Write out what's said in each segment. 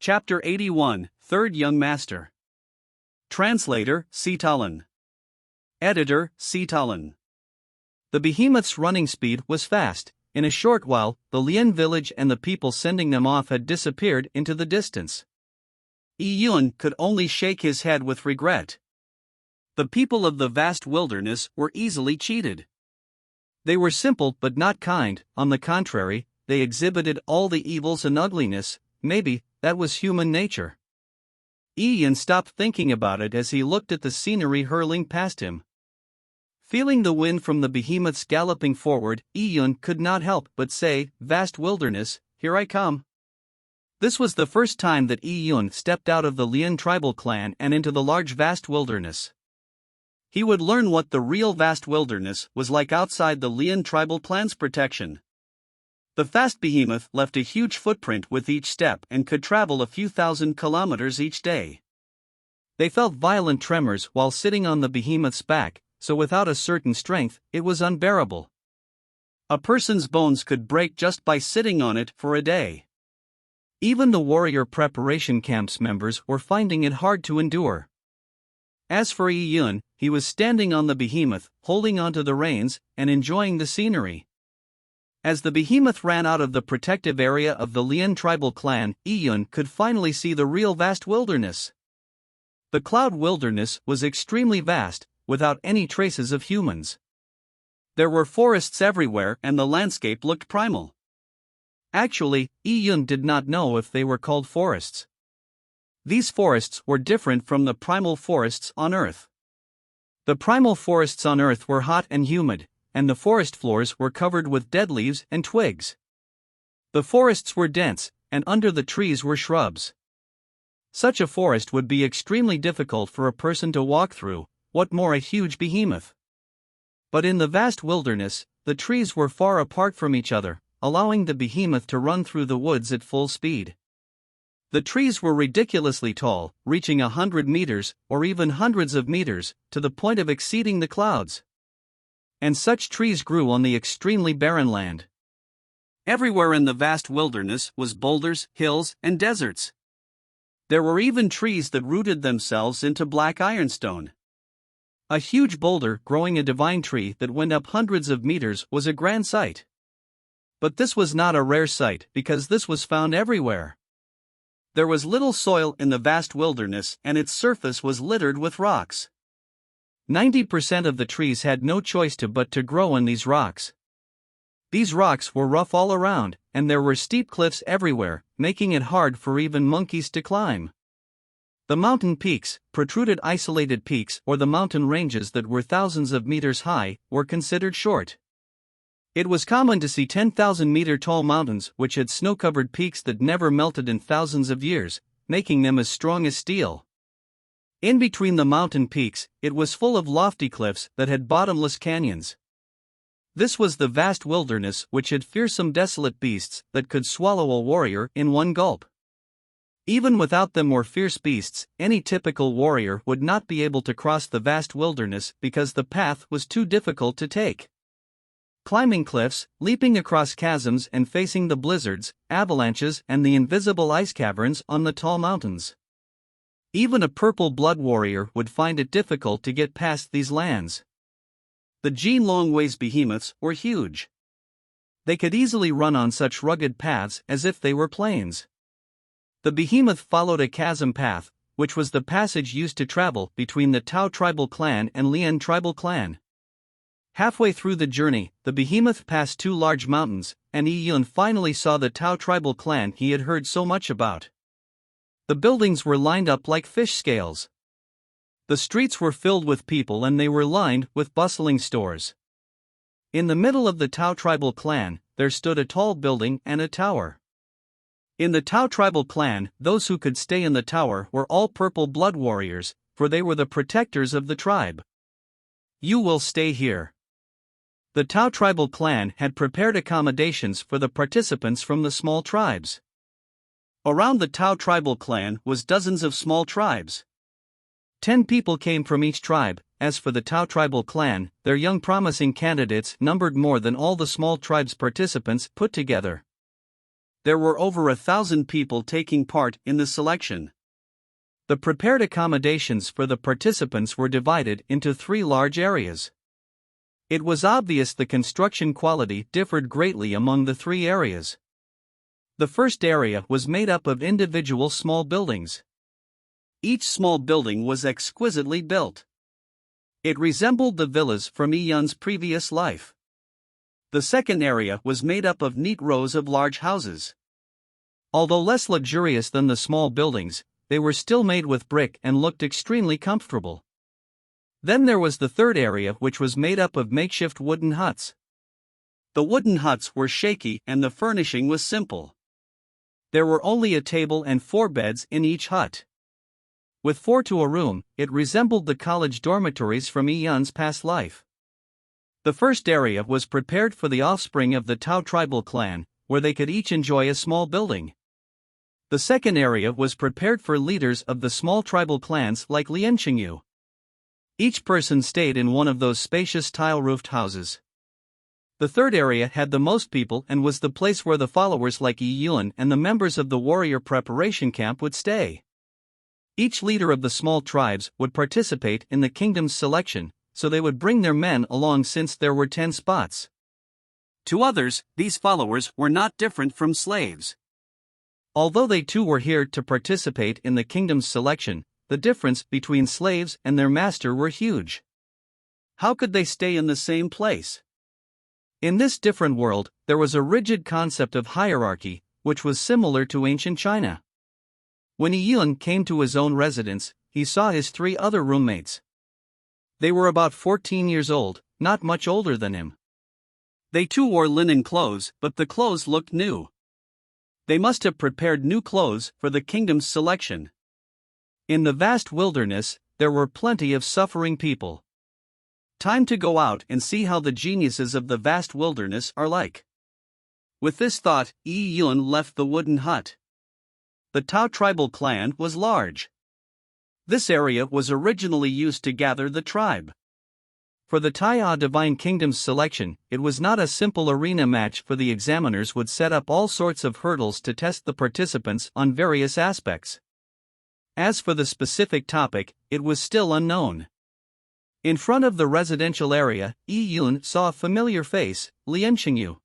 Chapter 81, Third Young Master. Translator, Sitalan. Editor, Sitalan. The behemoth's running speed was fast. In a short while, the Lien village and the people sending them off had disappeared into the distance. Yun could only shake his head with regret. The people of the vast wilderness were easily cheated. They were simple but not kind. On the contrary, they exhibited all the evils and ugliness. Maybe that was human nature. Yun stopped thinking about it as he looked at the scenery hurling past him. Feeling the wind from the behemoths galloping forward, Yun could not help but say, "Vast wilderness, here I come." This was the first time that Yun stepped out of the Lien tribal clan and into the large vast wilderness. He would learn what the real vast wilderness was like outside the Lien tribal clan's protection. The fast behemoth left a huge footprint with each step and could travel a few thousand kilometers each day. They felt violent tremors while sitting on the behemoth's back, so without a certain strength, it was unbearable. A person's bones could break just by sitting on it for a day. Even the warrior preparation camp's members were finding it hard to endure. As for Yun, he was standing on the behemoth, holding onto the reins, and enjoying the scenery. As the behemoth ran out of the protective area of the Lien tribal clan, Yun could finally see the real vast wilderness. The cloud wilderness was extremely vast, without any traces of humans. There were forests everywhere and the landscape looked primal. Actually, Yun did not know if they were called forests. These forests were different from the primal forests on Earth. The primal forests on Earth were hot and humid, and the forest floors were covered with dead leaves and twigs. The forests were dense, and under the trees were shrubs. Such a forest would be extremely difficult for a person to walk through, what more a huge behemoth. But in the vast wilderness, the trees were far apart from each other, allowing the behemoth to run through the woods at full speed. The trees were ridiculously tall, reaching 100 meters, or even hundreds of meters, to the point of exceeding the clouds. And such trees grew on the extremely barren land. Everywhere in the vast wilderness was boulders, hills, and deserts. There were even trees that rooted themselves into black ironstone. A huge boulder growing a divine tree that went up hundreds of meters was a grand sight. But this was not a rare sight because this was found everywhere. There was little soil in the vast wilderness and its surface was littered with rocks. 90% of the trees had no choice but to grow on these rocks. These rocks were rough all around, and there were steep cliffs everywhere, making it hard for even monkeys to climb. The mountain peaks, protruded isolated peaks or the mountain ranges that were thousands of meters high, were considered short. It was common to see 10,000-meter tall mountains which had snow-covered peaks that never melted in thousands of years, making them as strong as steel. In between the mountain peaks, it was full of lofty cliffs that had bottomless canyons. This was the vast wilderness which had fearsome desolate beasts that could swallow a warrior in one gulp. Even without them or fierce beasts, any typical warrior would not be able to cross the vast wilderness because the path was too difficult to take. Climbing cliffs, leaping across chasms and facing the blizzards, avalanches and the invisible ice caverns on the tall mountains. Even a purple blood warrior would find it difficult to get past these lands. The Jin Longwei's behemoths were huge. They could easily run on such rugged paths as if they were plains. The behemoth followed a chasm path, which was the passage used to travel between the Tao tribal clan and Lien tribal clan. Halfway through the journey, the behemoth passed two large mountains, and Yun finally saw the Tao tribal clan he had heard so much about. The buildings were lined up like fish scales. The streets were filled with people and they were lined with bustling stores. In the middle of the Tao tribal clan, there stood a tall building and a tower. In the Tao tribal clan, those who could stay in the tower were all purple blood warriors, for they were the protectors of the tribe. "You will stay here." The Tao tribal clan had prepared accommodations for the participants from the small tribes. Around the Tao tribal clan was dozens of small tribes. 10 people came from each tribe. As for the Tao tribal clan, their young promising candidates numbered more than all the small tribes' participants put together. there were over 1,000 people taking part in the selection. The prepared accommodations for the participants were divided into 3 large areas. It was obvious the construction quality differed greatly among the 3 areas. The first area was made up of individual small buildings. Each small building was exquisitely built. It resembled the villas from Yi Yun's previous life. The second area was made up of neat rows of large houses. Although less luxurious than the small buildings, they were still made with brick and looked extremely comfortable. Then there was the third area, which was made up of makeshift wooden huts. The wooden huts were shaky and the furnishing was simple. There were only a table and 4 beds in each hut. With 4 to a room, it resembled the college dormitories from Yi Yun's past life. The first area was prepared for the offspring of the Tao tribal clan, where they could each enjoy a small building. The second area was prepared for leaders of the small tribal clans like Lian Xingyu. Each person stayed in one of those spacious tile-roofed houses. The third area had the most people and was the place where the followers like Yi Yun and the members of the warrior preparation camp would stay. Each leader of the small tribes would participate in the kingdom's selection, so they would bring their men along since there were 10 spots. To others, these followers were not different from slaves. Although they too were here to participate in the kingdom's selection, the difference between slaves and their master were huge. How could they stay in the same place? In this different world, there was a rigid concept of hierarchy, which was similar to ancient China. When Yi Yun came to his own residence, he saw his 3 other roommates. They were about 14 years old, not much older than him. They too wore linen clothes, but the clothes looked new. They must have prepared new clothes for the kingdom's selection. In the vast wilderness, there were plenty of suffering people. Time to go out and see how the geniuses of the vast wilderness are like. With this thought, Yi Yun left the wooden hut. The Tao tribal clan was large. This area was originally used to gather the tribe. For the Taiya Divine Kingdom's selection, it was not a simple arena match, for the examiners would set up all sorts of hurdles to test the participants on various aspects. As for the specific topic, it was still unknown. In front of the residential area, Yi Yun saw a familiar face, Lian Xingyu.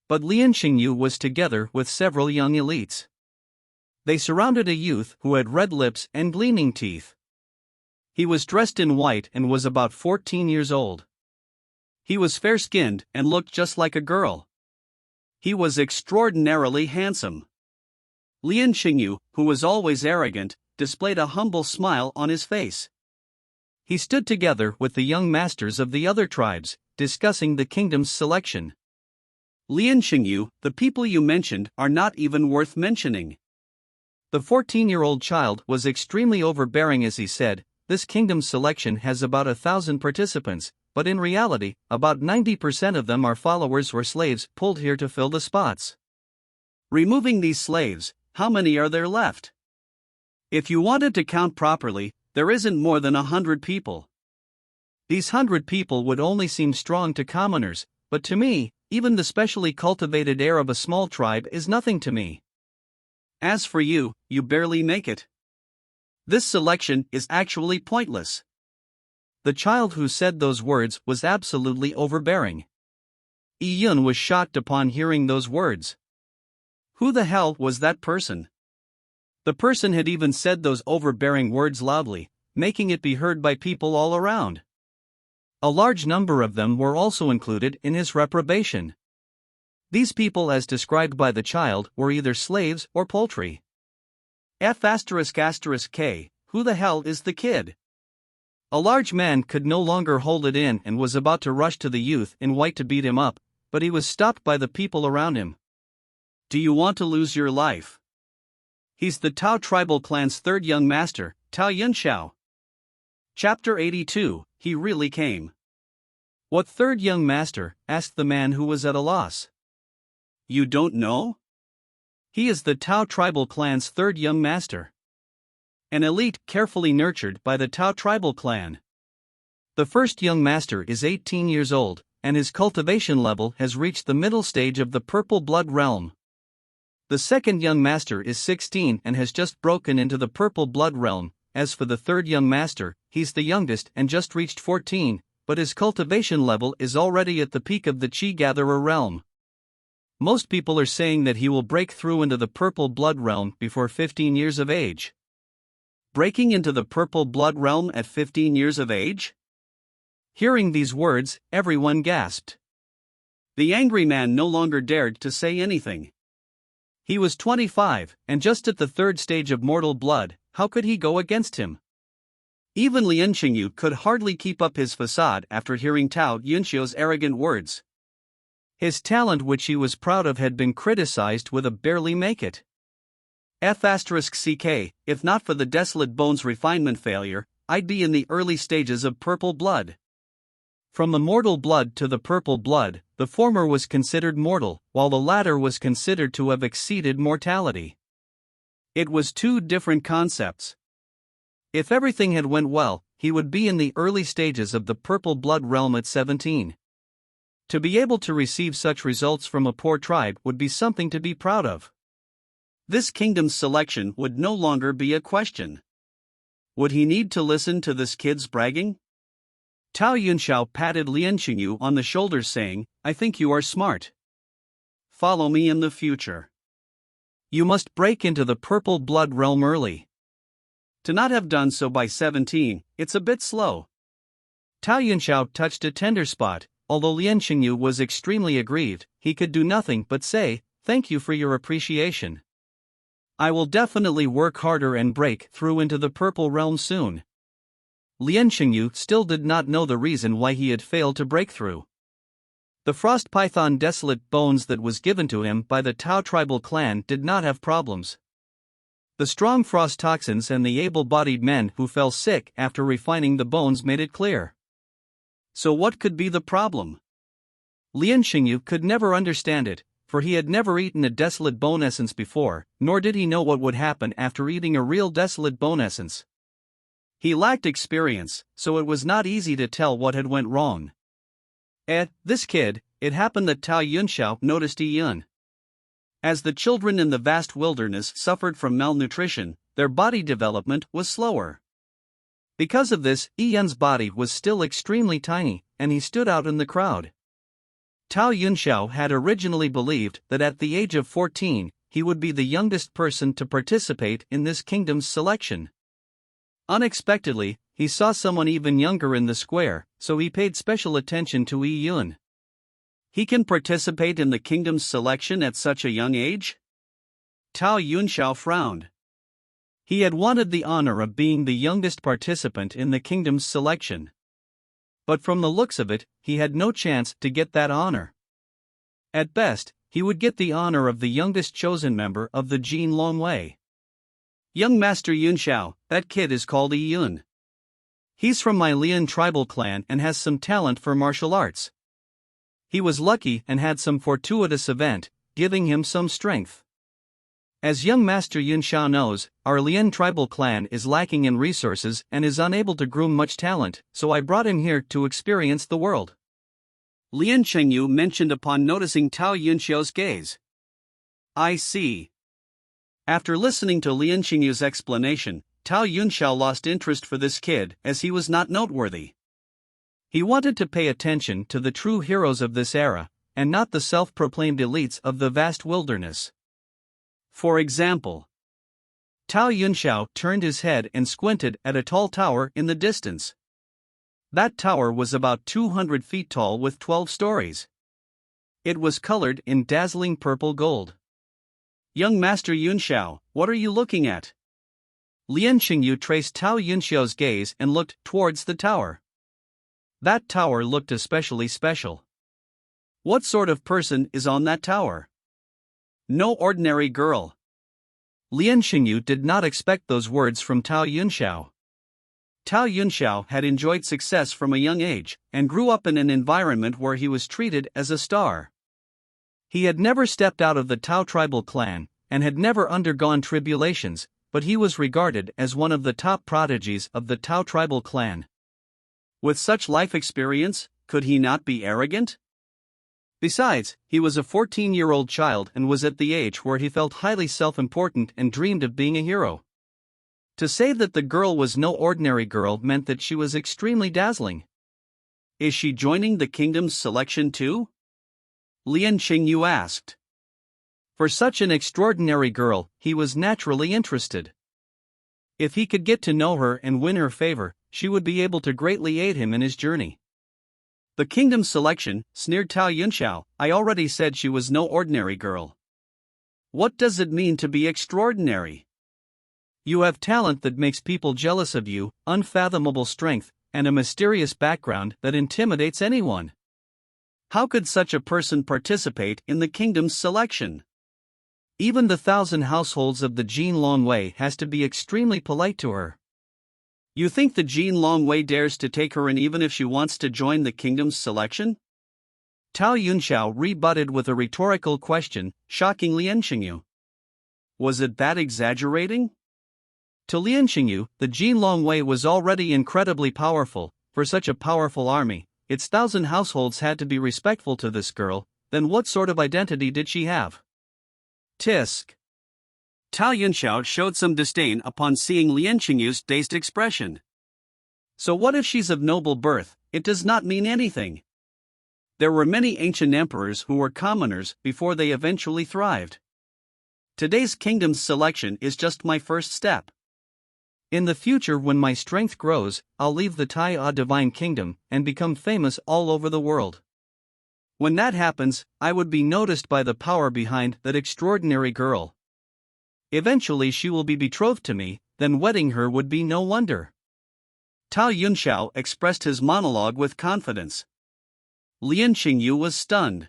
But Lian Xingyu was together with several young elites. They surrounded a youth who had red lips and gleaming teeth. He was dressed in white and was about 14 years old. He was fair-skinned and looked just like a girl. He was extraordinarily handsome. Lian Xingyu, who was always arrogant, displayed a humble smile on his face. He stood together with the young masters of the other tribes, discussing the kingdom's selection. Lian Xingyu, the people you mentioned are not even worth mentioning. The 14-year-old child was extremely overbearing as he said, "This kingdom's selection has about 1,000 participants, but in reality, about 90% of them are followers or slaves pulled here to fill the spots. Removing these slaves, how many are there left? If you wanted to count properly, there isn't more than 100 people. These 100 people would only seem strong to commoners, but to me, even the specially cultivated air of a small tribe is nothing to me. As for you, you barely make it. This selection is actually pointless." The child who said those words was absolutely overbearing. Yi Yun was shocked upon hearing those words. Who the hell was that person? The person had even said those overbearing words loudly, making it be heard by people all around. A large number of them were also included in his reprobation. These people, as described by the child, were either slaves or poultry. F***K, who the hell is the kid? A large man could no longer hold it in and was about to rush to the youth in white to beat him up, but he was stopped by the people around him. Do you want to lose your life? He's the Tao tribal clan's 3rd young master, Tao Yunxiao. Chapter 82, He Really Came. What 3rd young master? Asked the man who was at a loss. You don't know? He is the Tao tribal clan's 3rd young master. An elite carefully nurtured by the Tao tribal clan. The first young master is 18 years old, and his cultivation level has reached the middle stage of the purple blood realm. The second young master is 16 and has just broken into the purple blood realm. As for the third young master, he's the youngest and just reached 14, but his cultivation level is already at the peak of the Chi Gatherer realm. Most people are saying that he will break through into the purple blood realm before 15 years of age. Breaking into the purple blood realm at 15 years of age? Hearing these words, everyone gasped. The angry man no longer dared to say anything. He was 25, and just at the third stage of mortal blood. How could he go against him? Even Lian Xingyu could hardly keep up his facade after hearing Tao Yunxiu's arrogant words. His talent, which he was proud of, had been criticized with a barely make it. F***ck, if not for the Desolate Bones refinement failure, I'd be in the early stages of purple blood. From the mortal blood to the purple blood, the former was considered mortal, while the latter was considered to have exceeded mortality. It was two different concepts. If everything had went well, he would be in the early stages of the purple blood realm at 17. To be able to receive such results from a poor tribe would be something to be proud of. This kingdom's selection would no longer be a question. Would he need to listen to this kid's bragging? Tao Yunxiao patted Lian Xingyu on the shoulder, saying, "I think you are smart. Follow me in the future. You must break into the purple blood realm early. To not have done so by 17, it's a bit slow." Tao Yunxiao touched a tender spot. Although Lian Xingyu was extremely aggrieved, he could do nothing but say, "Thank you for your appreciation. I will definitely work harder and break through into the purple realm soon." Lian Xingyu still did not know the reason why he had failed to break through. The frost python Desolate Bones that was given to him by the Tao tribal clan did not have problems. The strong frost toxins and the able-bodied men who fell sick after refining the bones made it clear. So what could be the problem? Lian Xingyu could never understand it, for he had never eaten a Desolate Bone essence before, nor did he know what would happen after eating a real Desolate Bone essence. He lacked experience, so it was not easy to tell what had went wrong. This kid, it happened that Tao Yunxiao noticed Yi Yun. As the children in the vast wilderness suffered from malnutrition, their body development was slower. Because of this, Yi Yun's body was still extremely tiny, and he stood out in the crowd. Tao Yunxiao had originally believed that at the age of 14, he would be the youngest person to participate in this kingdom's selection. Unexpectedly, he saw someone even younger in the square, so he paid special attention to Yi Yun. He can participate in the kingdom's selection at such a young age? Tao Yunxiao frowned. He had wanted the honor of being the youngest participant in the kingdom's selection. But from the looks of it, he had no chance to get that honor. At best, he would get the honor of the youngest chosen member of the Jin Longwei. "Young Master Yunxiao, that kid is called Yi Yun. He's from my Lian tribal clan and has some talent for martial arts. He was lucky and had some fortuitous event, giving him some strength. As young Master Yunxiao knows, our Lian tribal clan is lacking in resources and is unable to groom much talent, so I brought him here to experience the world." Lian Xingyu mentioned upon noticing Tao Yunxiao's gaze. "I see." After listening to Lian Xingyu's explanation, Tao Yunxiao lost interest for this kid as he was not noteworthy. He wanted to pay attention to the true heroes of this era, and not the self-proclaimed elites of the vast wilderness. For example, Tao Yunxiao turned his head and squinted at a tall tower in the distance. That tower was about 200 feet tall with 12 stories. It was colored in dazzling purple gold. "Young Master Yunxiao, what are you looking at?" Lian Xingyu traced Tao Yunxiao's gaze and looked towards the tower. That tower looked especially special. What sort of person is on that tower? No ordinary girl. Lian Xingyu did not expect those words from Tao Yunxiao. Tao Yunxiao had enjoyed success from a young age, and grew up in an environment where he was treated as a star. He had never stepped out of the Tao tribal clan, and had never undergone tribulations, but he was regarded as one of the top prodigies of the Tao tribal clan. With such life experience, could he not be arrogant? Besides, he was a 14-year-old child and was at the age where he felt highly self-important and dreamed of being a hero. To say that the girl was no ordinary girl meant that she was extremely dazzling. Is she joining the kingdom's selection too? Lien Qingyu asked. For such an extraordinary girl, he was naturally interested. If he could get to know her and win her favor, she would be able to greatly aid him in his journey. The kingdom's selection, sneered Tao Yunxiao. I already said she was no ordinary girl. What does it mean to be extraordinary? You have talent that makes people jealous of you, unfathomable strength, and a mysterious background that intimidates anyone. How could such a person participate in the kingdom's selection? Even the 1,000 households of the Jin Longwei has to be extremely polite to her. You think the Jin Longwei dares to take her in even if she wants to join the kingdom's selection? Tao Yunxiao rebutted with a rhetorical question, shocking Lien Qingyu. Was it that exaggerating? To Lien Qingyu, the Jin Longwei was already incredibly powerful. For such a powerful army, its 1,000 households had to be respectful to this girl. Then what sort of identity did she have? Tisk. Tao Yunxiao showed some disdain upon seeing Lien Qingyu's dazed expression. So what if she's of noble birth? It does not mean anything. There were many ancient emperors who were commoners before they eventually thrived. Today's kingdom's selection is just my first step. In the future, when my strength grows, I'll leave the Tai Divine Kingdom and become famous all over the world. When that happens, I would be noticed by the power behind that extraordinary girl. Eventually she will be betrothed to me, then wedding her would be no wonder. Tao Yunxiao expressed his monologue with confidence. Lien Qingyu was stunned.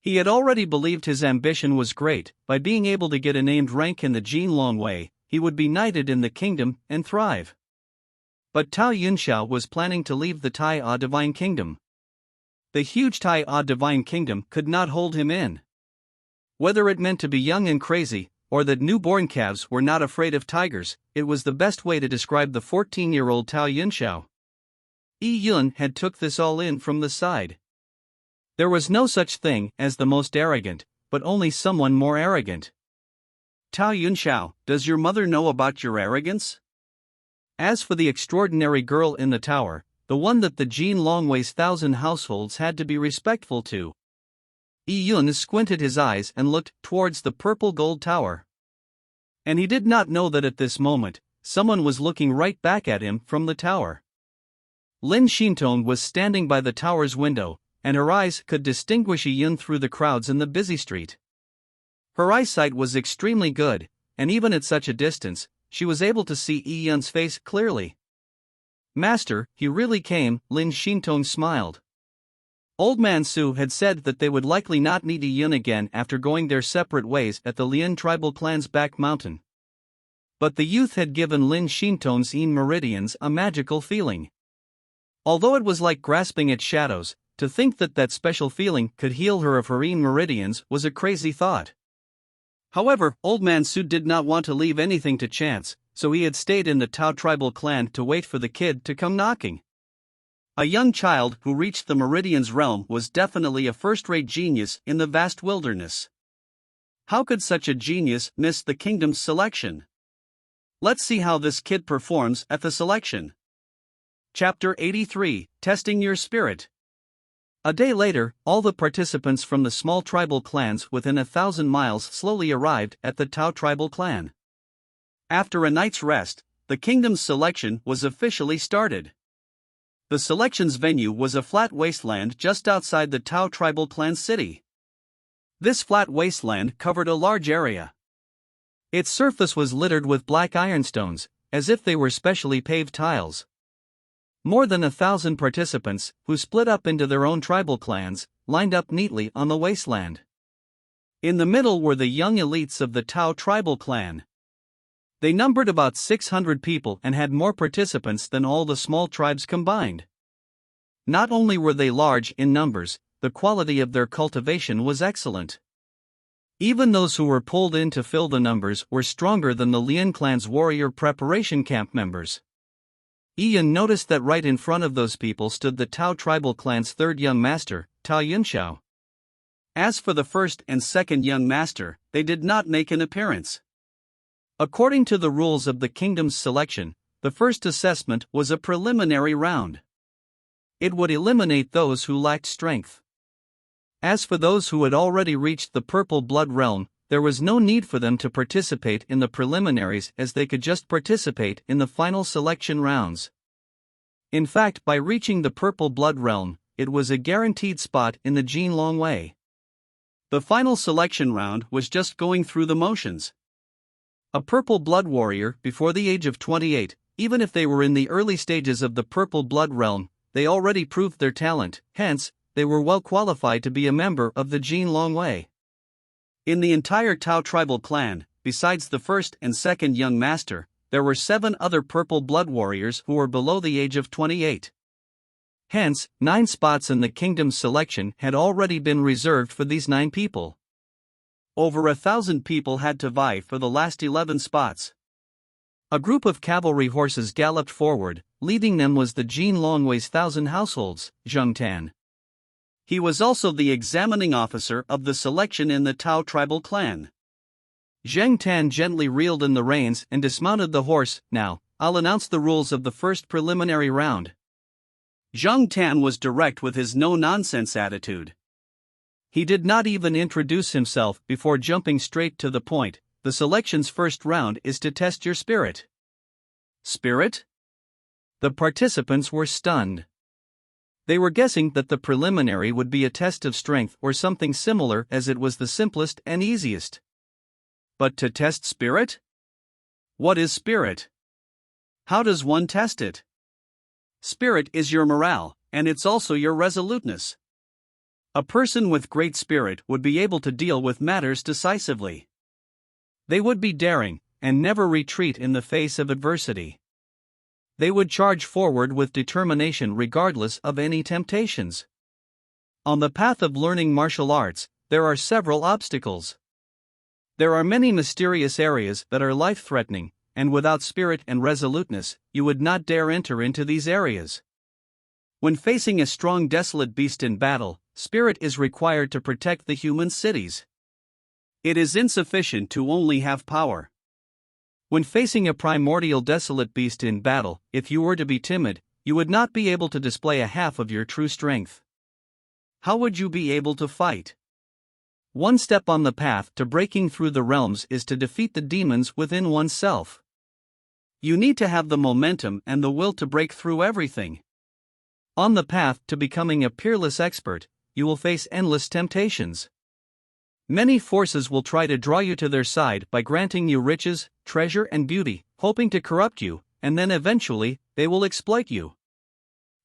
He had already believed his ambition was great. By being able to get a named rank in the Jin Longwei, he would be knighted in the kingdom and thrive. But Tao Yunxiao was planning to leave the Tai Divine Kingdom. The huge Tai Divine Kingdom could not hold him in. Whether it meant to be young and crazy, or that newborn calves were not afraid of tigers, it was the best way to describe the 14-year-old Tao Yunxiao. Yi Yun had took this all in from the side. There was no such thing as the most arrogant, but only someone more arrogant. Tao Yunxiao, does your mother know about your arrogance? As for the extraordinary girl in the tower, the one that the Jin Longwei's 1,000 households had to be respectful to. Yi Yun squinted his eyes and looked towards the purple gold tower. And he did not know that at this moment, someone was looking right back at him from the tower. Lin Xintong was standing by the tower's window, and her eyes could distinguish Yi Yun through the crowds in the busy street. Her eyesight was extremely good, and even at such a distance, she was able to see Yi Yun's face clearly. Master, he really came, Lin Xintong smiled. Old Man Su had said that they would likely not meet Yi Yun again after going their separate ways at the Lien tribal clan's back mountain. But the youth had given Lin Xintong's Yin meridians a magical feeling. Although it was like grasping at shadows, to think that that special feeling could heal her of her Yin meridians was a crazy thought. However, Old Man Su did not want to leave anything to chance, so he had stayed in the Tao tribal clan to wait for the kid to come knocking. A young child who reached the Meridian's realm was definitely a first-rate genius in the vast wilderness. How could such a genius miss the kingdom's selection? Let's see how this kid performs at the selection. Chapter 83, Testing Your Spirit. A day later, all the participants from the small tribal clans within 1,000 miles slowly arrived at the Tao tribal clan. After a night's rest, the kingdom's selection was officially started. The selection's venue was a flat wasteland just outside the Tao tribal clan city. This flat wasteland covered a large area. Its surface was littered with black ironstones, as if they were specially paved tiles. More than 1,000 participants, who split up into their own tribal clans, lined up neatly on the wasteland. In the middle were the young elites of the Tao tribal clan. They numbered about 600 people and had more participants than all the small tribes combined. Not only were they large in numbers, the quality of their cultivation was excellent. Even those who were pulled in to fill the numbers were stronger than the Lien clan's warrior preparation camp members. Yi Yun noticed that right in front of those people stood the Tao tribal clan's third young master, Tao Yunxiao. As for the first and second young master, they did not make an appearance. According to the rules of the kingdom's selection, the first assessment was a preliminary round. It would eliminate those who lacked strength. As for those who had already reached the purple blood realm, there was no need for them to participate in the preliminaries, as they could just participate in the final selection rounds. In fact, by reaching the purple blood realm, it was a guaranteed spot in the Jin Long Wei. The final selection round was just going through the motions. A purple blood warrior before the age of 28, even if they were in the early stages of the purple blood realm, they already proved their talent, hence, they were well qualified to be a member of the Jin Long Wei. In the entire Tao tribal clan, besides the first and second young master, there were 7 other purple blood warriors who were below the age of 28. Hence, 9 spots in the kingdom's selection had already been reserved for these 9 people. Over 1,000 people had to vie for the last 11 spots. A group of cavalry horses galloped forward, leading them was the Jin Long Wei's 1,000 households, Zheng Tan. He was also the examining officer of the selection in the Tao tribal clan. Zheng Tan gently reeled in the reins and dismounted the horse. Now, I'll announce the rules of the first preliminary round. Zheng Tan was direct with his no-nonsense attitude. He did not even introduce himself before jumping straight to the point. The selection's first round is to test your spirit. Spirit? The participants were stunned. They were guessing that the preliminary would be a test of strength or something similar, as it was the simplest and easiest. But to test spirit? What is spirit? How does one test it? Spirit is your morale, and it's also your resoluteness. A person with great spirit would be able to deal with matters decisively. They would be daring, and never retreat in the face of adversity. They would charge forward with determination regardless of any temptations. On the path of learning martial arts, there are several obstacles. There are many mysterious areas that are life-threatening, and without spirit and resoluteness, you would not dare enter into these areas. When facing a strong desolate beast in battle, spirit is required to protect the human cities. It is insufficient to only have power. When facing a primordial desolate beast in battle, if you were to be timid, you would not be able to display a half of your true strength. How would you be able to fight? One step on the path to breaking through the realms is to defeat the demons within oneself. You need to have the momentum and the will to break through everything. On the path to becoming a peerless expert, you will face endless temptations. Many forces will try to draw you to their side by granting you riches, treasure, and beauty, hoping to corrupt you, and then eventually, they will exploit you.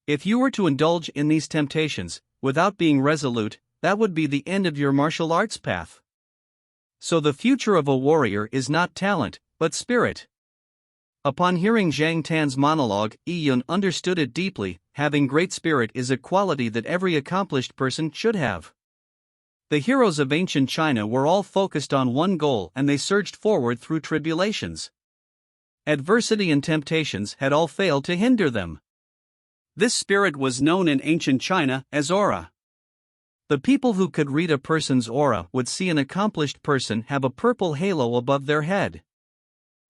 If you were to indulge in these temptations, without being resolute, that would be the end of your martial arts path. So the future of a warrior is not talent, but spirit. Upon hearing Zheng Tan's monologue, Yi Yun understood it deeply. Having great spirit is a quality that every accomplished person should have. The heroes of ancient China were all focused on one goal, and they surged forward through tribulations. Adversity and temptations had all failed to hinder them. This spirit was known in ancient China as aura. The people who could read a person's aura would see an accomplished person have a purple halo above their head.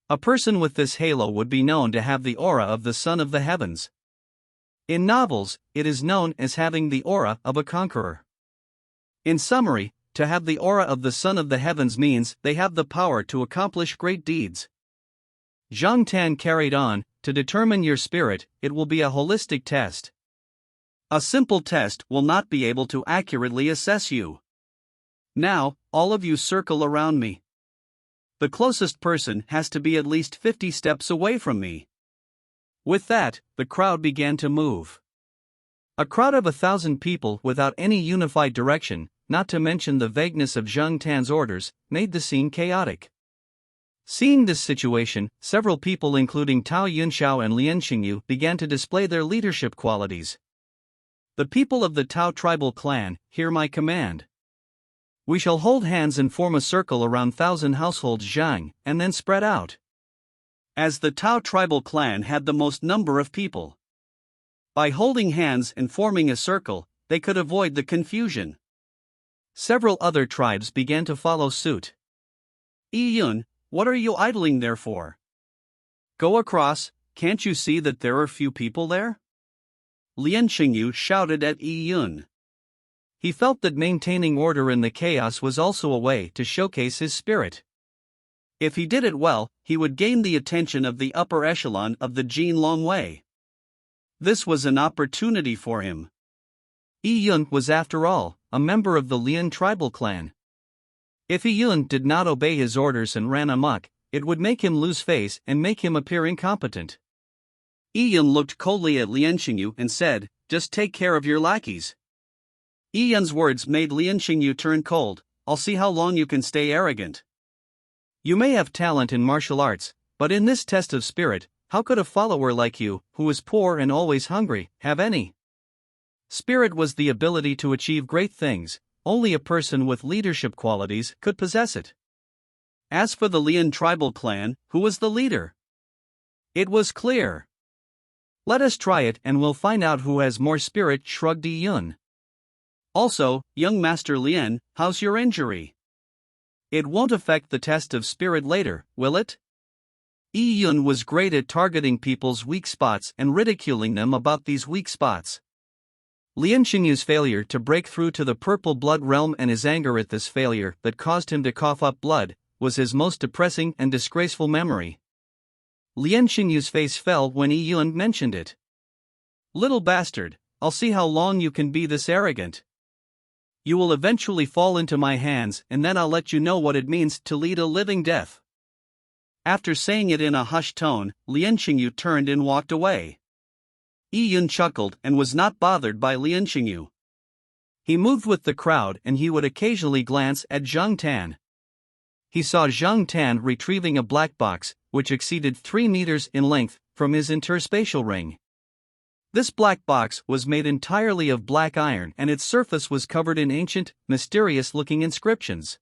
A person with this halo would be known to have the aura of the son of the heavens. In novels, it is known as having the aura of a conqueror. In summary, to have the aura of the son of the heavens means they have the power to accomplish great deeds. Zheng Tan carried on, to determine your spirit, it will be a holistic test. A simple test will not be able to accurately assess you. Now, all of you circle around me. The closest person has to be at least 50 steps away from me. With that, the crowd began to move. A crowd of 1,000 people without any unified direction, not to mention the vagueness of Zheng Tan's orders, made the scene chaotic. Seeing this situation, several people including Tao Yunxiao and Lian Xingyu began to display their leadership qualities. The people of the Tao tribal clan, hear my command. We shall hold hands and form a circle around 1,000 households Zhang, and then spread out. As the Tao tribal clan had the most number of people, by holding hands and forming a circle, they could avoid the confusion. several other tribes began to follow suit. Yun, what are you idling there for? Go across, can't you see that there are few people there? Lien Xingyu shouted at Yun. He felt that maintaining order in the chaos was also a way to showcase his spirit. If he did it well, he would gain the attention of the upper echelon of the Jin Longwei. This was an opportunity for him. Yun was, after all, a member of the Lien tribal clan. If Yun did not obey his orders and ran amok, it would make him lose face and make him appear incompetent. Yun looked coldly at Lien Xingyu and said, "Just take care of your lackeys." Yun's words made Lien Xingyu turn cold. "I'll see how long you can stay arrogant. You may have talent in martial arts, but in this test of spirit, how could a follower like you, who is poor and always hungry, have any? Spirit was the ability to achieve great things. Only a person with leadership qualities could possess it." As for the Lien tribal clan, who was the leader? It was clear. "Let us try it and we'll find out who has more spirit," shrugged Yun. "Also, young Master Lien, how's your injury? It won't affect the test of spirit later, will it?" Yun was great at targeting people's weak spots and ridiculing them about these weak spots. Lien Xingyu's failure to break through to the purple blood realm and his anger at this failure that caused him to cough up blood was his most depressing and disgraceful memory. Lien Xingyu's face fell when Yun mentioned it. "Little bastard, I'll see how long you can be this arrogant. You will eventually fall into my hands and then I'll let you know what it means to lead a living death." After saying it in a hushed tone, Lien Xingyu turned and walked away. Yun chuckled and was not bothered by Lien Xingyu. He moved with the crowd and he would occasionally glance at Zhang Tan. He saw Zhang Tan retrieving a black box, which exceeded 3 meters in length, from his interspatial ring. This black box was made entirely of black iron and its surface was covered in ancient, mysterious-looking inscriptions.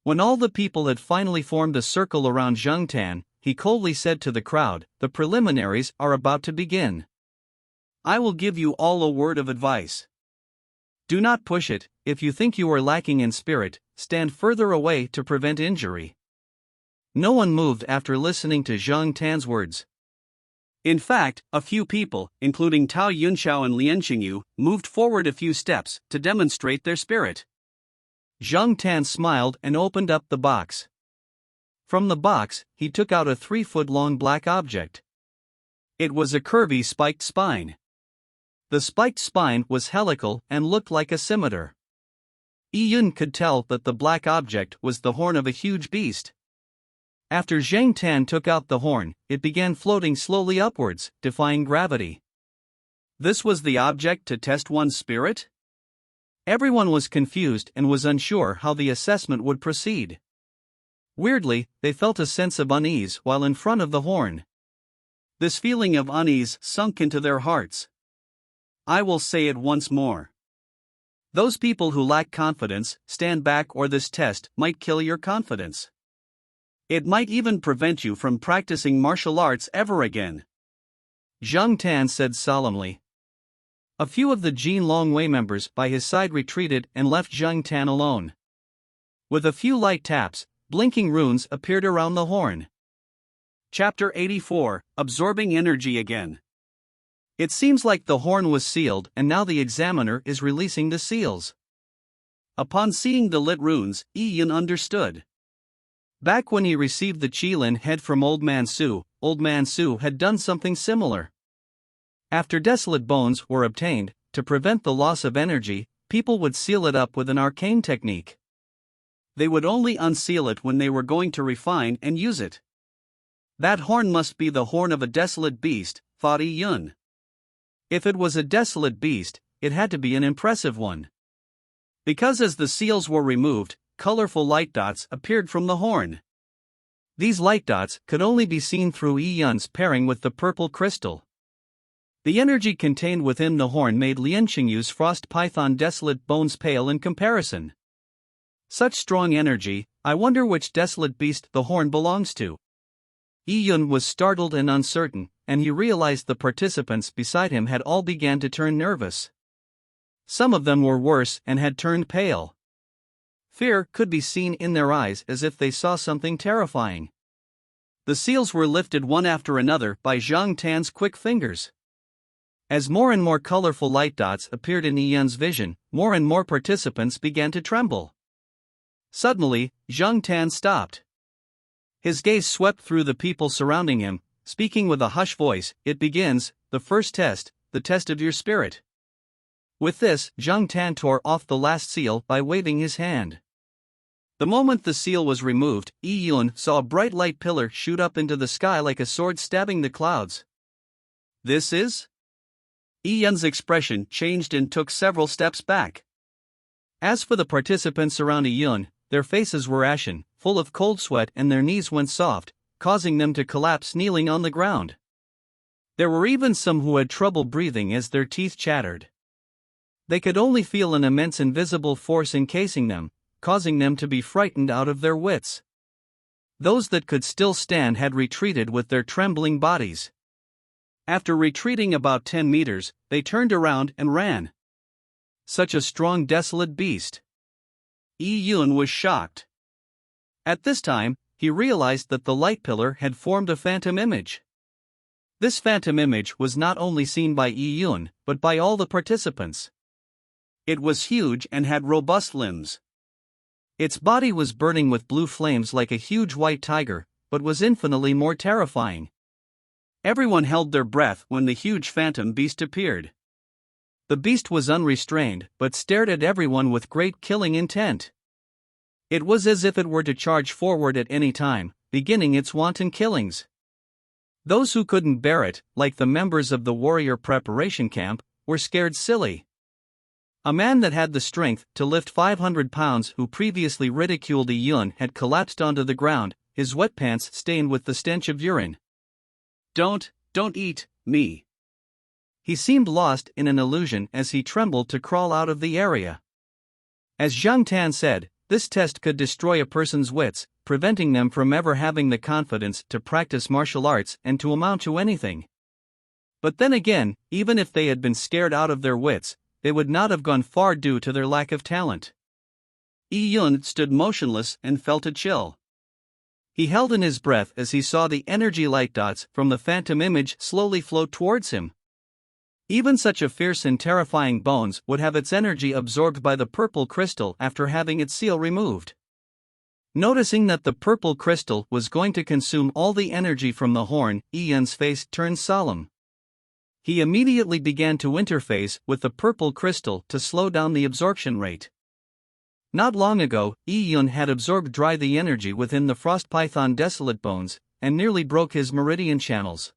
When all the people had finally formed a circle around Zhang Tan, he coldly said to the crowd, "The preliminaries are about to begin. I will give you all a word of advice. Do not push it. If you think you are lacking in spirit, stand further away to prevent injury." No one moved after listening to Zhang Tan's words. In fact, a few people, including Tao Yunxiao and Lien Xingyu, moved forward a few steps to demonstrate their spirit. Zhang Tan smiled and opened up the box. From the box, he took out a 3-foot-long black object. It was a curvy spiked spine. The spiked spine was helical and looked like a scimitar. Yun could tell that the black object was the horn of a huge beast. After Zhang Tan took out the horn, it began floating slowly upwards, defying gravity. This was the object to test one's spirit? Everyone was confused and was unsure how the assessment would proceed. Weirdly, they felt a sense of unease while in front of the horn. This feeling of unease sunk into their hearts. I will say it once more. Those people who lack confidence, stand back, or this test might kill your confidence. It might even prevent you from practicing martial arts ever again. Zhang Tan said solemnly. A few of the Jin Longwei members by his side retreated and left Zhang Tan alone. With a few light taps, blinking runes appeared around the horn. Chapter 84, Absorbing Energy Again. It seems like the horn was sealed and now the examiner is releasing the seals. Upon seeing the lit runes, Yun understood. Back when he received the Qilin head from Old Man Su had done something similar. After desolate bones were obtained, to prevent the loss of energy, people would seal it up with an arcane technique. They would only unseal it when they were going to refine and use it. That horn must be the horn of a desolate beast, thought Yun. If it was a desolate beast, it had to be an impressive one. Because as the seals were removed, colorful light dots appeared from the horn. These light dots could only be seen through Yun's pairing with the purple crystal. The energy contained within the horn made Lien Xingyu's frost python desolate bones pale in comparison. Such strong energy, I wonder which desolate beast the horn belongs to. Yun was startled and uncertain, and he realized the participants beside him had all began to turn nervous. Some of them were worse and had turned pale. Fear could be seen in their eyes as if they saw something terrifying. The seals were lifted one after another by Zhang Tan's quick fingers. As more and more colorful light dots appeared in Yi Yun's vision, more and more participants began to tremble. Suddenly, Zhang Tan stopped. His gaze swept through the people surrounding him, speaking with a hushed voice. "It begins, the first test, the test of your spirit." With this, Zhang Tan tore off the last seal by waving his hand. The moment the seal was removed, Yi Yun saw a bright light pillar shoot up into the sky like a sword stabbing the clouds. "This is?" Yi Yun's expression changed and took several steps back. As for the participants surrounding Yi Yun, their faces were ashen, full of cold sweat, and their knees went soft, causing them to collapse kneeling on the ground. There were even some who had trouble breathing as their teeth chattered. They could only feel an immense invisible force encasing them, causing them to be frightened out of their wits. Those that could still stand had retreated with their trembling bodies. After retreating about 10 meters, they turned around and ran. Such a strong, desolate beast. Yi Yun was shocked. At this time, he realized that the light pillar had formed a phantom image. This phantom image was not only seen by Yi Yun, but by all the participants. It was huge and had robust limbs. Its body was burning with blue flames like a huge white tiger, but was infinitely more terrifying. Everyone held their breath when the huge phantom beast appeared. The beast was unrestrained, but stared at everyone with great killing intent. It was as if it were to charge forward at any time, beginning its wanton killings. Those who couldn't bear it, like the members of the warrior preparation camp, were scared silly. A man that had the strength to lift 500 pounds who previously ridiculed Yi Yun had collapsed onto the ground, his wet pants stained with the stench of urine. Don't eat me." He seemed lost in an illusion as he trembled to crawl out of the area. As Zhang Tan said, this test could destroy a person's wits, preventing them from ever having the confidence to practice martial arts and to amount to anything. But then again, even if they had been scared out of their wits, they would not have gone far due to their lack of talent. Yi Yun stood motionless and felt a chill. He held in his breath as he saw the energy light dots from the phantom image slowly float towards him. Even such a fierce and terrifying bones would have its energy absorbed by the purple crystal after having its seal removed. Noticing that the purple crystal was going to consume all the energy from the horn, Yi Yun's face turned solemn. He immediately began to interface with the purple crystal to slow down the absorption rate. Not long ago, Yi Yun had absorbed dry the energy within the frost python desolate bones, and nearly broke his meridian channels.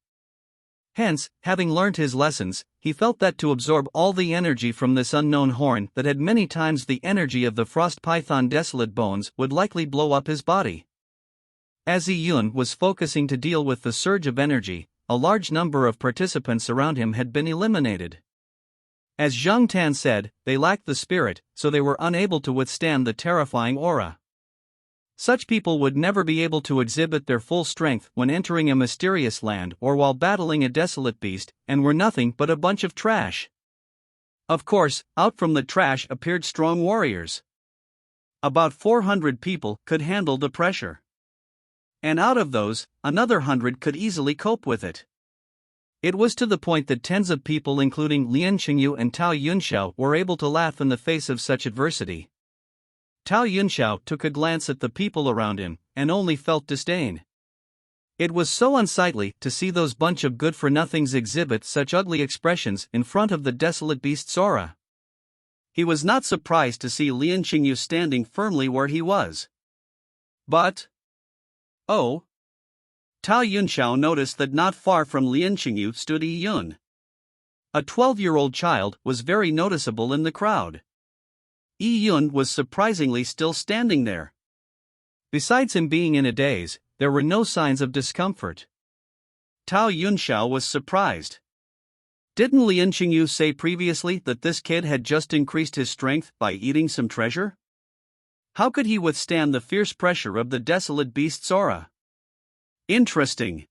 Hence, having learnt his lessons, he felt that to absorb all the energy from this unknown horn that had many times the energy of the frost python desolate bones would likely blow up his body. As Yi Yun was focusing to deal with the surge of energy, a large number of participants around him had been eliminated. As Zhang Tan said, they lacked the spirit, so they were unable to withstand the terrifying aura. Such people would never be able to exhibit their full strength when entering a mysterious land or while battling a desolate beast, and were nothing but a bunch of trash. Of course, out from the trash appeared strong warriors. About 400 people could handle the pressure. And out of those, another 100 could easily cope with it. It was to the point that tens of people including Lian Qingyu and Tao Yunxiao were able to laugh in the face of such adversity. Tao Yunxiao took a glance at the people around him, and only felt disdain. It was so unsightly to see those bunch of good-for-nothings exhibit such ugly expressions in front of the desolate beast's aura. He was not surprised to see Lian Qingyu standing firmly where he was. But oh! Tao Yunxiao noticed that not far from Lian Qingyu stood Yi Yun. A 12-year-old child was very noticeable in the crowd. Yi Yun was surprisingly still standing there. Besides him being in a daze, there were no signs of discomfort. Tao Yunxiao was surprised. Didn't Lian Qingyu say previously that this kid had just increased his strength by eating some treasure? How could he withstand the fierce pressure of the desolate beast's aura? Interesting.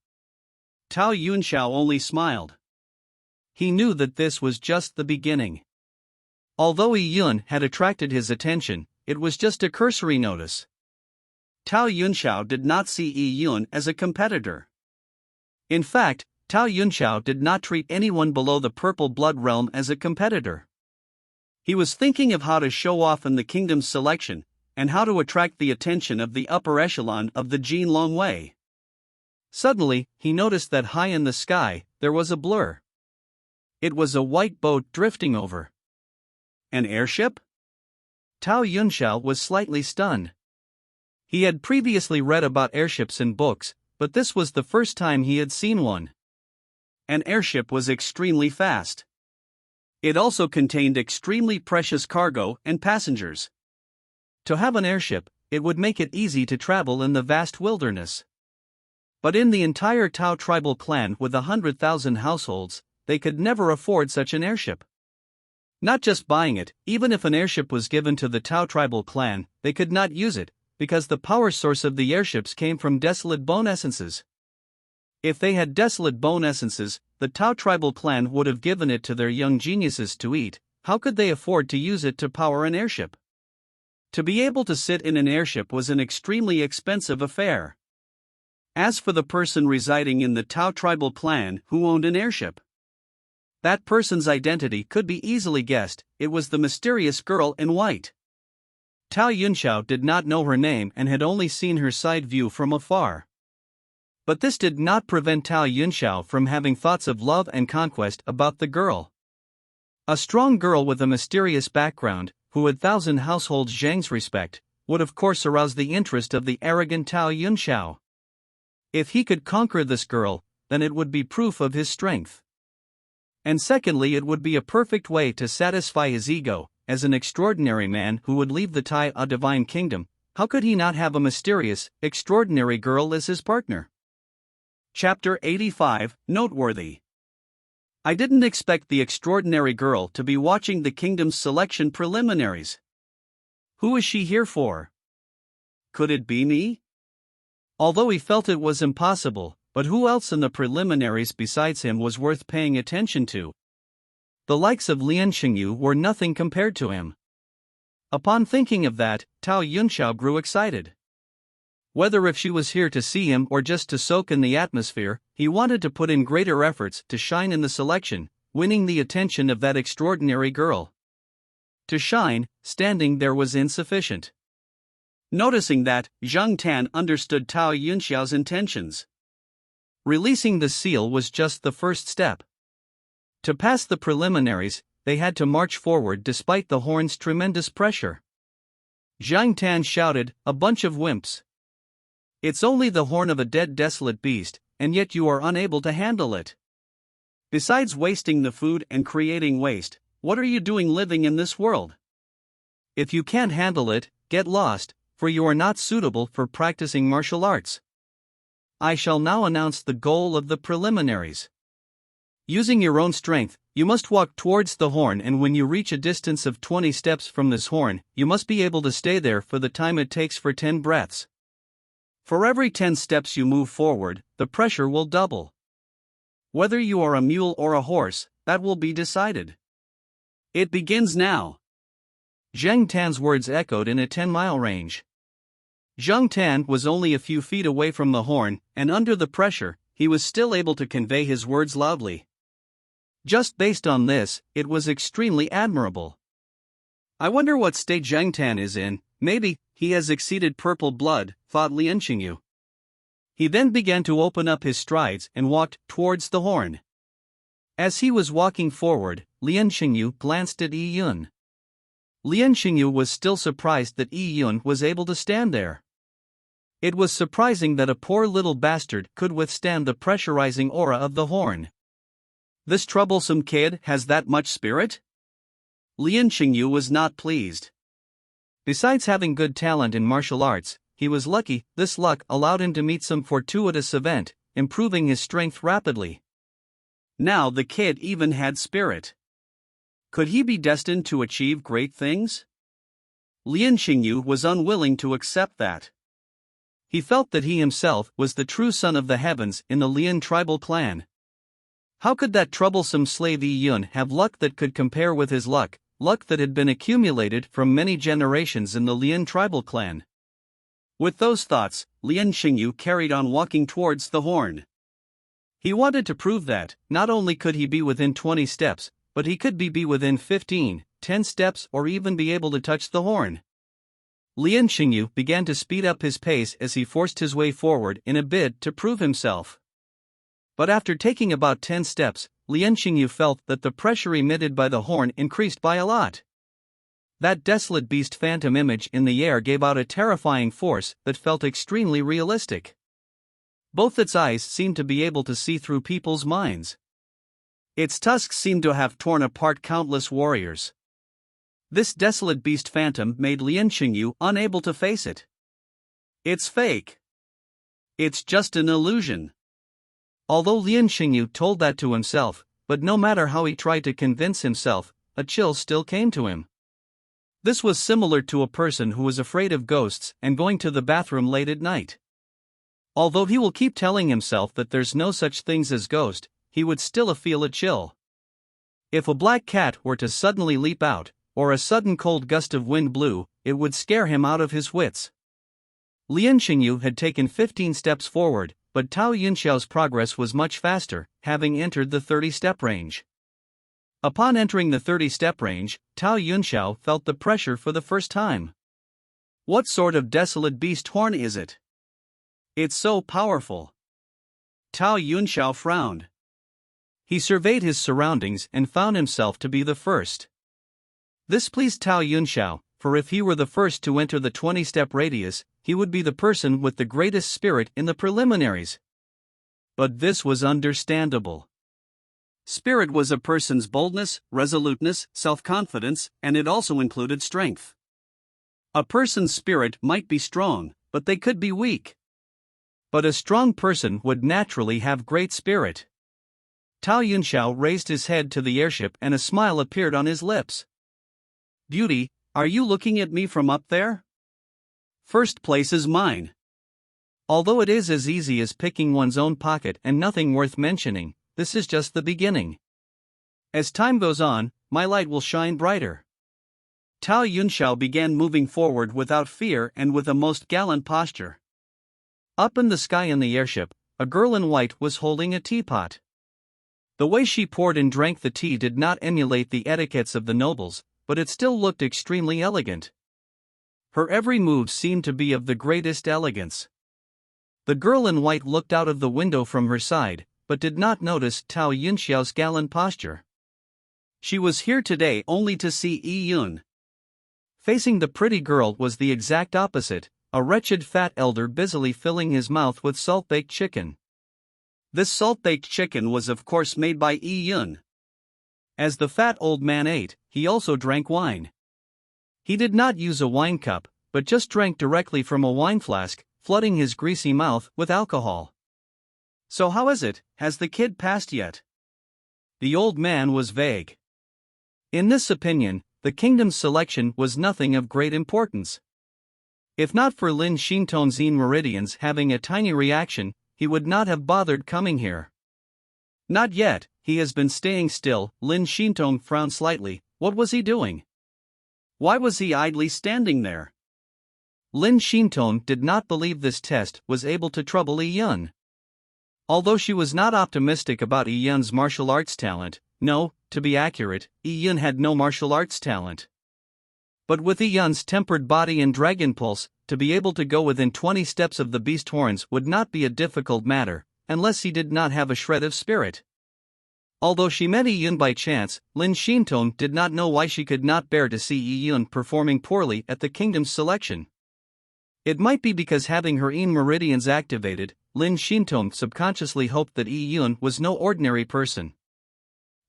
Tao Yunxiao only smiled. He knew that this was just the beginning. Although Yi Yun had attracted his attention, it was just a cursory notice. Tao Yunxiao did not see Yi Yun as a competitor. In fact, Tao Yunxiao did not treat anyone below the purple blood realm as a competitor. He was thinking of how to show off in the kingdom's selection, and how to attract the attention of the upper echelon of the Jin Long Wei. Suddenly, he noticed that high in the sky, there was a blur. It was a white boat drifting over. An airship? Tao Yunxiao was slightly stunned. He had previously read about airships in books, but this was the first time he had seen one. An airship was extremely fast. It also contained extremely precious cargo and passengers. To have an airship, it would make it easy to travel in the vast wilderness. But in the entire Tao tribal clan with 100,000 households, they could never afford such an airship. Not just buying it, even if an airship was given to the Tao tribal clan, they could not use it, because the power source of the airships came from desolate bone essences. If they had desolate bone essences, the Tao tribal clan would have given it to their young geniuses to eat. How could they afford to use it to power an airship? To be able to sit in an airship was an extremely expensive affair. As for the person residing in the Tao tribal clan who owned an airship, that person's identity could be easily guessed. It was the mysterious girl in white. Tao Yunxiao did not know her name and had only seen her side view from afar. But this did not prevent Tao Yunxiao from having thoughts of love and conquest about the girl. A strong girl with a mysterious background, who had 1,000 households Zhang's respect, would of course arouse the interest of the arrogant Tao Yunxiao. If he could conquer this girl, then it would be proof of his strength. And secondly, it would be a perfect way to satisfy his ego. As an extraordinary man who would leave the Tai a divine kingdom, how could he not have a mysterious, extraordinary girl as his partner? Chapter 85, Noteworthy. I didn't expect the extraordinary girl to be watching the kingdom's selection preliminaries. Who is she here for? Could it be me? Although he felt it was impossible, but who else in the preliminaries besides him was worth paying attention to? The likes of Lian Xingyu were nothing compared to him. Upon thinking of that, Tao Yunxiao grew excited. Whether if she was here to see him or just to soak in the atmosphere, he wanted to put in greater efforts to shine in the selection, winning the attention of that extraordinary girl. To shine, standing there was insufficient. Noticing that, Zhang Tan understood Tao Yunxiao's intentions. Releasing the seal was just the first step. To pass the preliminaries, they had to march forward despite the horn's tremendous pressure. Zhang Tan shouted, "A bunch of wimps. It's only the horn of a dead desolate beast, and yet you are unable to handle it. Besides wasting the food and creating waste, what are you doing living in this world? If you can't handle it, get lost, for you are not suitable for practicing martial arts. I shall now announce the goal of the preliminaries. Using your own strength, you must walk towards the horn, and when you reach a distance of 20 steps from this horn, you must be able to stay there for the time it takes for 10 breaths. For every 10 steps you move forward, the pressure will double. Whether you are a mule or a horse, that will be decided. It begins now." Zhang Tan's words echoed in a 10-mile range. Zhang Tan was only a few feet away from the horn, and under the pressure, he was still able to convey his words loudly. Just based on this, it was extremely admirable. I wonder what state Zhang Tan is in. Maybe he has exceeded purple blood, thought Lian Xingyu. He then began to open up his strides and walked towards the horn. As he was walking forward, Lian Xingyu glanced at Yi Yun. Lian Xingyu was still surprised that Yi Yun was able to stand there. It was surprising that a poor little bastard could withstand the pressurizing aura of the horn. This troublesome kid has that much spirit? Lian Xingyu was not pleased. Besides having good talent in martial arts, he was lucky. This luck allowed him to meet some fortuitous event, improving his strength rapidly. Now the kid even had spirit. Could he be destined to achieve great things? Lian Xingyu was unwilling to accept that. He felt that he himself was the true son of the heavens in the Lian tribal clan. How could that troublesome slave Yi Yun have luck that could compare with his luck? luck that had been accumulated from many generations in the Lian tribal clan. With those thoughts, Lian Xingyu carried on walking towards the horn. He wanted to prove that, not only could he be within 20 steps, but he could be within 15, 10 steps or even be able to touch the horn. Lian Xingyu began to speed up his pace as he forced his way forward in a bid to prove himself. But after taking about 10 steps, Lian Xingyu felt that the pressure emitted by the horn increased by a lot. That desolate beast phantom image in the air gave out a terrifying force that felt extremely realistic. Both its eyes seemed to be able to see through people's minds. Its tusks seemed to have torn apart countless warriors. This desolate beast phantom made Lian Xingyu unable to face it. It's fake. It's just an illusion. Although Lian Xingyu told that to himself, but no matter how he tried to convince himself, a chill still came to him. This was similar to a person who is afraid of ghosts and going to the bathroom late at night. Although he will keep telling himself that there's no such things as ghost, he would still feel a chill. If a black cat were to suddenly leap out, or a sudden cold gust of wind blew, it would scare him out of his wits. Lian Xingyu had taken 15 steps forward, but Tao Yunxiao's progress was much faster, having entered the 30-step range. Upon entering the 30-step range, Tao Yunxiao felt the pressure for the first time. What sort of desolate beast horn is it? It's so powerful. Tao Yunxiao frowned. He surveyed his surroundings and found himself to be the first. This pleased Tao Yunxiao, for if he were the first to enter the 20-step radius, he would be the person with the greatest spirit in the preliminaries. But this was understandable. Spirit was a person's boldness, resoluteness, self-confidence, and it also included strength. A person's spirit might be strong, but they could be weak. But a strong person would naturally have great spirit. Tao Yunxiao raised his head to the airship and a smile appeared on his lips. Beauty, are you looking at me from up there? First place is mine. Although it is as easy as picking one's own pocket and nothing worth mentioning, this is just the beginning. As time goes on, my light will shine brighter. Tao Yunxiao began moving forward without fear and with a most gallant posture. Up in the sky in the airship, a girl in white was holding a teapot. The way she poured and drank the tea did not emulate the etiquettes of the nobles, but it still looked extremely elegant. Her every move seemed to be of the greatest elegance. The girl in white looked out of the window from her side, but did not notice Tao Yunxiao's gallant posture. She was here today only to see Yi Yun. Facing the pretty girl was the exact opposite, a wretched fat elder busily filling his mouth with salt-baked chicken. This salt-baked chicken was of course made by Yi Yun. As the fat old man ate, he also drank wine. He did not use a wine cup, but just drank directly from a wine flask, flooding his greasy mouth with alcohol. So how is it, has the kid passed yet? The old man was vague. In this opinion, the kingdom's selection was nothing of great importance. If not for Lin Xintong's meridians having a tiny reaction, he would not have bothered coming here. Not yet, he has been staying still. Lin Xintong frowned slightly. What was he doing? Why was he idly standing there? Lin Xintong did not believe this test was able to trouble Yi Yun. Although she was not optimistic about Yi Yun's martial arts talent, no, to be accurate, Yi Yun had no martial arts talent. But with Yi Yun's tempered body and dragon pulse, to be able to go within 20 steps of the beast horns would not be a difficult matter, unless he did not have a shred of spirit. Although she met Yi Yun by chance, Lin Xintong did not know why she could not bear to see Yi Yun performing poorly at the kingdom's selection. It might be because having her meridians activated, Lin Xintong subconsciously hoped that Yi Yun was no ordinary person.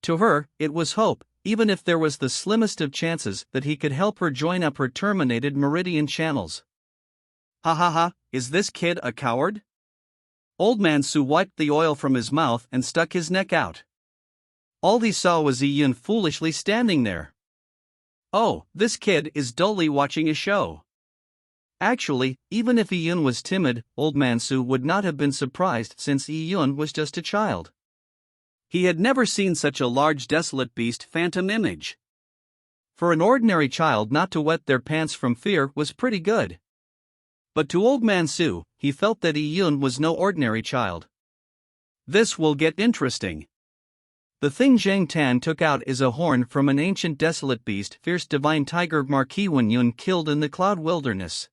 To her, it was hope, even if there was the slimmest of chances that he could help her join up her terminated meridian channels. Ha ha ha, is this kid a coward? Old man Su wiped the oil from his mouth and stuck his neck out. All he saw was Yi Yun foolishly standing there. Oh, this kid is dully watching a show. Actually, even if Yi Yun was timid, Old Man Su would not have been surprised since Yi Yun was just a child. He had never seen such a large desolate beast phantom image. For an ordinary child not to wet their pants from fear was pretty good. But to Old Man Su, he felt that Yi Yun was no ordinary child. This will get interesting. The thing Zhang Tan took out is a horn from an ancient desolate beast, fierce divine tiger Marquis Wen Yun killed in the Cloud Wilderness.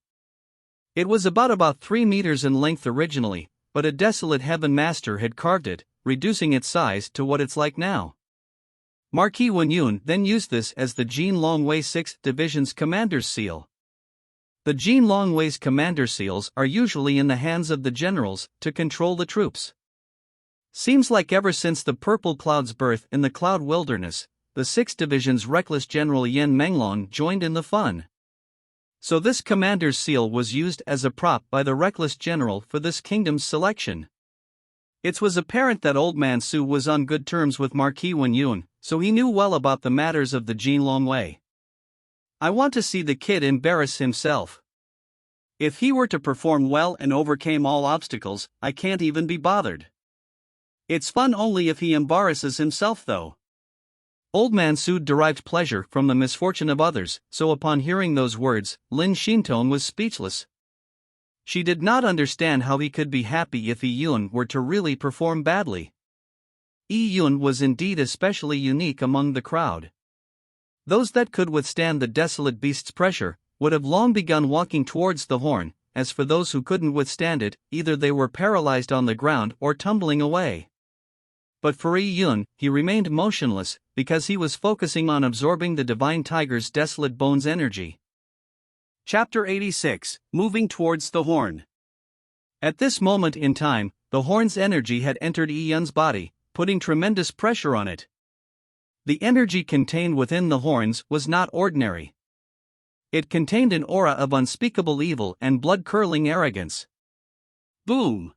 It was about 3 meters in length originally, but a desolate heaven master had carved it, reducing its size to what it's like now. Marquis Wen Yun then used this as the Jin Longwei 6th Division's commander's seal. The Jin Longwei's commander seals are usually in the hands of the generals to control the troops. Seems like ever since the Purple Cloud's birth in the Cloud Wilderness, the 6th Division's reckless General Yan Menglong joined in the fun. So this commander's seal was used as a prop by the reckless general for this kingdom's selection. It was apparent that Old Man Su was on good terms with Marquis Wen Yun, so he knew well about the matters of the Jin Longwei. I want to see the kid embarrass himself. If he were to perform well and overcame all obstacles, I can't even be bothered. It's fun only if he embarrasses himself though. Old Man Su derived pleasure from the misfortune of others, so upon hearing those words, Lin Xintong was speechless. She did not understand how he could be happy if Yi Yun were to really perform badly. Yi Yun was indeed especially unique among the crowd. Those that could withstand the desolate beast's pressure would have long begun walking towards the horn. As for those who couldn't withstand it, either they were paralyzed on the ground or tumbling away. But for Yi Yun, he remained motionless, because he was focusing on absorbing the divine tiger's desolate bones energy. Chapter 86, Moving Towards the Horn. At this moment in time, the horn's energy had entered Yi Yun's body, putting tremendous pressure on it. The energy contained within the horns was not ordinary. It contained an aura of unspeakable evil and blood-curdling arrogance. Boom!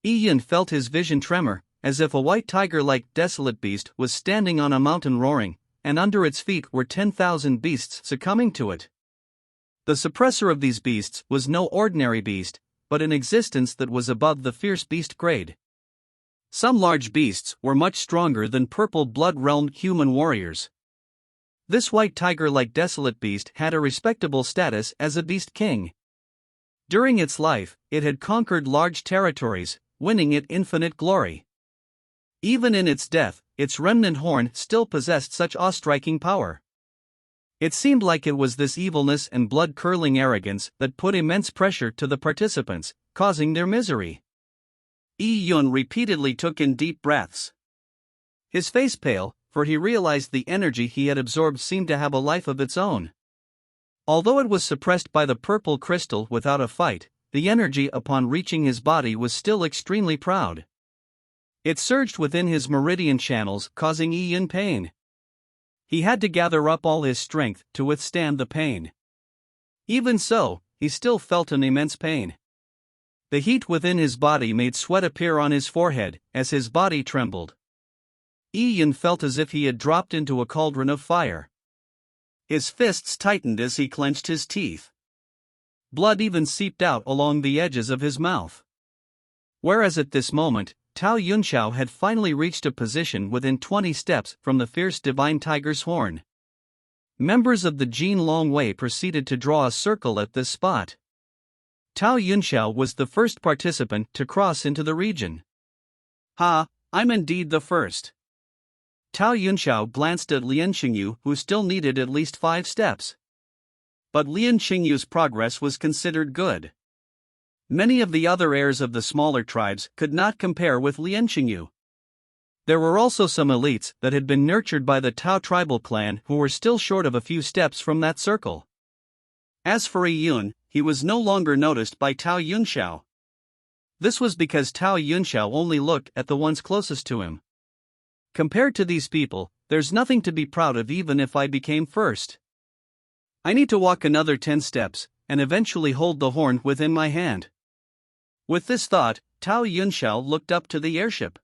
Yi Yun felt his vision tremor, as if a white tiger-like desolate beast was standing on a mountain roaring, and under its feet were 10,000 beasts succumbing to it. The suppressor of these beasts was no ordinary beast, but an existence that was above the fierce beast grade. Some large beasts were much stronger than purple blood-realm human warriors. This white tiger-like desolate beast had a respectable status as a beast king. During its life, it had conquered large territories, winning it infinite glory. Even in its death, its remnant horn still possessed such awe-striking power. It seemed like it was this evilness and blood-curdling arrogance that put immense pressure to the participants, causing their misery. Yi Yun repeatedly took in deep breaths. His face pale, for he realized the energy he had absorbed seemed to have a life of its own. Although it was suppressed by the purple crystal without a fight, the energy upon reaching his body was still extremely proud. It surged within his meridian channels, causing Yi Yun pain. He had to gather up all his strength to withstand the pain. Even so, he still felt an immense pain. The heat within his body made sweat appear on his forehead, as his body trembled. Yi Yun felt as if he had dropped into a cauldron of fire. His fists tightened as he clenched his teeth. Blood even seeped out along the edges of his mouth. Whereas at this moment, Tao Yunxiao had finally reached a position within 20 steps from the fierce divine tiger's horn. Members of the Jin Longwei proceeded to draw a circle at this spot. Tao Yunxiao was the first participant to cross into the region. Ha, I'm indeed the first. Tao Yunxiao glanced at Lian Xingyu, who still needed at least 5 steps. But Lian Xingyu's progress was considered good. Many of the other heirs of the smaller tribes could not compare with Lian Xingyu. There were also some elites that had been nurtured by the Tao tribal clan who were still short of a few steps from that circle. As for Yi Yun, he was no longer noticed by Tao Yunxiao. This was because Tao Yunxiao only looked at the ones closest to him. Compared to these people, there's nothing to be proud of even if I became first. I need to walk another 10 steps, and eventually hold the horn within my hand. With this thought, Tao Yunxiao looked up to the airship.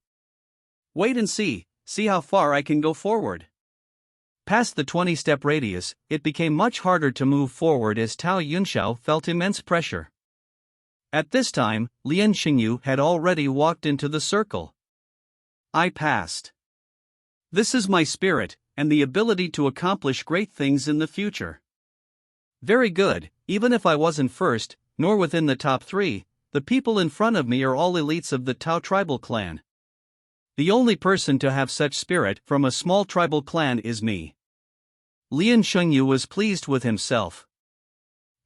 Wait and see how far I can go forward. Past the 20-step radius, it became much harder to move forward as Tao Yunxiao felt immense pressure. At this time, Lian Xingyu had already walked into the circle. I passed. This is my spirit, and the ability to accomplish great things in the future. Very good, even if I wasn't first, nor within the top 3, the people in front of me are all elites of the Tao tribal clan. The only person to have such spirit from a small tribal clan is me. Lian Shengyu was pleased with himself.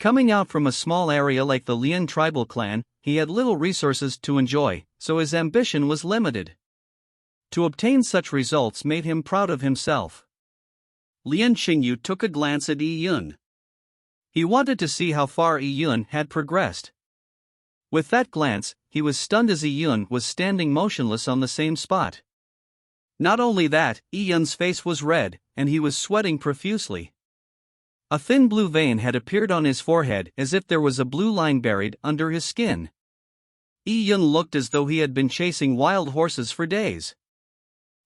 Coming out from a small area like the Lian tribal clan, he had little resources to enjoy, so his ambition was limited. To obtain such results made him proud of himself. Lian Shengyu took a glance at Yi Yun. He wanted to see how far Yi Yun had progressed. With that glance, he was stunned as Yi Yun was standing motionless on the same spot. Not only that, Yi Yun's face was red, and he was sweating profusely. A thin blue vein had appeared on his forehead as if there was a blue line buried under his skin. Yi Yun looked as though he had been chasing wild horses for days.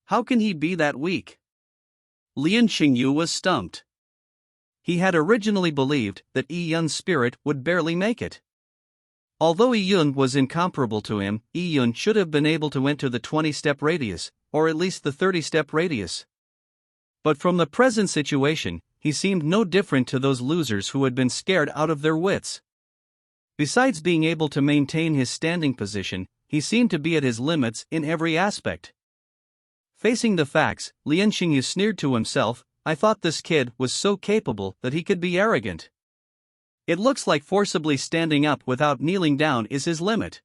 How can he be that weak? Lian Xingyu was stumped. He had originally believed that Yi Yun's spirit would barely make it. Although Yi Yun was incomparable to him, Yi Yun should have been able to enter the 20-step radius, or at least the 30-step radius. But from the present situation, he seemed no different to those losers who had been scared out of their wits. Besides being able to maintain his standing position, he seemed to be at his limits in every aspect. Facing the facts, Lian Xingyu sneered to himself, I thought this kid was so capable that he could be arrogant. It looks like forcibly standing up without kneeling down is his limit.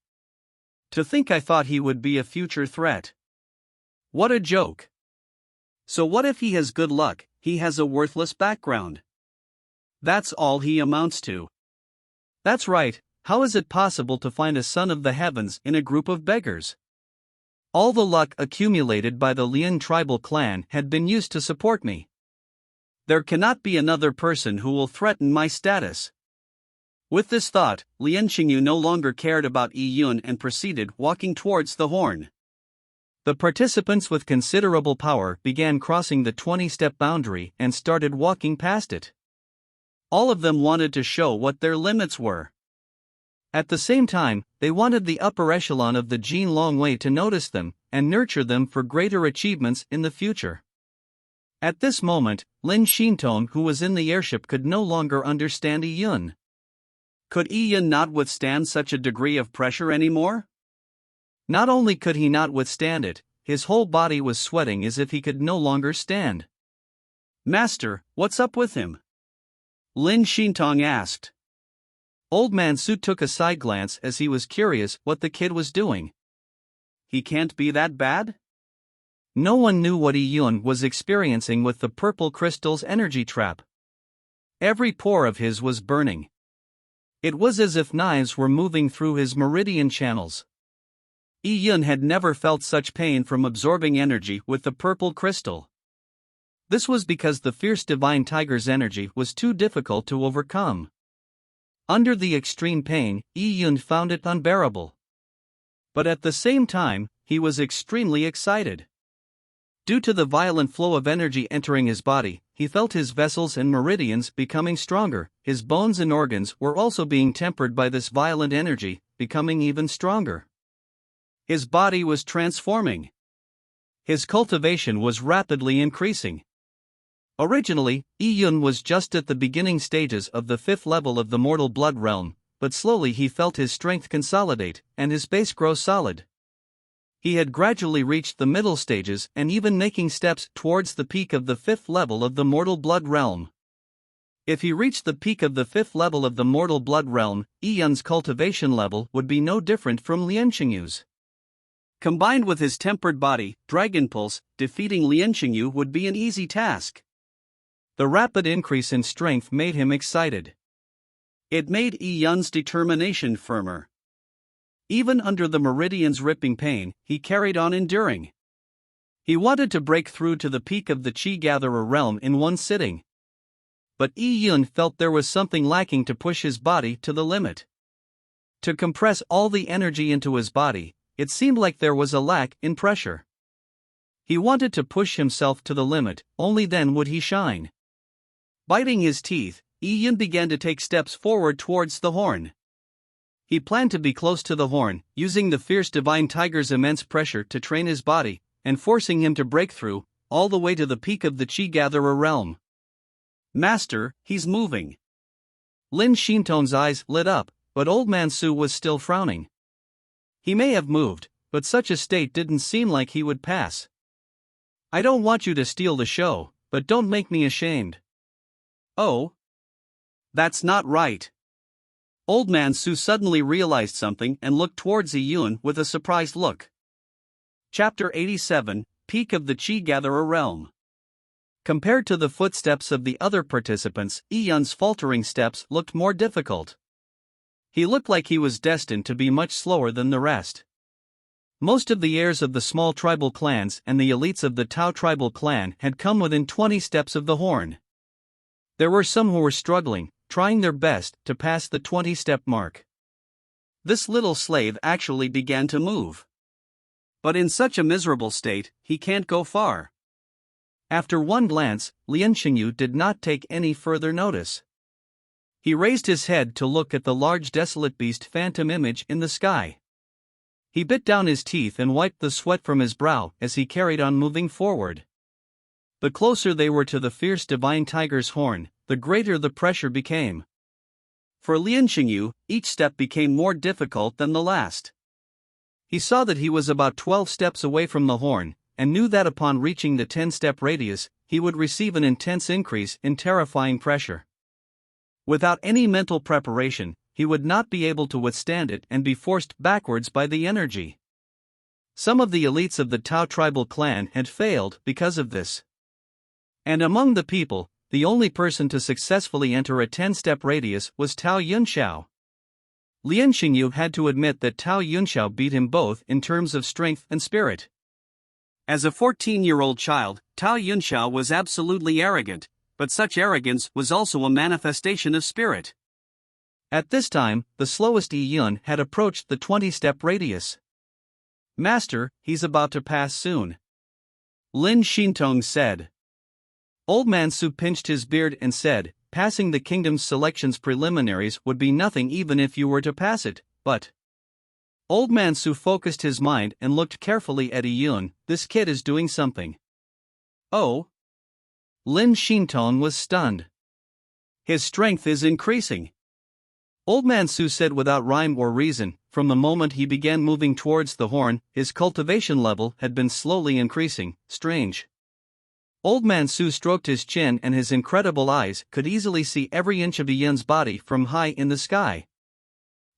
To think I thought he would be a future threat. What a joke. So what if he has good luck, he has a worthless background? That's all he amounts to. That's right, how is it possible to find a son of the heavens in a group of beggars? All the luck accumulated by the Lian tribal clan had been used to support me. There cannot be another person who will threaten my status. With this thought, Lian Xingyu no longer cared about Yi Yun and proceeded walking towards the horn. The participants with considerable power began crossing the 20-step boundary and started walking past it. All of them wanted to show what their limits were. At the same time, they wanted the upper echelon of the Jin Longwei to notice them and nurture them for greater achievements in the future. At this moment, Lin Xintong, who was in the airship, could no longer understand Yi Yun. Could Yi Yun not withstand such a degree of pressure anymore? Not only could he not withstand it, his whole body was sweating as if he could no longer stand. Master, what's up with him? Lin Xintong asked. Old Man Su took a side glance as he was curious what the kid was doing. He can't be that bad? No one knew what Yi Yun was experiencing with the purple crystal's energy trap. Every pore of his was burning. It was as if knives were moving through his meridian channels. Yi Yun had never felt such pain from absorbing energy with the purple crystal. This was because the fierce divine tiger's energy was too difficult to overcome. Under the extreme pain, Yi Yun found it unbearable. But at the same time, he was extremely excited. Due to the violent flow of energy entering his body, he felt his vessels and meridians becoming stronger, his bones and organs were also being tempered by this violent energy, becoming even stronger. His body was transforming. His cultivation was rapidly increasing. Originally, Yi Yun was just at the beginning stages of the 5th level of the mortal blood realm, but slowly he felt his strength consolidate, and his base grow solid. He had gradually reached the middle stages and even making steps towards the peak of the 5th level of the mortal blood realm. If he reached the peak of the 5th level of the mortal blood realm, Yi Yun's cultivation level would be no different from Lian Xingyu's. Combined with his tempered body, Dragon Pulse, defeating Lian Xingyu would be an easy task. The rapid increase in strength made him excited. It made Yi Yun's determination firmer. Even under the meridian's ripping pain, he carried on enduring. He wanted to break through to the peak of the Qi Gatherer realm in one sitting. But Yi Yun felt there was something lacking to push his body to the limit. To compress all the energy into his body, it seemed like there was a lack in pressure. He wanted to push himself to the limit, only then would he shine. Biting his teeth, Yi Yun began to take steps forward towards the horn. He planned to be close to the horn, using the fierce divine tiger's immense pressure to train his body, and forcing him to break through, all the way to the peak of the Chi Gatherer realm. Master, he's moving. Lin Xintong's eyes lit up, but Old Man Su was still frowning. He may have moved, but such a state didn't seem like he would pass. I don't want you to steal the show, but don't make me ashamed. Oh? That's not right. Old Man Su suddenly realized something and looked towards Yi Yun with a surprised look. Chapter 87, Peak of the Chi Gatherer Realm. Compared to the footsteps of the other participants, Yi Yun's faltering steps looked more difficult. He looked like he was destined to be much slower than the rest. Most of the heirs of the small tribal clans and the elites of the Tao tribal clan had come within 20 steps of the horn. There were some who were struggling, trying their best to pass the 20-step mark. This little slave actually began to move. But in such a miserable state, he can't go far. After one glance, Lian Xingyu did not take any further notice. He raised his head to look at the large desolate beast phantom image in the sky. He bit down his teeth and wiped the sweat from his brow as he carried on moving forward. The closer they were to the fierce divine tiger's horn, the greater the pressure became. For Lian Xingyu, each step became more difficult than the last. He saw that he was about 12 steps away from the horn, and knew that upon reaching the 10-step radius, he would receive an intense increase in terrifying pressure. Without any mental preparation, he would not be able to withstand it and be forced backwards by the energy. Some of the elites of the Tao tribal clan had failed because of this. And among the people, the only person to successfully enter a 10-step radius was Tao Yunxiao. Lian Xingyu had to admit that Tao Yunxiao beat him both in terms of strength and spirit. As a 14-year-old child, Tao Yunxiao was absolutely arrogant, but such arrogance was also a manifestation of spirit. At this time, the slowest Yi Yun had approached the 20-step radius. Master, he's about to pass soon. Lin Xintong said. Old Man Su pinched his beard and said, passing the kingdom's selections preliminaries would be nothing even if you were to pass it, but... Old Man Su focused his mind and looked carefully at Yi Yun. This kid is doing something. Oh? Lin Xintong was stunned. His strength is increasing. Old Man Su said without rhyme or reason. From the moment he began moving towards the horn, his cultivation level had been slowly increasing. Strange. Old Man Su stroked his chin and his incredible eyes could easily see every inch of Yi Yun's body from high in the sky.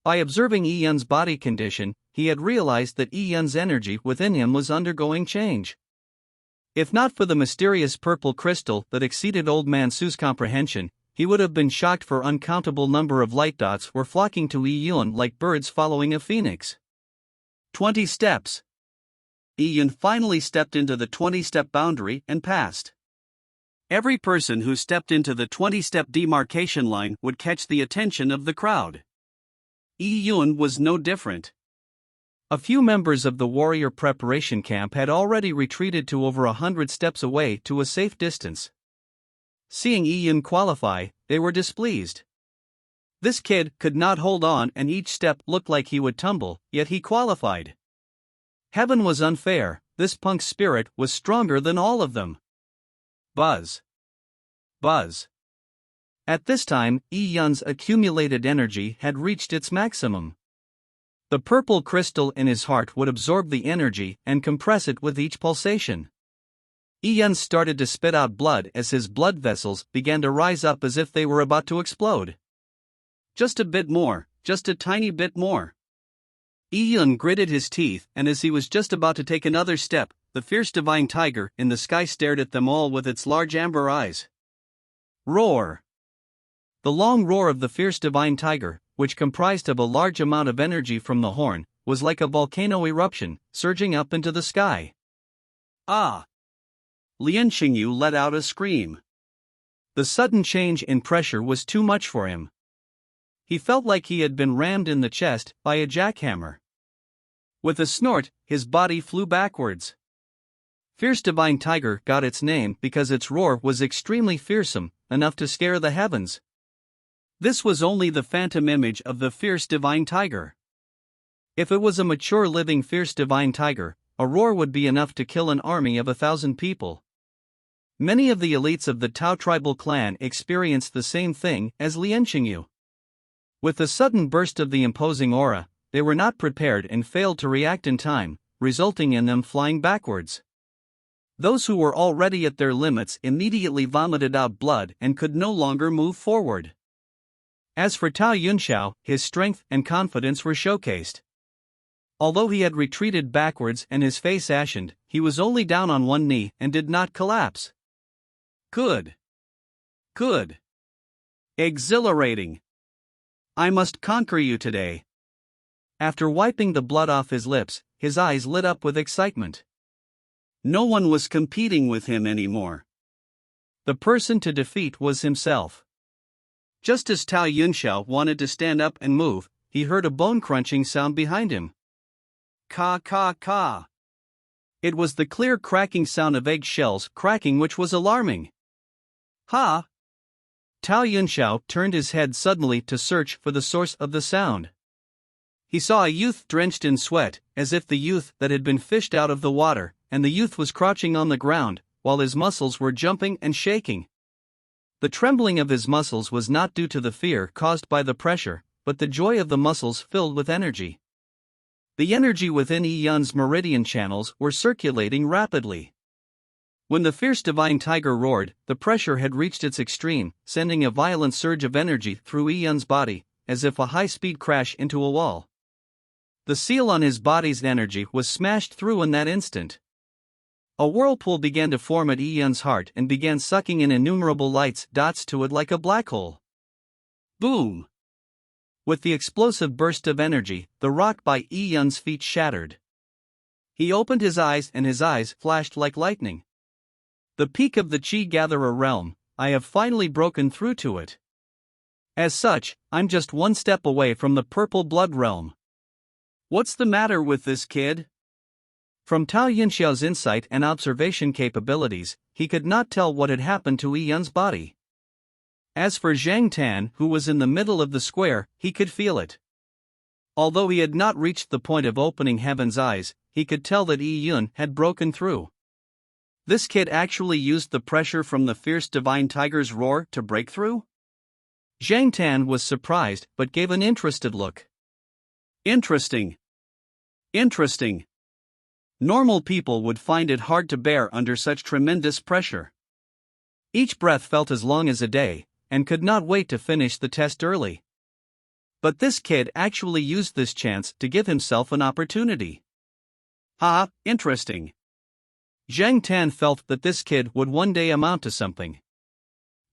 By observing Yi Yun's body condition, he had realized that Yi Yun's energy within him was undergoing change. If not for the mysterious purple crystal that exceeded Old Man Su's comprehension, he would have been shocked, for uncountable number of light dots were flocking to Yi Yun like birds following a phoenix. 20 steps. Yi Yun finally stepped into the 20-step boundary and passed. Every person who stepped into the 20-step demarcation line would catch the attention of the crowd. Yi Yun was no different. A few members of the warrior preparation camp had already retreated to over 100 steps away to a safe distance. Seeing Yi Yun qualify, they were displeased. This kid could not hold on and each step looked like he would tumble, yet he qualified. Heaven was unfair, this punk's spirit was stronger than all of them. Buzz. Buzz. At this time, Yi Yun's accumulated energy had reached its maximum. The purple crystal in his heart would absorb the energy and compress it with each pulsation. Yi Yun started to spit out blood as his blood vessels began to rise up as if they were about to explode. Just a bit more, just a tiny bit more. Yi Yun gritted his teeth, and as he was just about to take another step, the fierce divine tiger in the sky stared at them all with its large amber eyes. Roar! The long roar of the fierce divine tiger, which comprised of a large amount of energy from the horn, was like a volcano eruption, surging up into the sky. Ah! Lian Xingyu let out a scream. The sudden change in pressure was too much for him. He felt like he had been rammed in the chest by a jackhammer. With a snort, his body flew backwards. Fierce divine tiger got its name because its roar was extremely fearsome, enough to scare the heavens. This was only the phantom image of the fierce divine tiger. If it was a mature living fierce divine tiger, a roar would be enough to kill an army of 1,000 people. Many of the elites of the Tao tribal clan experienced the same thing as Lian Xingyu. With the sudden burst of the imposing aura, they were not prepared and failed to react in time, resulting in them flying backwards. Those who were already at their limits immediately vomited out blood and could no longer move forward. As for Tao Yunxiao, his strength and confidence were showcased. Although he had retreated backwards and his face ashened, he was only down on one knee and did not collapse. Good. Good. Exhilarating. I must conquer you today. After wiping the blood off his lips, his eyes lit up with excitement. No one was competing with him anymore. The person to defeat was himself. Just as Tao Yunxiao wanted to stand up and move, he heard a bone-crunching sound behind him. Ka ka ka. It was the clear cracking sound of egg shells cracking which was alarming. Ha! Tao Yunxiao turned his head suddenly to search for the source of the sound. He saw a youth drenched in sweat, as if the youth that had been fished out of the water, and the youth was crouching on the ground, while his muscles were jumping and shaking. The trembling of his muscles was not due to the fear caused by the pressure, but the joy of the muscles filled with energy. The energy within Yi Yun's meridian channels were circulating rapidly. When the fierce divine tiger roared, the pressure had reached its extreme, sending a violent surge of energy through Yi Yun's body, as if a high-speed crash into a wall. The seal on his body's energy was smashed through in that instant. A whirlpool began to form at Yi Yun's heart and began sucking in innumerable lights dots to it like a black hole. Boom! With the explosive burst of energy, the rock by Yi Yun's feet shattered. He opened his eyes and his eyes flashed like lightning. The peak of the Qi Gatherer realm, I have finally broken through to it. As such, I'm just one step away from the purple blood realm. What's the matter with this kid? From Tao Yunxiao's insight and observation capabilities, he could not tell what had happened to Yi Yun's body. As for Zhang Tan, who was in the middle of the square, he could feel it. Although he had not reached the point of opening Heaven's eyes, he could tell that Yi Yun had broken through. This kid actually used the pressure from the fierce divine tiger's roar to break through? Zhang Tan was surprised but gave an interested look. Interesting. Interesting. Normal people would find it hard to bear under such tremendous pressure. Each breath felt as long as a day, and could not wait to finish the test early. But this kid actually used this chance to give himself an opportunity. Ha, interesting. Zhang Tan felt that this kid would one day amount to something.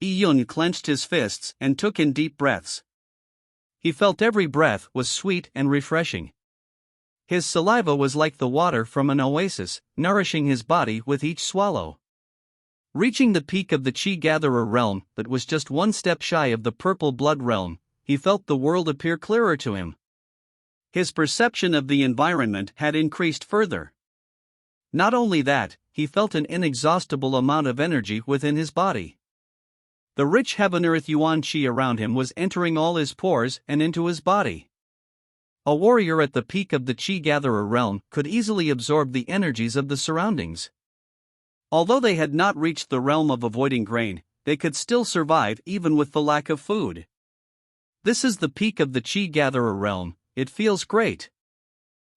Yi Yun clenched his fists and took in deep breaths. He felt every breath was sweet and refreshing. His saliva was like the water from an oasis, nourishing his body with each swallow. Reaching the peak of the Qi Gatherer realm that was just one step shy of the purple blood realm, he felt the world appear clearer to him. His perception of the environment had increased further. Not only that, he felt an inexhaustible amount of energy within his body. The rich heaven-earth yuan qi around him was entering all his pores and into his body. A warrior at the peak of the Qi Gatherer realm could easily absorb the energies of the surroundings. Although they had not reached the realm of avoiding grain, they could still survive even with the lack of food. This is the peak of the Qi Gatherer realm, it feels great.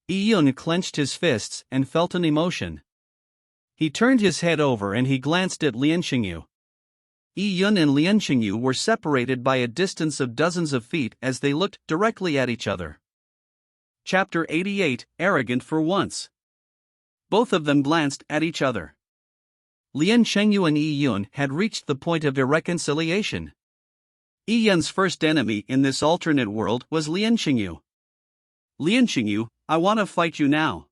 Yi Yun clenched his fists and felt an emotion. He turned his head over and he glanced at Lian Xingyu. Yi Yun and Lian Xingyu were separated by a distance of dozens of feet as they looked directly at each other. Chapter 88, Arrogant for Once. Both of them glanced at each other. Lian Xingyu and Yi Yun had reached the point of irreconciliation. Yi Yun's first enemy in this alternate world was Lian Xingyu. Lian Xingyu, I want to fight you now.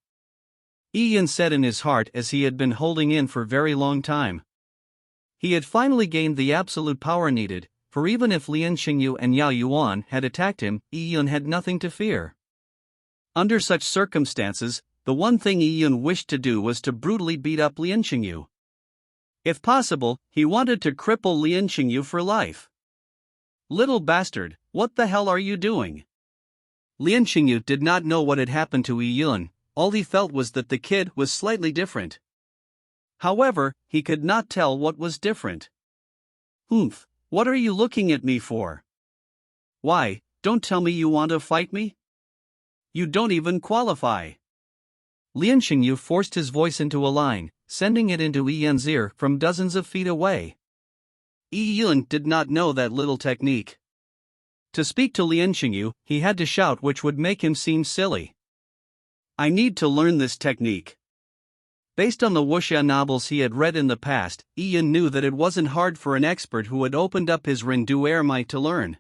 Yi Yun said in his heart as he had been holding in for very long time. He had finally gained the absolute power needed, for even if Lian Xingyu and Yao Yuan had attacked him, Yi Yun had nothing to fear. Under such circumstances, the one thing Yi Yun wished to do was to brutally beat up Lian Xingyu. If possible, he wanted to cripple Lian Xingyu for life. Little bastard, what the hell are you doing? Lian Xingyu did not know what had happened to Yi Yun, all he felt was that the kid was slightly different. However, he could not tell what was different. "Oomph, what are you looking at me for? Why, don't tell me you want to fight me? You don't even qualify." Lian Xingyu forced his voice into a line, sending it into Yi Yun's ear from dozens of feet away. Yi Yun did not know that little technique. To speak to Lian Xingyu, he had to shout, which would make him seem silly. "I need to learn this technique." Based on the wuxia novels he had read in the past, Yi Yun knew that it wasn't hard for an expert who had opened up his Rindu Ermite to learn.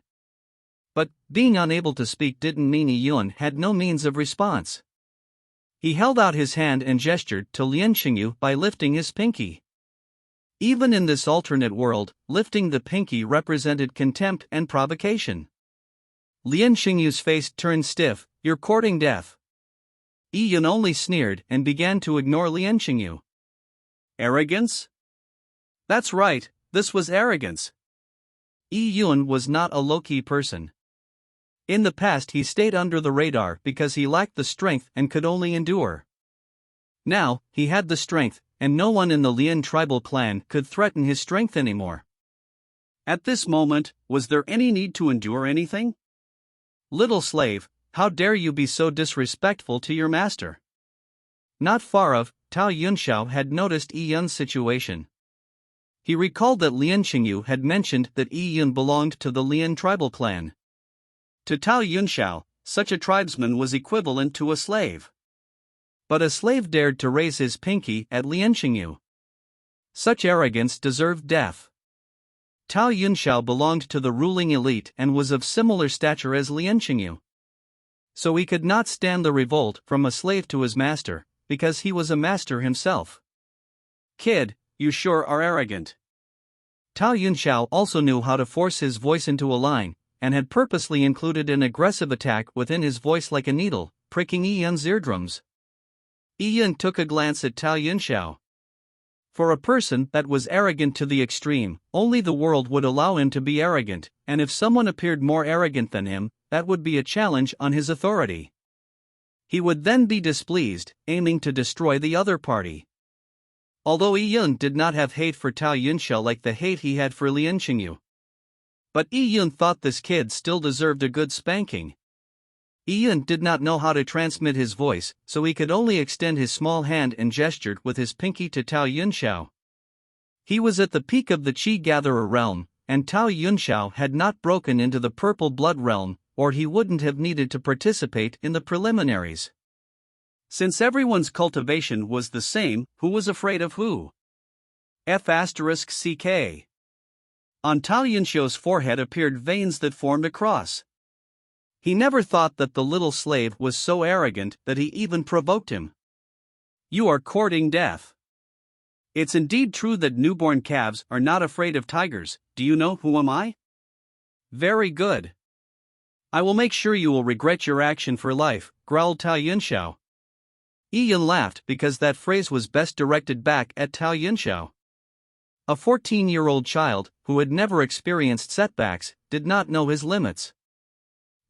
But, being unable to speak didn't mean Yi Yun had no means of response. He held out his hand and gestured to Lian Xingyu by lifting his pinky. Even in this alternate world, lifting the pinky represented contempt and provocation. Lian Xingyu's face turned stiff. "You're courting death." Yi Yun only sneered and began to ignore Lian Xingyu. Arrogance? That's right, this was arrogance. Yi Yun was not a low-key person. In the past he stayed under the radar because he lacked the strength and could only endure. Now, he had the strength, and no one in the Lian tribal clan could threaten his strength anymore. At this moment, was there any need to endure anything? "Little slave, how dare you be so disrespectful to your master?" Not far off, Tao Yunxiao had noticed Yi Yun's situation. He recalled that Lian Xingyu had mentioned that Yi Yun belonged to the Lian tribal clan. To Tao Yunxiao, such a tribesman was equivalent to a slave. But a slave dared to raise his pinky at Lian Xingyu. Such arrogance deserved death. Tao Yunxiao belonged to the ruling elite and was of similar stature as Lian Xingyu. So he could not stand the revolt from a slave to his master, because he was a master himself. "Kid, you sure are arrogant." Tao Yunxiao also knew how to force his voice into a line, and had purposely included an aggressive attack within his voice like a needle, pricking Yi Yun's eardrums. Yi Yun took a glance at Tao Yunxiao. For a person that was arrogant to the extreme, only the world would allow him to be arrogant, and if someone appeared more arrogant than him, that would be a challenge on his authority. He would then be displeased, aiming to destroy the other party. Although Yi Yun did not have hate for Tao Yunxiao like the hate he had for Lian Xingyu. But Yi Yun thought this kid still deserved a good spanking. Yi Yun did not know how to transmit his voice, so he could only extend his small hand and gestured with his pinky to Tao Yunxiao. He was at the peak of the Qi Gatherer realm, and Tao Yunxiao had not broken into the Purple Blood realm, or he wouldn't have needed to participate in the preliminaries. Since everyone's cultivation was the same, who was afraid of who? F***ck. On Tao Yunxiao's forehead appeared veins that formed a cross. He never thought that the little slave was so arrogant that he even provoked him. "You are courting death. It's indeed true that newborn calves are not afraid of tigers. Do you know who am I?" "Very good. I will make sure you will regret your action for life," growled Tao Yunxiao. Yi Yun laughed because that phrase was best directed back at Tao Yunxiao. A 14-year-old child, who had never experienced setbacks, did not know his limits.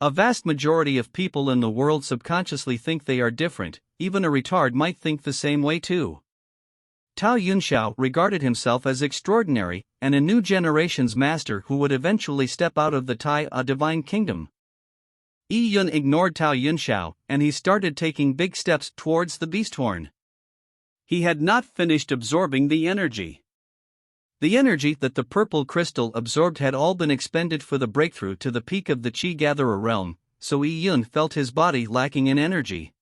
A vast majority of people in the world subconsciously think they are different, even a retard might think the same way too. Tao Yunxiao regarded himself as extraordinary, and a new generation's master who would eventually step out of the Tai divine kingdom. Yi Yun ignored Tao Yunxiao, and he started taking big steps towards the beast horn. He had not finished absorbing the energy. The energy that the purple crystal absorbed had all been expended for the breakthrough to the peak of the Qi Gatherer realm, so Yi Yun felt his body lacking in energy.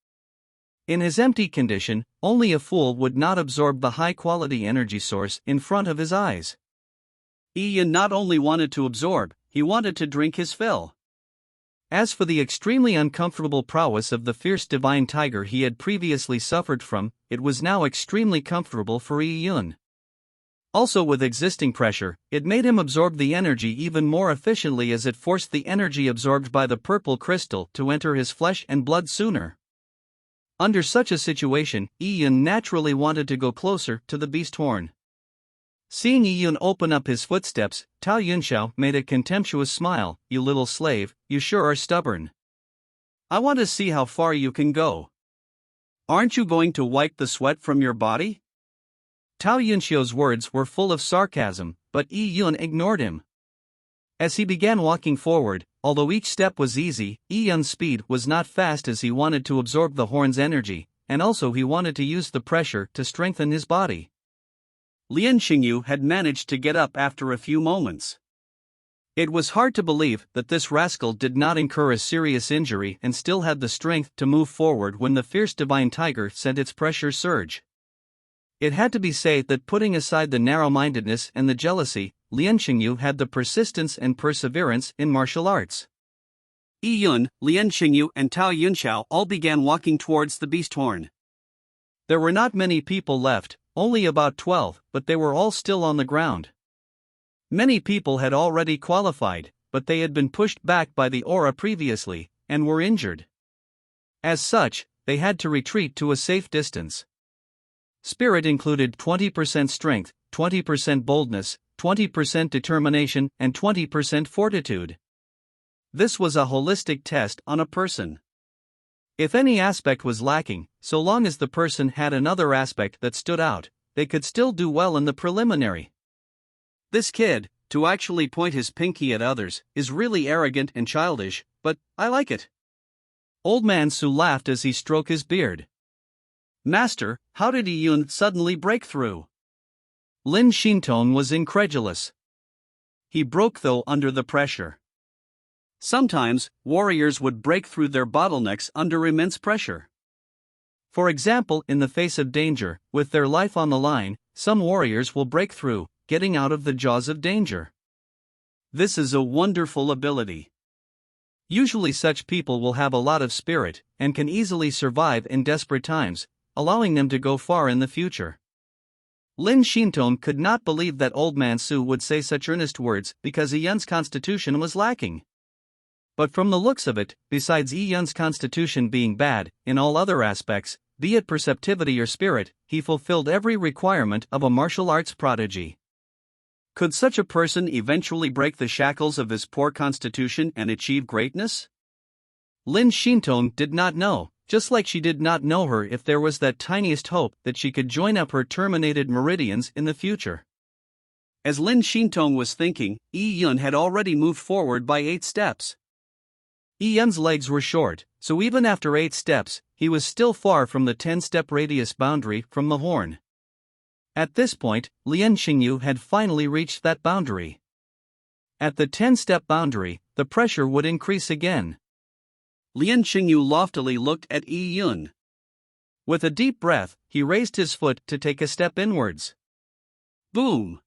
In his empty condition, only a fool would not absorb the high-quality energy source in front of his eyes. Yi Yun not only wanted to absorb, he wanted to drink his fill. As for the extremely uncomfortable prowess of the fierce divine tiger he had previously suffered from, it was now extremely comfortable for Yi Yun. Also, with existing pressure, it made him absorb the energy even more efficiently as it forced the energy absorbed by the purple crystal to enter his flesh and blood sooner. Under such a situation, Yi Yun naturally wanted to go closer to the beast horn. Seeing Yi Yun open up his footsteps, Tao Yunxiao made a contemptuous smile. "You little slave, you sure are stubborn. I want to see how far you can go. Aren't you going to wipe the sweat from your body?" Tao Yunxiu's words were full of sarcasm, but Yi Yun ignored him. As he began walking forward, although each step was easy, Yi Yun's speed was not fast as he wanted to absorb the horn's energy, and also he wanted to use the pressure to strengthen his body. Lian Xingyu had managed to get up after a few moments. It was hard to believe that this rascal did not incur a serious injury and still had the strength to move forward when the fierce divine tiger sent its pressure surge. It had to be said that putting aside the narrow-mindedness and the jealousy, Lian Xingyu had the persistence and perseverance in martial arts. Yi Yun, Lian Xingyu and Tao Yunxiao all began walking towards the beast horn. There were not many people left, only about 12, but they were all still on the ground. Many people had already qualified, but they had been pushed back by the aura previously, and were injured. As such, they had to retreat to a safe distance. Spirit included 20% strength, 20% boldness, 20% determination, and 20% fortitude. This was a holistic test on a person. If any aspect was lacking, so long as the person had another aspect that stood out, they could still do well in the preliminary. This kid, to actually point his pinky at others, is really arrogant and childish, but I like it. Old Man Su laughed as he stroked his beard. Master, how did Yi Yun suddenly break through? Lin Xintong was incredulous. He broke though under the pressure. Sometimes, warriors would break through their bottlenecks under immense pressure. For example, in the face of danger, with their life on the line, some warriors will break through, getting out of the jaws of danger. This is a wonderful ability. Usually such people will have a lot of spirit, and can easily survive in desperate times, allowing them to go far in the future. Lin Xintong could not believe that Old Man Su would say such earnest words because Yi Yun's constitution was lacking. But from the looks of it, besides Yi Yun's constitution being bad, in all other aspects, be it perceptivity or spirit, he fulfilled every requirement of a martial arts prodigy. Could such a person eventually break the shackles of his poor constitution and achieve greatness? Lin Xintong did not know, just like she did not know her if there was that tiniest hope that she could join up her terminated meridians in the future. As Lin Xintong was thinking, Yi Yun had already moved forward by 8 steps. Yi Yun's legs were short, so even after 8 steps, he was still far from the 10-step radius boundary from the horn. At this point, Lian Xingyu had finally reached that boundary. At the 10-step boundary, the pressure would increase again. Lian Xingyu loftily looked at Yi Yun. With a deep breath, he raised his foot to take a step inwards. Boom!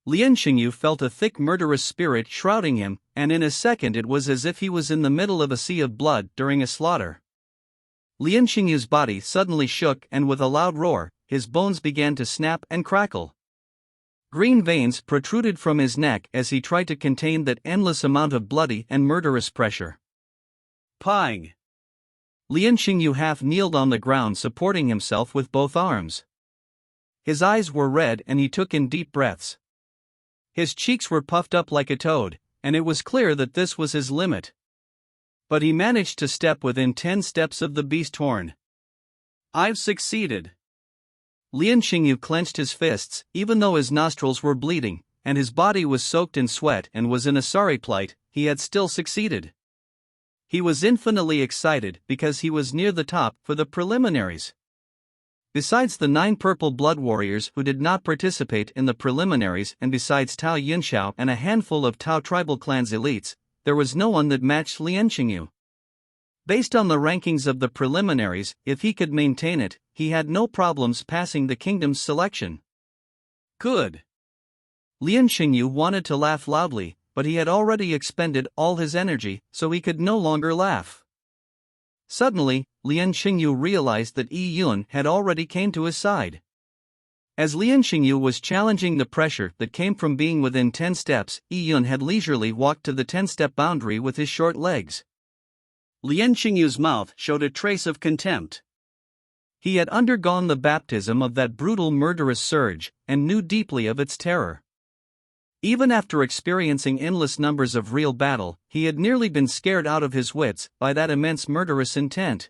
Lian Xingyu felt a thick murderous spirit shrouding him, and in a second it was as if he was in the middle of a sea of blood during a slaughter. Lian Xingyu's body suddenly shook and with a loud roar, his bones began to snap and crackle. Green veins protruded from his neck as he tried to contain that endless amount of bloody and murderous pressure. Pang! Lian Xingyu half kneeled on the ground supporting himself with both arms. His eyes were red and he took in deep breaths. His cheeks were puffed up like a toad, and it was clear that this was his limit. But he managed to step within 10 steps of the beast horn. I've succeeded. Lian Xingyu clenched his fists, even though his nostrils were bleeding, and his body was soaked in sweat and was in a sorry plight, he had still succeeded. He was infinitely excited because he was near the top for the preliminaries. Besides the 9 purple blood warriors who did not participate in the preliminaries and besides Tao Yunxiao and a handful of Tao tribal clans elites, there was no one that matched Lian Xingyu. Based on the rankings of the preliminaries, if he could maintain it, he had no problems passing the kingdom's selection. Good. Lian Xingyu wanted to laugh loudly, but he had already expended all his energy, so he could no longer laugh. Suddenly, Lian Xingyu realized that Yi Yun had already came to his side. As Lian Xingyu was challenging the pressure that came from being within 10 steps, Yi Yun had leisurely walked to the 10-step boundary with his short legs. Lian Xingyu's mouth showed a trace of contempt. He had undergone the baptism of that brutal murderous surge, and knew deeply of its terror. Even after experiencing endless numbers of real battle, he had nearly been scared out of his wits by that immense murderous intent.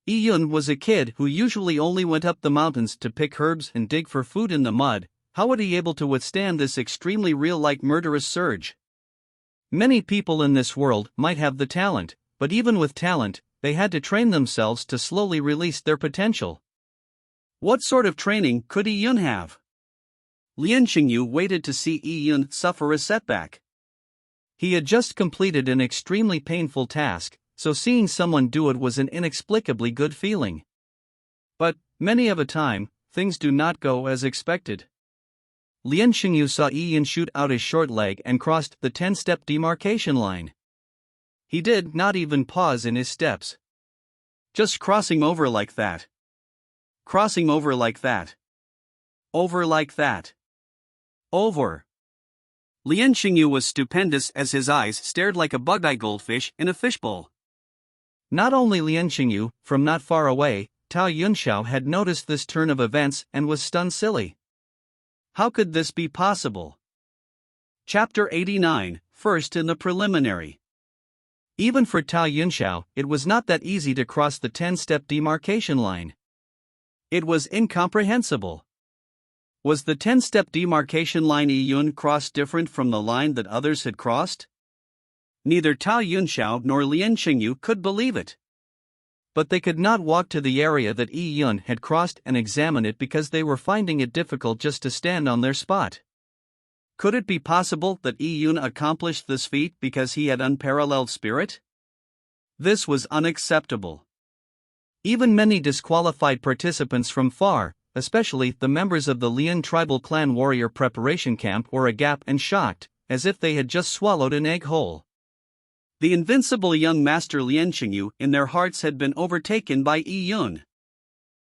Yun was a kid who usually only went up the mountains to pick herbs and dig for food in the mud. How would he able to withstand this extremely real-like murderous surge? Many people in this world might have the talent, but even with talent, they had to train themselves to slowly release their potential. What sort of training could Yun have? Lien Xingyu waited to see Yun suffer a setback. He had just completed an extremely painful task, so seeing someone do it was an inexplicably good feeling. But, many of a time, things do not go as expected. Lien Xingyu saw Yun shoot out his short leg and crossed the 10-step demarcation line. He did not even pause in his steps. Just crossing over like that. Crossing over like that. Over like that. Over. Lien Xingyu was stupendous as his eyes stared like a bug-eye goldfish in a fishbowl. Not only Lien Xingyu, from not far away, Tao Yunxiao had noticed this turn of events and was stunned silly. How could this be possible? Chapter 89, First in the Preliminary. Even for Tao Yunxiao, it was not that easy to cross the 10-step demarcation line. It was incomprehensible. Was the 10-step demarcation line Yun crossed different from the line that others had crossed? Neither Tao Yunxiao nor Lien Xingyu could believe it. But they could not walk to the area that Yun had crossed and examine it because they were finding it difficult just to stand on their spot. Could it be possible that Yun accomplished this feat because he had unparalleled spirit? This was unacceptable. Even many disqualified participants from far, especially the members of the Lien tribal clan warrior preparation camp, were agape and shocked, as if they had just swallowed an egg whole. The invincible young master Lien Xingyu in their hearts had been overtaken by Yun.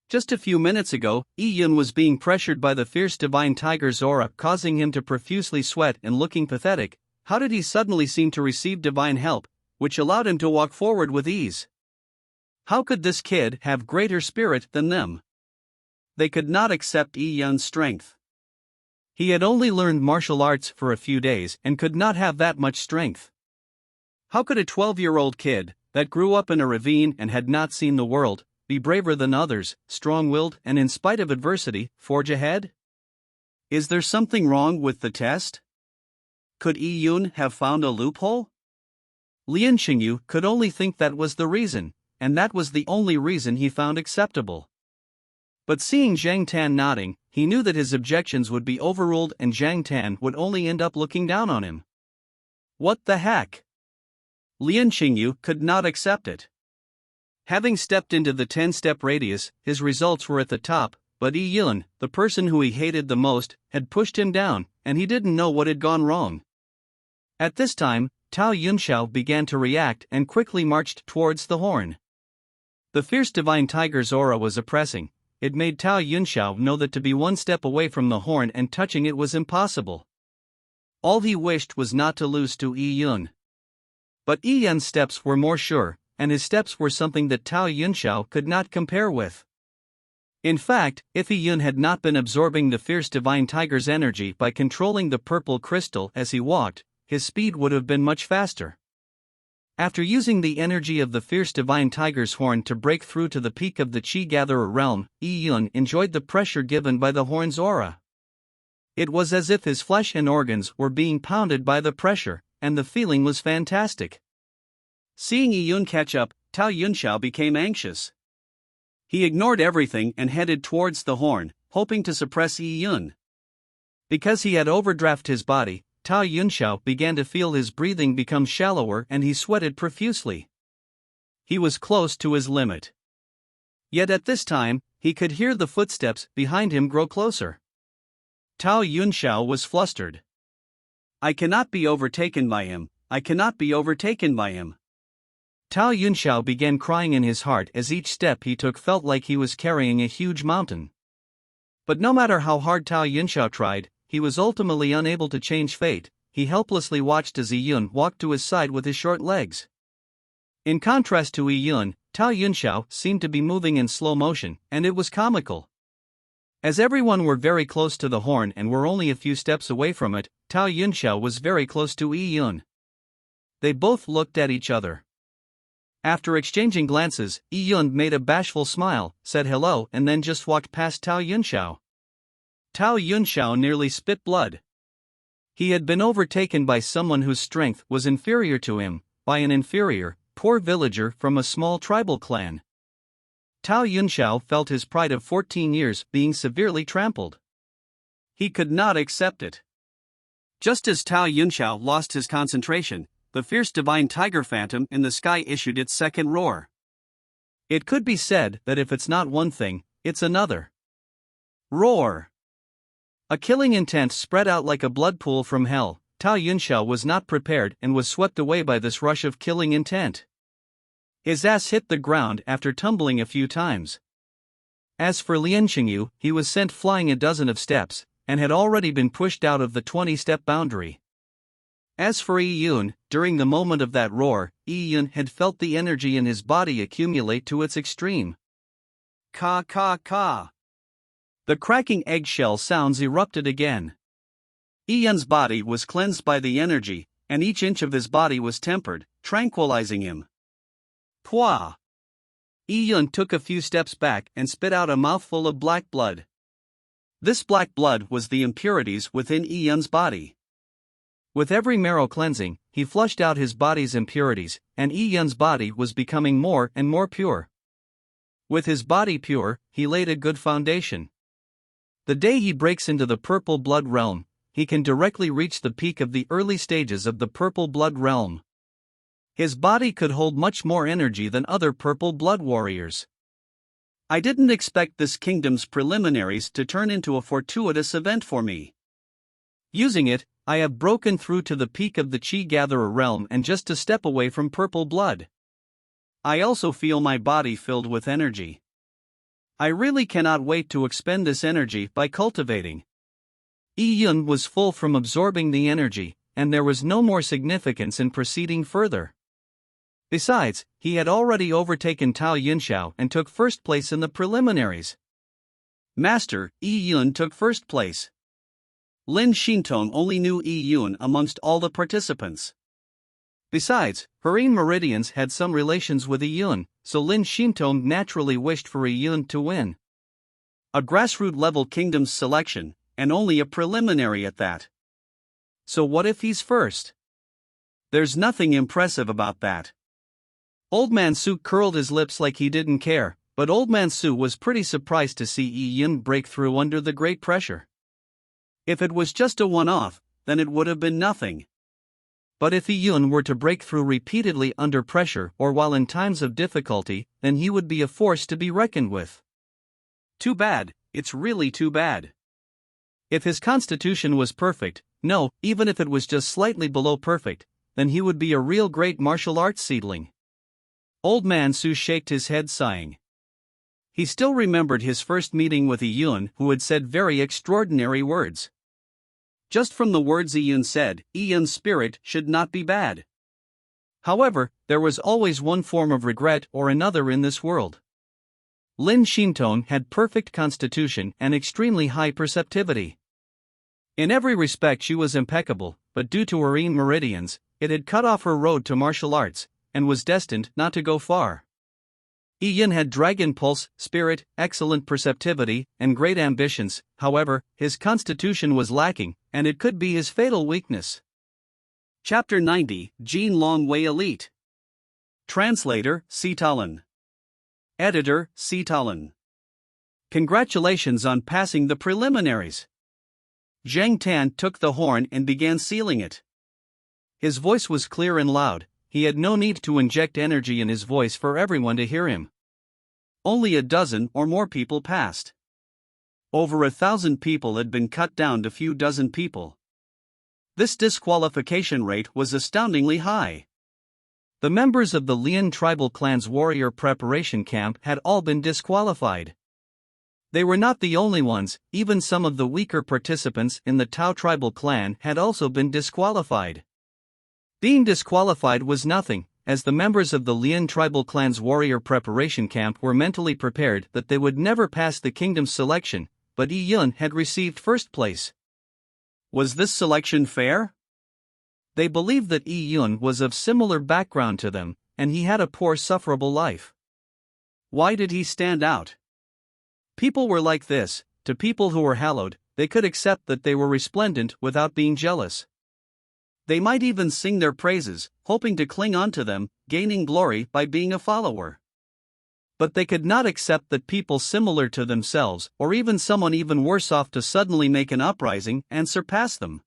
Just a few minutes ago, Yun was being pressured by the fierce divine tiger's aura, causing him to profusely sweat and looking pathetic. How did he suddenly seem to receive divine help, which allowed him to walk forward with ease? How could this kid have greater spirit than them? They could not accept Yun's strength. He had only learned martial arts for a few days and could not have that much strength. How could a 12-year-old kid, that grew up in a ravine and had not seen the world, be braver than others, strong-willed and in spite of adversity, forge ahead? Is there something wrong with the test? Could Yun have found a loophole? Lien Xingyu could only think that was the reason, and that was the only reason he found acceptable. But seeing Zhang Tan nodding, he knew that his objections would be overruled and Zhang Tan would only end up looking down on him. What the heck? Lien Xingyu could not accept it. Having stepped into the 10-step radius, his results were at the top, but Yun, the person who he hated the most, had pushed him down, and he didn't know what had gone wrong. At this time, Tao Yunxiao began to react and quickly marched towards the horn. The fierce divine tiger's aura was oppressing. It made Tao Yunxiao know that to be one step away from the horn and touching it was impossible. All he wished was not to lose to Yun. But Yun's steps were more sure, and his steps were something that Tao Yunxiao could not compare with. In fact, if Yun had not been absorbing the fierce divine tiger's energy by controlling the purple crystal as he walked, his speed would have been much faster. After using the energy of the fierce divine tiger's horn to break through to the peak of the Qi Gatherer realm, Yun enjoyed the pressure given by the horn's aura. It was as if his flesh and organs were being pounded by the pressure, and the feeling was fantastic. Seeing Yun catch up, Tao Yunxiao became anxious. He ignored everything and headed towards the horn, hoping to suppress Yun. Because he had overdrafted his body, Tao Yunxiao began to feel his breathing become shallower and he sweated profusely. He was close to his limit. Yet at this time, he could hear the footsteps behind him grow closer. Tao Yunxiao was flustered. I cannot be overtaken by him, I cannot be overtaken by him. Tao Yunxiao began crying in his heart as each step he took felt like he was carrying a huge mountain. But no matter how hard Tao Yunxiao tried, he was ultimately unable to change fate. He helplessly watched as Yun walked to his side with his short legs. In contrast to Yun, Tao Yunxiao seemed to be moving in slow motion, and it was comical. As everyone were very close to the horn and were only a few steps away from it, Tao Yunxiao was very close to Yun. They both looked at each other. After exchanging glances, Yi Yun made a bashful smile, said hello, and then just walked past Tao Yunxiao. Tao Yunxiao nearly spit blood. He had been overtaken by someone whose strength was inferior to him, by an inferior, poor villager from a small tribal clan. Tao Yunxiao felt his pride of 14 years being severely trampled. He could not accept it. Just as Tao Yunxiao lost his concentration, the fierce divine tiger phantom in the sky issued its second roar. It could be said that if it's not one thing, it's another. Roar! A killing intent spread out like a blood pool from hell. Tao Yunxiao was not prepared and was swept away by this rush of killing intent. His ass hit the ground after tumbling a few times. As for Lien Xingyu, he was sent flying a dozen of steps, and had already been pushed out of the 20-step boundary. As for Yi Yun, during the moment of that roar, Yi Yun had felt the energy in his body accumulate to its extreme. Ka ka ka. The cracking eggshell sounds erupted again. Yi Yun's body was cleansed by the energy, and each inch of his body was tempered, tranquilizing him. Pwah! Yi Yun took a few steps back and spit out a mouthful of black blood. This black blood was the impurities within Yi Yun's body. With every marrow cleansing, he flushed out his body's impurities, and Yi Yun's body was becoming more and more pure. With his body pure, he laid a good foundation. The day he breaks into the purple blood realm, he can directly reach the peak of the early stages of the purple blood realm. His body could hold much more energy than other purple blood warriors. I didn't expect this kingdom's preliminaries to turn into a fortuitous event for me. Using it, I have broken through to the peak of the Chi Gatherer realm and just a step away from purple blood. I also feel my body filled with energy. I really cannot wait to expend this energy by cultivating. Yi Yun was full from absorbing the energy, and there was no more significance in proceeding further. Besides, he had already overtaken Tao Yunxiao and took first place in the preliminaries. Master, Yi Yun took first place. Lin Xintong only knew Yi Yun amongst all the participants. Besides, Hareen Meridians had some relations with Yi Yun, so Lin Xintong naturally wished for Yi Yun to win. A grassroots-level kingdom's selection, and only a preliminary at that. So what if he's first? There's nothing impressive about that. Old Man Su curled his lips like he didn't care, but Old Man Su was pretty surprised to see Yi Yun break through under the great pressure. If it was just a one-off, then it would have been nothing. But if Yi Yun were to break through repeatedly under pressure or while in times of difficulty, then he would be a force to be reckoned with. Too bad, it's really too bad. If his constitution was perfect, no, even if it was just slightly below perfect, then he would be a real great martial arts seedling. Old Man Su shaked his head sighing. He still remembered his first meeting with Yi Yun, who had said very extraordinary words. Just from the words Yi Yun said, Yi Yun's spirit should not be bad. However, there was always one form of regret or another in this world. Lin Xintong had perfect constitution and extremely high perceptivity. In every respect she was impeccable, but due to Hareen Meridians, it had cut off her road to martial arts, and was destined not to go far. Yi Yun had dragon pulse, spirit, excellent perceptivity, and great ambitions. However, his constitution was lacking, and it could be his fatal weakness. Chapter 90, Jin Longwei Elite. Translator, Citalin. Editor, Citalin. Congratulations on passing the preliminaries. Zheng Tan took the horn and began sealing it. His voice was clear and loud. He had no need to inject energy in his voice for everyone to hear him. Only a dozen or more people passed. Over 1,000 people had been cut down to few dozen people. This disqualification rate was astoundingly high. The members of the Lien tribal clan's warrior preparation camp had all been disqualified. They were not the only ones, even some of the weaker participants in the Tao tribal clan had also been disqualified. Being disqualified was nothing, as the members of the Lien tribal clan's warrior preparation camp were mentally prepared that they would never pass the kingdom's selection, but Yi Yun had received first place. Was this selection fair? They believed that Yi Yun was of similar background to them, and he had a poor, sufferable life. Why did he stand out? People were like this: to people who were hallowed, they could accept that they were resplendent without being jealous. They might even sing their praises, hoping to cling on to them, gaining glory by being a follower. But they could not accept that people similar to themselves, or even someone even worse off, to suddenly make an uprising and surpass them.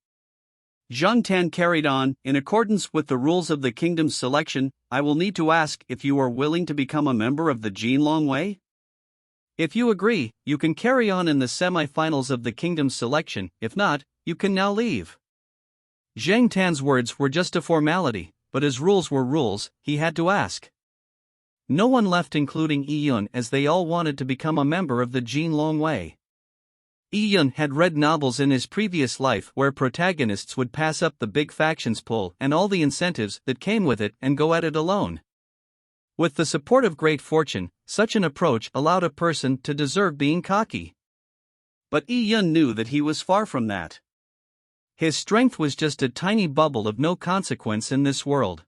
Zhang Tan carried on, in accordance with the rules of the kingdom's selection, I will need to ask if you are willing to become a member of the Jin Longwei. If you agree, you can carry on in the semi-finals of the kingdom's selection; if not, you can now leave. Zhang Tan's words were just a formality, but as rules were rules, he had to ask. No one left, including Yi Yun, as they all wanted to become a member of the Jin Longwei. Yi Yun had read novels in his previous life where protagonists would pass up the big factions pull and all the incentives that came with it and go at it alone. With the support of great fortune, such an approach allowed a person to deserve being cocky. But Yi Yun knew that he was far from that. His strength was just a tiny bubble of no consequence in this world.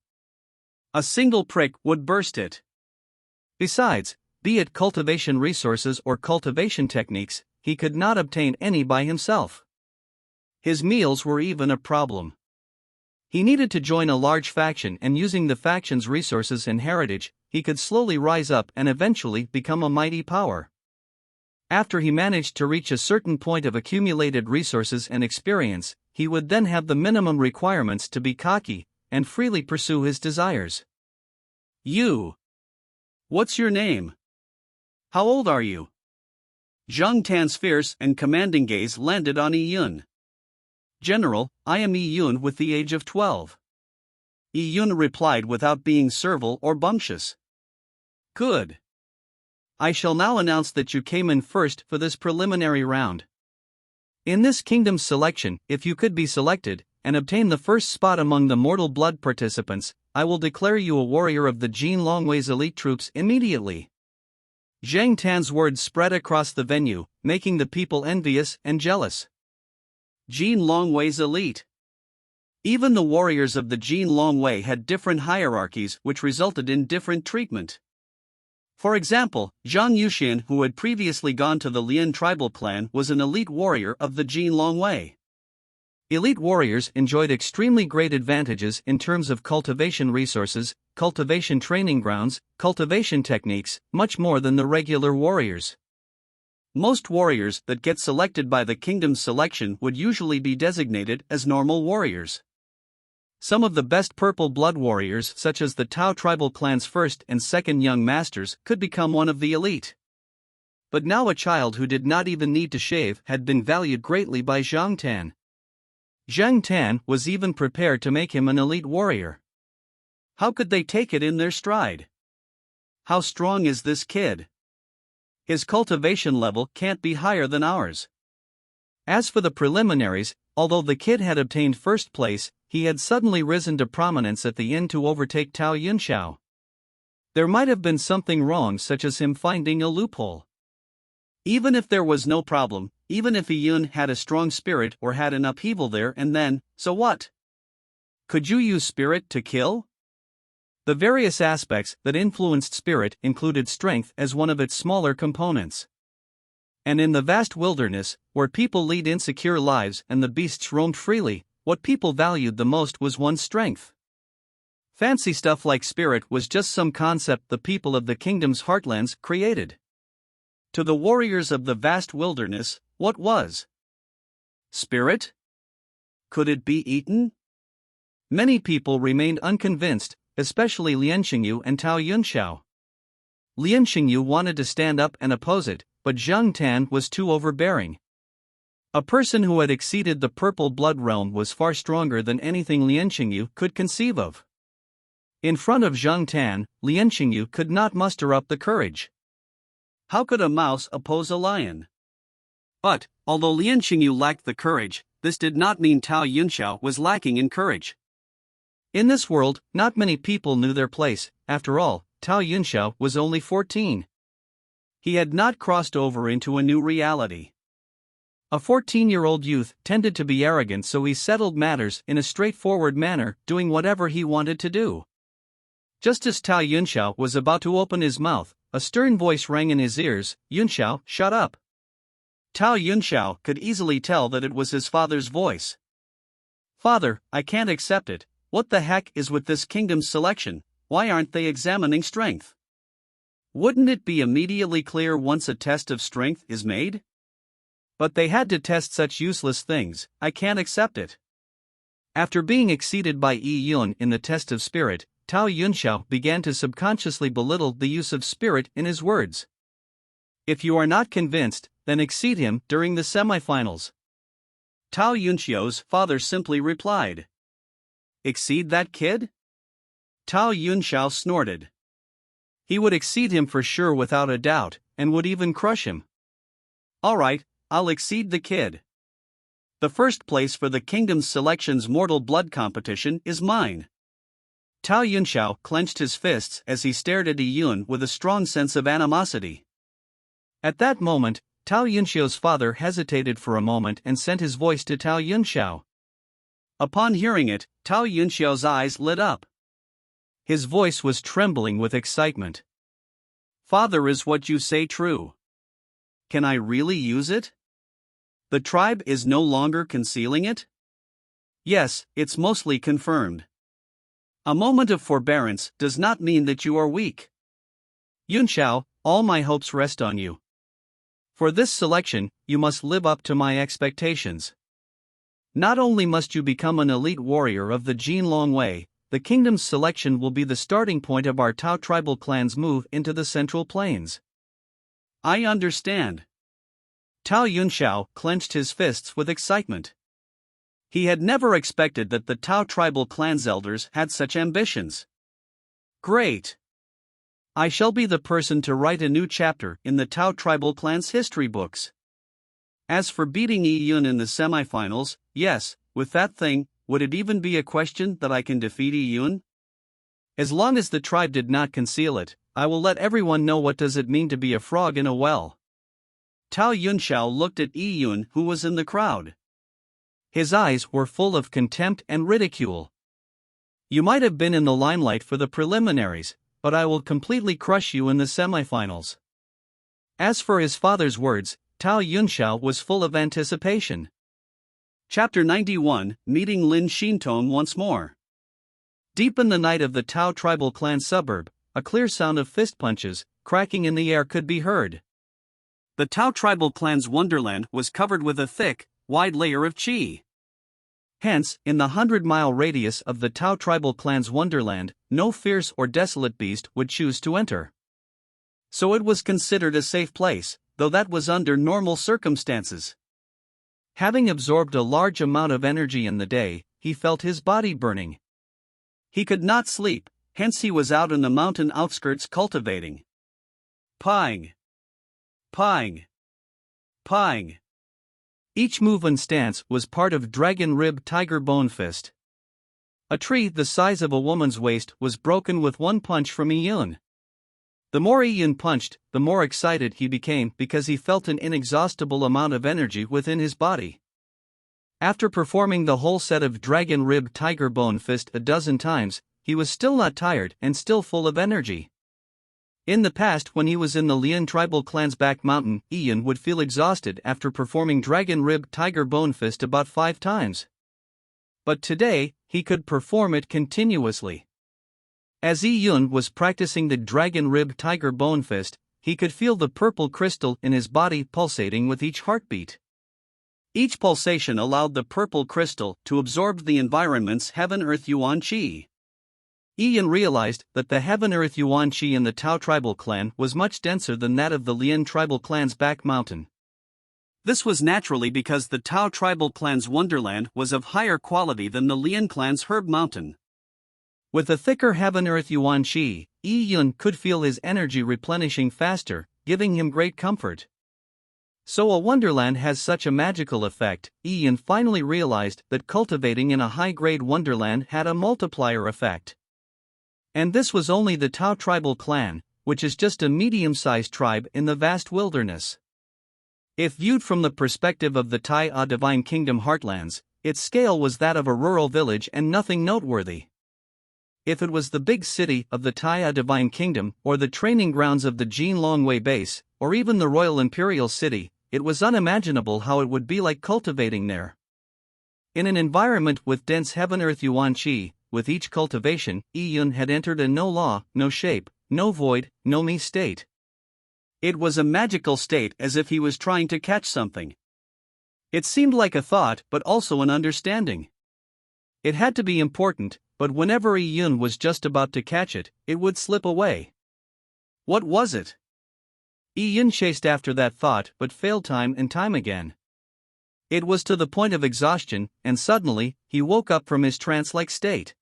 A single prick would burst it. Besides, be it cultivation resources or cultivation techniques, he could not obtain any by himself. His meals were even a problem. He needed to join a large faction, and using the faction's resources and heritage, he could slowly rise up and eventually become a mighty power. After he managed to reach a certain point of accumulated resources and experience, he would then have the minimum requirements to be cocky and freely pursue his desires. You. What's your name? How old are you? Zhang Tan's fierce and commanding gaze landed on Yi Yun. General, I am Yi Yun with the age of 12. Yi Yun replied without being servile or bumptious. Good. I shall now announce that you came in first for this preliminary round. In this kingdom's selection, if you could be selected and obtain the first spot among the mortal blood participants, I will declare you a warrior of the Jin Longwei's elite troops immediately. Zhang Tan's words spread across the venue, making the people envious and jealous. Jin Longwei's elite. Even the warriors of the Jin Longwei had different hierarchies, which resulted in different treatment. For example, Zhang Yuxian, who had previously gone to the Lian tribal clan, was an elite warrior of the Jin Longwei. Elite warriors enjoyed extremely great advantages in terms of cultivation resources, cultivation training grounds, cultivation techniques, much more than the regular warriors. Most warriors that get selected by the kingdom's selection would usually be designated as normal warriors. Some of the best purple blood warriors, such as the Tao tribal clan's first and second young masters, could become one of the elite. But now a child who did not even need to shave had been valued greatly by Zhang Tan. Zhang Tan was even prepared to make him an elite warrior. How could they take it in their stride? How strong is this kid? His cultivation level can't be higher than ours. As for the preliminaries, although the kid had obtained first place, he had suddenly risen to prominence at the end to overtake Tao Yunxiao. There might have been something wrong, such as him finding a loophole. Even if there was no problem, even if Yi Yun had a strong spirit or had an upheaval there and then, so what? Could you use spirit to kill? The various aspects that influenced spirit included strength as one of its smaller components. And in the vast wilderness, where people lead insecure lives and the beasts roamed freely, what people valued the most was one's strength. Fancy stuff like spirit was just some concept the people of the kingdom's heartlands created. To the warriors of the vast wilderness, what was spirit? Could it be eaten? Many people remained unconvinced, especially Lian Xingyu and Tao Yunxiao. Lian Xingyu wanted to stand up and oppose it, but Zhang Tan was too overbearing. A person who had exceeded the purple blood realm was far stronger than anything Lian Xingyu could conceive of. In front of Zhang Tan, Lian Xingyu could not muster up the courage. How could a mouse oppose a lion? But, although Lian Xingyu lacked the courage, this did not mean Tao Yunxiao was lacking in courage. In this world, not many people knew their place. After all, Tao Yunxiao was only 14. He had not crossed over into a new reality. A 14-year-old youth tended to be arrogant, so he settled matters in a straightforward manner, doing whatever he wanted to do. Just as Tao Yunxiao was about to open his mouth, a stern voice rang in his ears, "Yunxiao, shut up." Tao Yunxiao could easily tell that it was his father's voice. "Father, I can't accept it. What the heck is with this kingdom's selection? Why aren't they examining strength? Wouldn't it be immediately clear once a test of strength is made? But they had to test such useless things. I can't accept it." After being exceeded by Yi Yun in the test of spirit, Tao Yunxiao began to subconsciously belittle the use of spirit in his words. "If you are not convinced, then exceed him during the semifinals." Tao Yunxiao's father simply replied. "Exceed that kid?" Tao Yunxiao snorted. He would exceed him for sure without a doubt, and would even crush him. "All right, I'll exceed the kid. The first place for the kingdom's selection's mortal blood competition is mine." Tao Yunxiao clenched his fists as he stared at Yi Yun with a strong sense of animosity. At that moment, Tao Yunxiao's father hesitated for a moment and sent his voice to Tao Yunxiao. Upon hearing it, Tao Yunxiao's eyes lit up. His voice was trembling with excitement. "Father, is what you say true? Can I really use it? The tribe is no longer concealing it?" "Yes, it's mostly confirmed. A moment of forbearance does not mean that you are weak. Yunxiao, all my hopes rest on you. For this selection, you must live up to my expectations. Not only must you become an elite warrior of the Jin Long Wei, the kingdom's selection will be the starting point of our Tao tribal clan's move into the Central Plains." "I understand." Tao Yunxiao clenched his fists with excitement. He had never expected that the Tao tribal clan's elders had such ambitions. "Great! I shall be the person to write a new chapter in the Tao tribal clan's history books. As for beating Yi Yun in the semifinals, yes, with that thing, would it even be a question that I can defeat Yi Yun? As long as the tribe did not conceal it, I will let everyone know what does it mean to be a frog in a well." Tao Yunxiao looked at Yi Yun, who was in the crowd. His eyes were full of contempt and ridicule. "You might have been in the limelight for the preliminaries, but I will completely crush you in the semifinals." As for his father's words, Tao Yunxiao was full of anticipation. Chapter 91, Meeting Lin Xintong once more. Deep in the night of the Tao tribal clan suburb, a clear sound of fist punches, cracking in the air could be heard. The Tao tribal clan's wonderland was covered with a thick, wide layer of qi. Hence, in the 100-mile radius of the Tao tribal clan's wonderland, no fierce or desolate beast would choose to enter. So it was considered a safe place, though that was under normal circumstances. Having absorbed a large amount of energy in the day, he felt his body burning. He could not sleep, hence he was out in the mountain outskirts cultivating. Pawing. Pawing. Pawing. Each move and stance was part of Dragon Rib Tiger Bone Fist. A tree the size of a woman's waist was broken with one punch from Yi Yun. The more Yi Yun punched, the more excited he became because he felt an inexhaustible amount of energy within his body. After performing the whole set of Dragon Rib Tiger Bone Fist a dozen times, he was still not tired and still full of energy. In the past, when he was in the Lian tribal clan's back mountain, Yi Yun would feel exhausted after performing Dragon Rib Tiger Bone Fist about 5 times. But today, he could perform it continuously. As Yi Yun was practicing the Dragon Rib Tiger Bone Fist, he could feel the purple crystal in his body pulsating with each heartbeat. Each pulsation allowed the purple crystal to absorb the environment's Heaven-Earth Yuan Qi. Yi Yun realized that the Heaven-Earth Yuan Qi in the Tao tribal clan was much denser than that of the Lian tribal clan's back mountain. This was naturally because the Tao tribal clan's wonderland was of higher quality than the Lian clan's herb mountain. With a thicker Heaven-Earth Yuan Qi, Yi Yun could feel his energy replenishing faster, giving him great comfort. So a wonderland has such a magical effect. Yi Yun finally realized that cultivating in a high-grade wonderland had a multiplier effect. And this was only the Tao tribal clan, which is just a medium-sized tribe in the vast wilderness. If viewed from the perspective of the Tai Divine Kingdom heartlands, its scale was that of a rural village and nothing noteworthy. If it was the big city of the Taya Divine Kingdom, or the training grounds of the Jin Longwei base, or even the Royal Imperial City, it was unimaginable how it would be like cultivating there. In an environment with dense heaven-earth yuan qi, with each cultivation, Yi Yun had entered a no law, no shape, no void, no me state. It was a magical state, as if he was trying to catch something. It seemed like a thought, but also an understanding. It had to be important, but whenever Yi Yun was just about to catch it, it would slip away. What was it? Yi Yun chased after that thought but failed time and time again. It was to the point of exhaustion, and suddenly, he woke up from his trance-like state.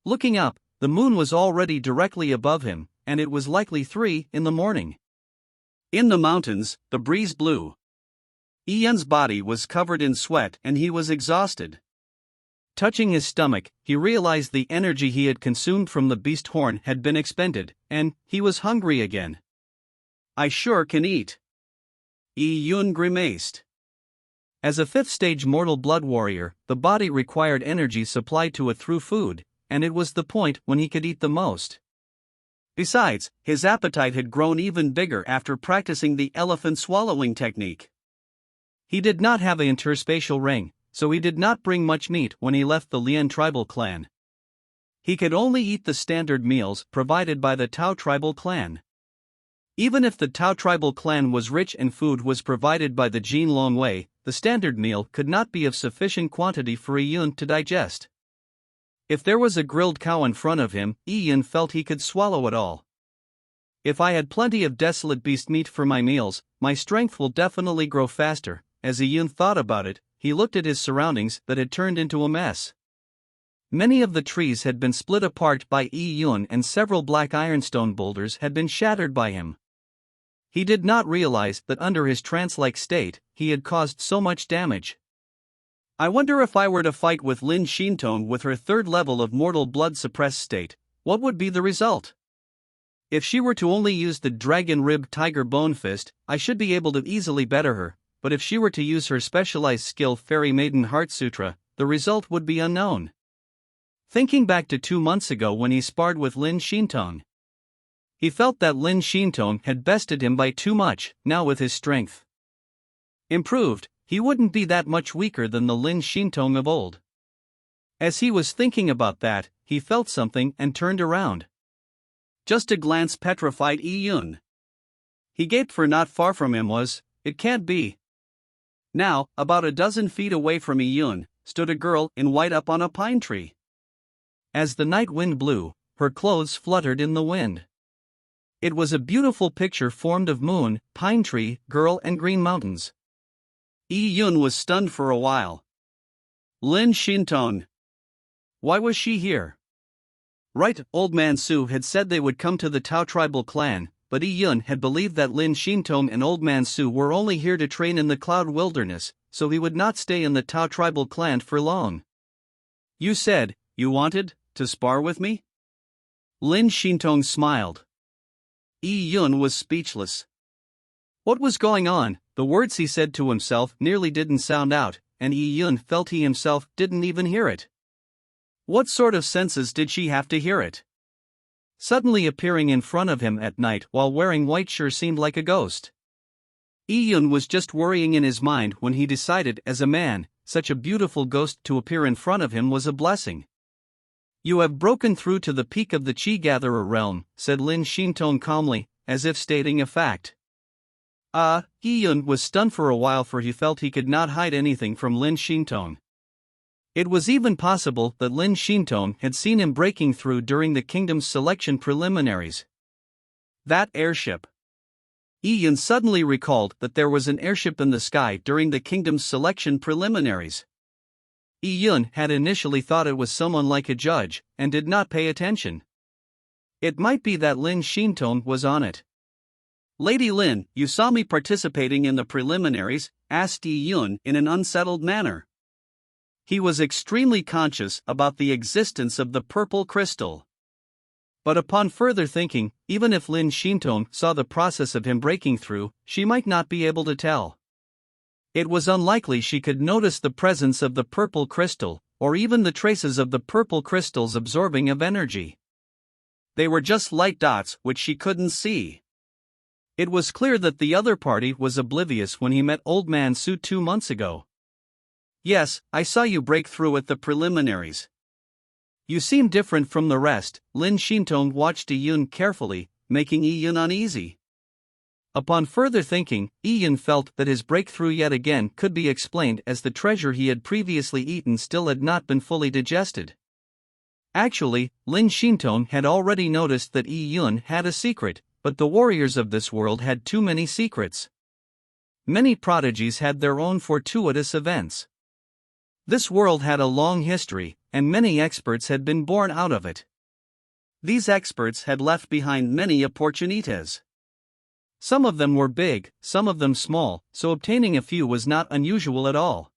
Looking up, the moon was already directly above him, and it was likely 3 in the morning. In the mountains, the breeze blew. Yi Yun's body was covered in sweat and he was exhausted. Touching his stomach, he realized the energy he had consumed from the beast horn had been expended, and he was hungry again. I sure can eat. Yi Yun grimaced. As a 5th-stage mortal blood warrior, the body required energy supplied to it through food, and it was the point when he could eat the most. Besides, his appetite had grown even bigger after practicing the elephant swallowing technique. He did not have an interspatial ring, so he did not bring much meat when he left the Lian tribal clan. He could only eat the standard meals provided by the Tao tribal clan. Even if the Tao tribal clan was rich and food was provided by the Jin Longwei, the standard meal could not be of sufficient quantity for Yi Yun to digest. If there was a grilled cow in front of him, Yi Yun felt he could swallow it all. If I had plenty of desolate beast meat for my meals, my strength will definitely grow faster. As Yi Yun thought about it, he looked at his surroundings that had turned into a mess. Many of the trees had been split apart by Yi Yun and several black ironstone boulders had been shattered by him. He did not realize that under his trance-like state, he had caused so much damage. I wonder if I were to fight with Lin Shintong with her 3rd level of mortal blood suppressed state, what would be the result? If she were to only use the dragon rib tiger bone fist, I should be able to easily better her, but if she were to use her specialized skill Fairy Maiden Heart Sutra, the result would be unknown. Thinking back to 2 months ago when he sparred with Lin Shintong, he felt that Lin Shintong had bested him by too much. Now with his strength improved, he wouldn't be that much weaker than the Lin Shintong of old. As he was thinking about that, he felt something and turned around. Just a glance petrified Yi Yun. He gaped, for not far from him was, it can't be. Now, about a dozen feet away from Yi Yun, stood a girl in white up on a pine tree. As the night wind blew, her clothes fluttered in the wind. It was a beautiful picture formed of moon, pine tree, girl and green mountains. Yi Yun was stunned for a while. Lin Shintong. Why was she here? Right, Old Man Su had said they would come to the Tao tribal clan, but Yi Yun had believed that Lin Shintong and Old Man Su were only here to train in the Cloud Wilderness, so he would not stay in the Tao tribal clan for long. You said, you wanted to spar with me? Lin Shintong smiled. Yi Yun was speechless. What was going on? The words he said to himself nearly didn't sound out, and Yi Yun felt he himself didn't even hear it. What sort of senses did she have to hear it? Suddenly appearing in front of him at night while wearing white sure seemed like a ghost. Yi Yun was just worrying in his mind when he decided as a man, such a beautiful ghost to appear in front of him was a blessing. You have broken through to the peak of the Chi-Gatherer realm, said Lin Shintong calmly, as if stating a fact. Yi Yun was stunned for a while, for he felt he could not hide anything from Lin Shintong. It was even possible that Lin Shintong had seen him breaking through during the kingdom's selection preliminaries. That airship. Yi Yun suddenly recalled that there was an airship in the sky during the kingdom's selection preliminaries. Yi Yun had initially thought it was someone like a judge, and did not pay attention. It might be that Lin Shintong was on it. Lady Lin, you saw me participating in the preliminaries, asked Yi Yun in an unsettled manner. He was extremely conscious about the existence of the purple crystal. But upon further thinking, even if Lin Shintong saw the process of him breaking through, she might not be able to tell. It was unlikely she could notice the presence of the purple crystal, or even the traces of the purple crystals absorbing of energy. They were just light dots which she couldn't see. It was clear that the other party was oblivious when he met Old Man Su 2 months ago. "Yes, I saw you break through at the preliminaries. You seem different from the rest." Lin Shintong watched Yi-Yun carefully, making Yi-Yun uneasy. Upon further thinking, Yi-Yun felt that his breakthrough yet again could be explained as the treasure he had previously eaten still had not been fully digested. Actually, Lin Shintong had already noticed that Yi-Yun had a secret, but the warriors of this world had too many secrets. Many prodigies had their own fortuitous events. This world had a long history, and many experts had been born out of it. These experts had left behind many opportunities. Some of them were big, some of them small, so obtaining a few was not unusual at all.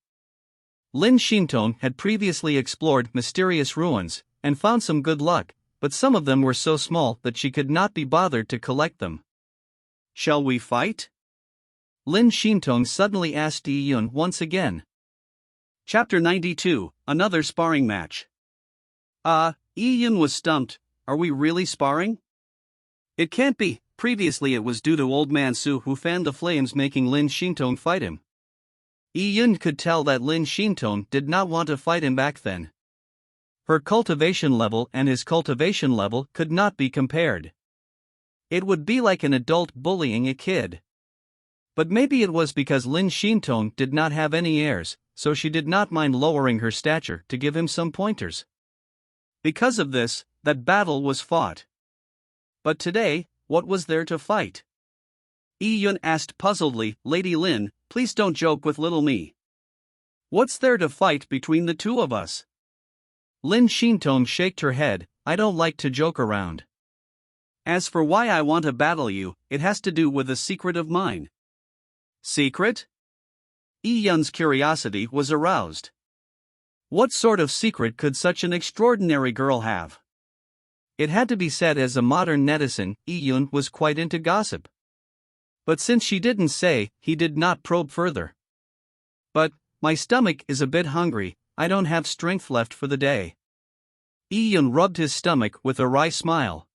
Lin Shintong had previously explored mysterious ruins, and found some good luck, but some of them were so small that she could not be bothered to collect them. "Shall we fight?" Lin Shintong suddenly asked Yi-Yun once again. Chapter 92, Another Sparring Match. Yi-Yun was stumped. "Are we really sparring?" "It can't be." Previously it was due to Old Man Su who fanned the flames, making Lin Shintong fight him. Yi-Yun could tell that Lin Shintong did not want to fight him back then. Her cultivation level and his cultivation level could not be compared. It would be like an adult bullying a kid. But maybe it was because Lin Shintong did not have any heirs, so she did not mind lowering her stature to give him some pointers. Because of this, that battle was fought. But today, what was there to fight? Yi-Yun asked puzzledly. "Lady Lin, please don't joke with little me. What's there to fight between the two of us?" Lin Shintong shook her head. "I don't like to joke around. As for why I want to battle you, it has to do with a secret of mine." "Secret?" Yi-Yun's curiosity was aroused. What sort of secret could such an extraordinary girl have? It had to be said, as a modern netizen, Yi-Yun was quite into gossip. But since she didn't say, he did not probe further. "But my stomach is a bit hungry, I don't have strength left for the day." Yi-Yun rubbed his stomach with a wry smile.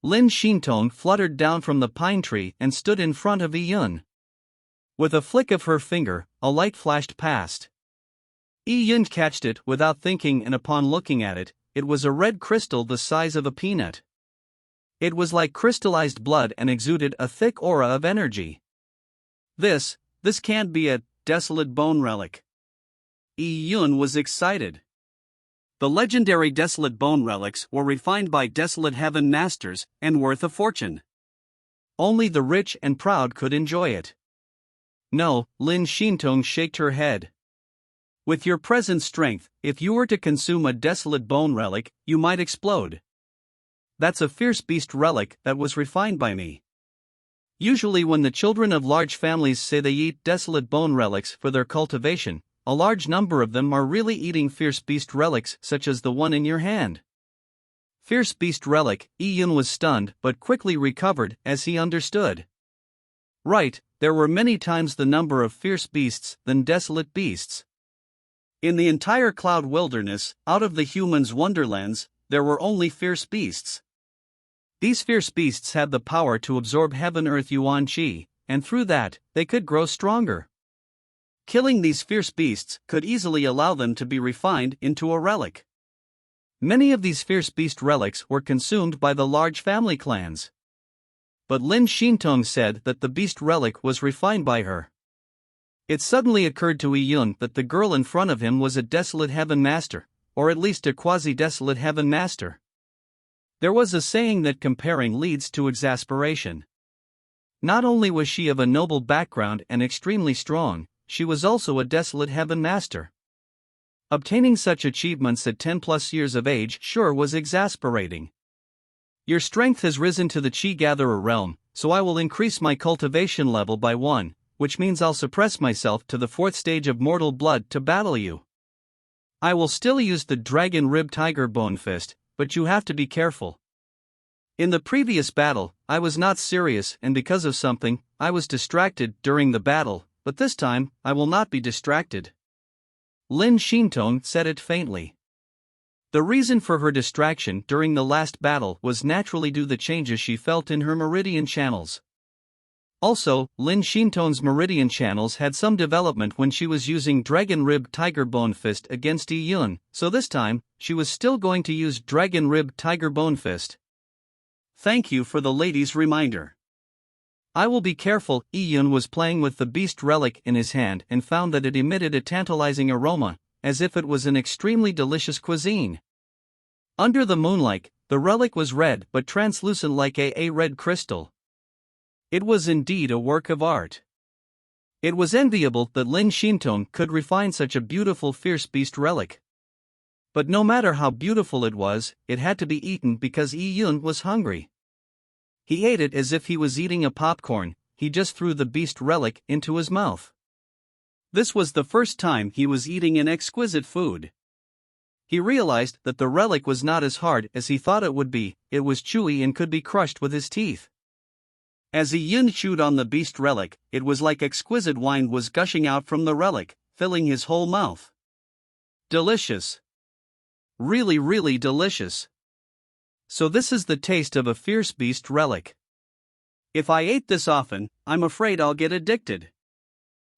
Lin Shintong fluttered down from the pine tree and stood in front of Yi-Yun. With a flick of her finger, a light flashed past. Yi-Yun catched it without thinking, and upon looking at it, it was a red crystal the size of a peanut. It was like crystallized blood and exuded a thick aura of energy. This can't be a desolate bone relic." Yi-Yun was excited. The legendary desolate bone relics were refined by desolate heaven masters and worth a fortune. Only the rich and proud could enjoy it. "No," Lin Shintong shook her head. "With your present strength, if you were to consume a desolate bone relic, you might explode. That's a fierce beast relic that was refined by me." Usually when the children of large families say they eat desolate bone relics for their cultivation, a large number of them are really eating fierce beast relics such as the one in your hand. Fierce beast relic. Yi-Yun was stunned but quickly recovered as he understood. Right, there were many times the number of fierce beasts than desolate beasts. In the entire cloud wilderness, out of the humans' wonderlands, there were only fierce beasts. These fierce beasts had the power to absorb heaven-earth yuan qi, and through that, they could grow stronger. Killing these fierce beasts could easily allow them to be refined into a relic. Many of these fierce beast relics were consumed by the large family clans. But Lin Shintong said that the beast relic was refined by her. It suddenly occurred to Yi-Yun that the girl in front of him was a desolate heaven master, or at least a quasi-desolate heaven master. There was a saying that comparing leads to exasperation. Not only was she of a noble background and extremely strong, she was also a desolate heaven master. Obtaining such achievements at 10+ years of age sure was exasperating. "Your strength has risen to the Qi Gatherer realm, so I will increase my cultivation level by 1, which means I'll suppress myself to the 4th stage of mortal blood to battle you. I will still use the Dragon Rib Tiger Bone Fist, but you have to be careful. In the previous battle, I was not serious, and because of something, I was distracted during the battle, but this time, I will not be distracted." Lin Shintong said it faintly. The reason for her distraction during the last battle was naturally due to the changes she felt in her meridian channels. Also, Lin Shintong's meridian channels had some development when she was using Dragon Rib Tiger Bone Fist against Yi Yun, so this time, she was still going to use Dragon Rib Tiger Bone Fist. Thank you for the lady's reminder. I will be careful. Yi Yun was playing with the beast relic in his hand and found that it emitted a tantalizing aroma, as if it was an extremely delicious cuisine. Under the moonlight, the relic was red but translucent like a red crystal. It was indeed a work of art. It was enviable that Lin Shintong could refine such a beautiful fierce beast relic. But no matter how beautiful it was, it had to be eaten because Yi Yun was hungry. He ate it as if he was eating a popcorn. He just threw the beast relic into his mouth. This was the first time he was eating an exquisite food. He realized that the relic was not as hard as he thought it would be. It was chewy and could be crushed with his teeth. As Yi Yun chewed on the beast relic, it was like exquisite wine was gushing out from the relic, filling his whole mouth. Delicious. Really, really delicious. So this is the taste of a fierce beast relic. If I ate this often, I'm afraid I'll get addicted.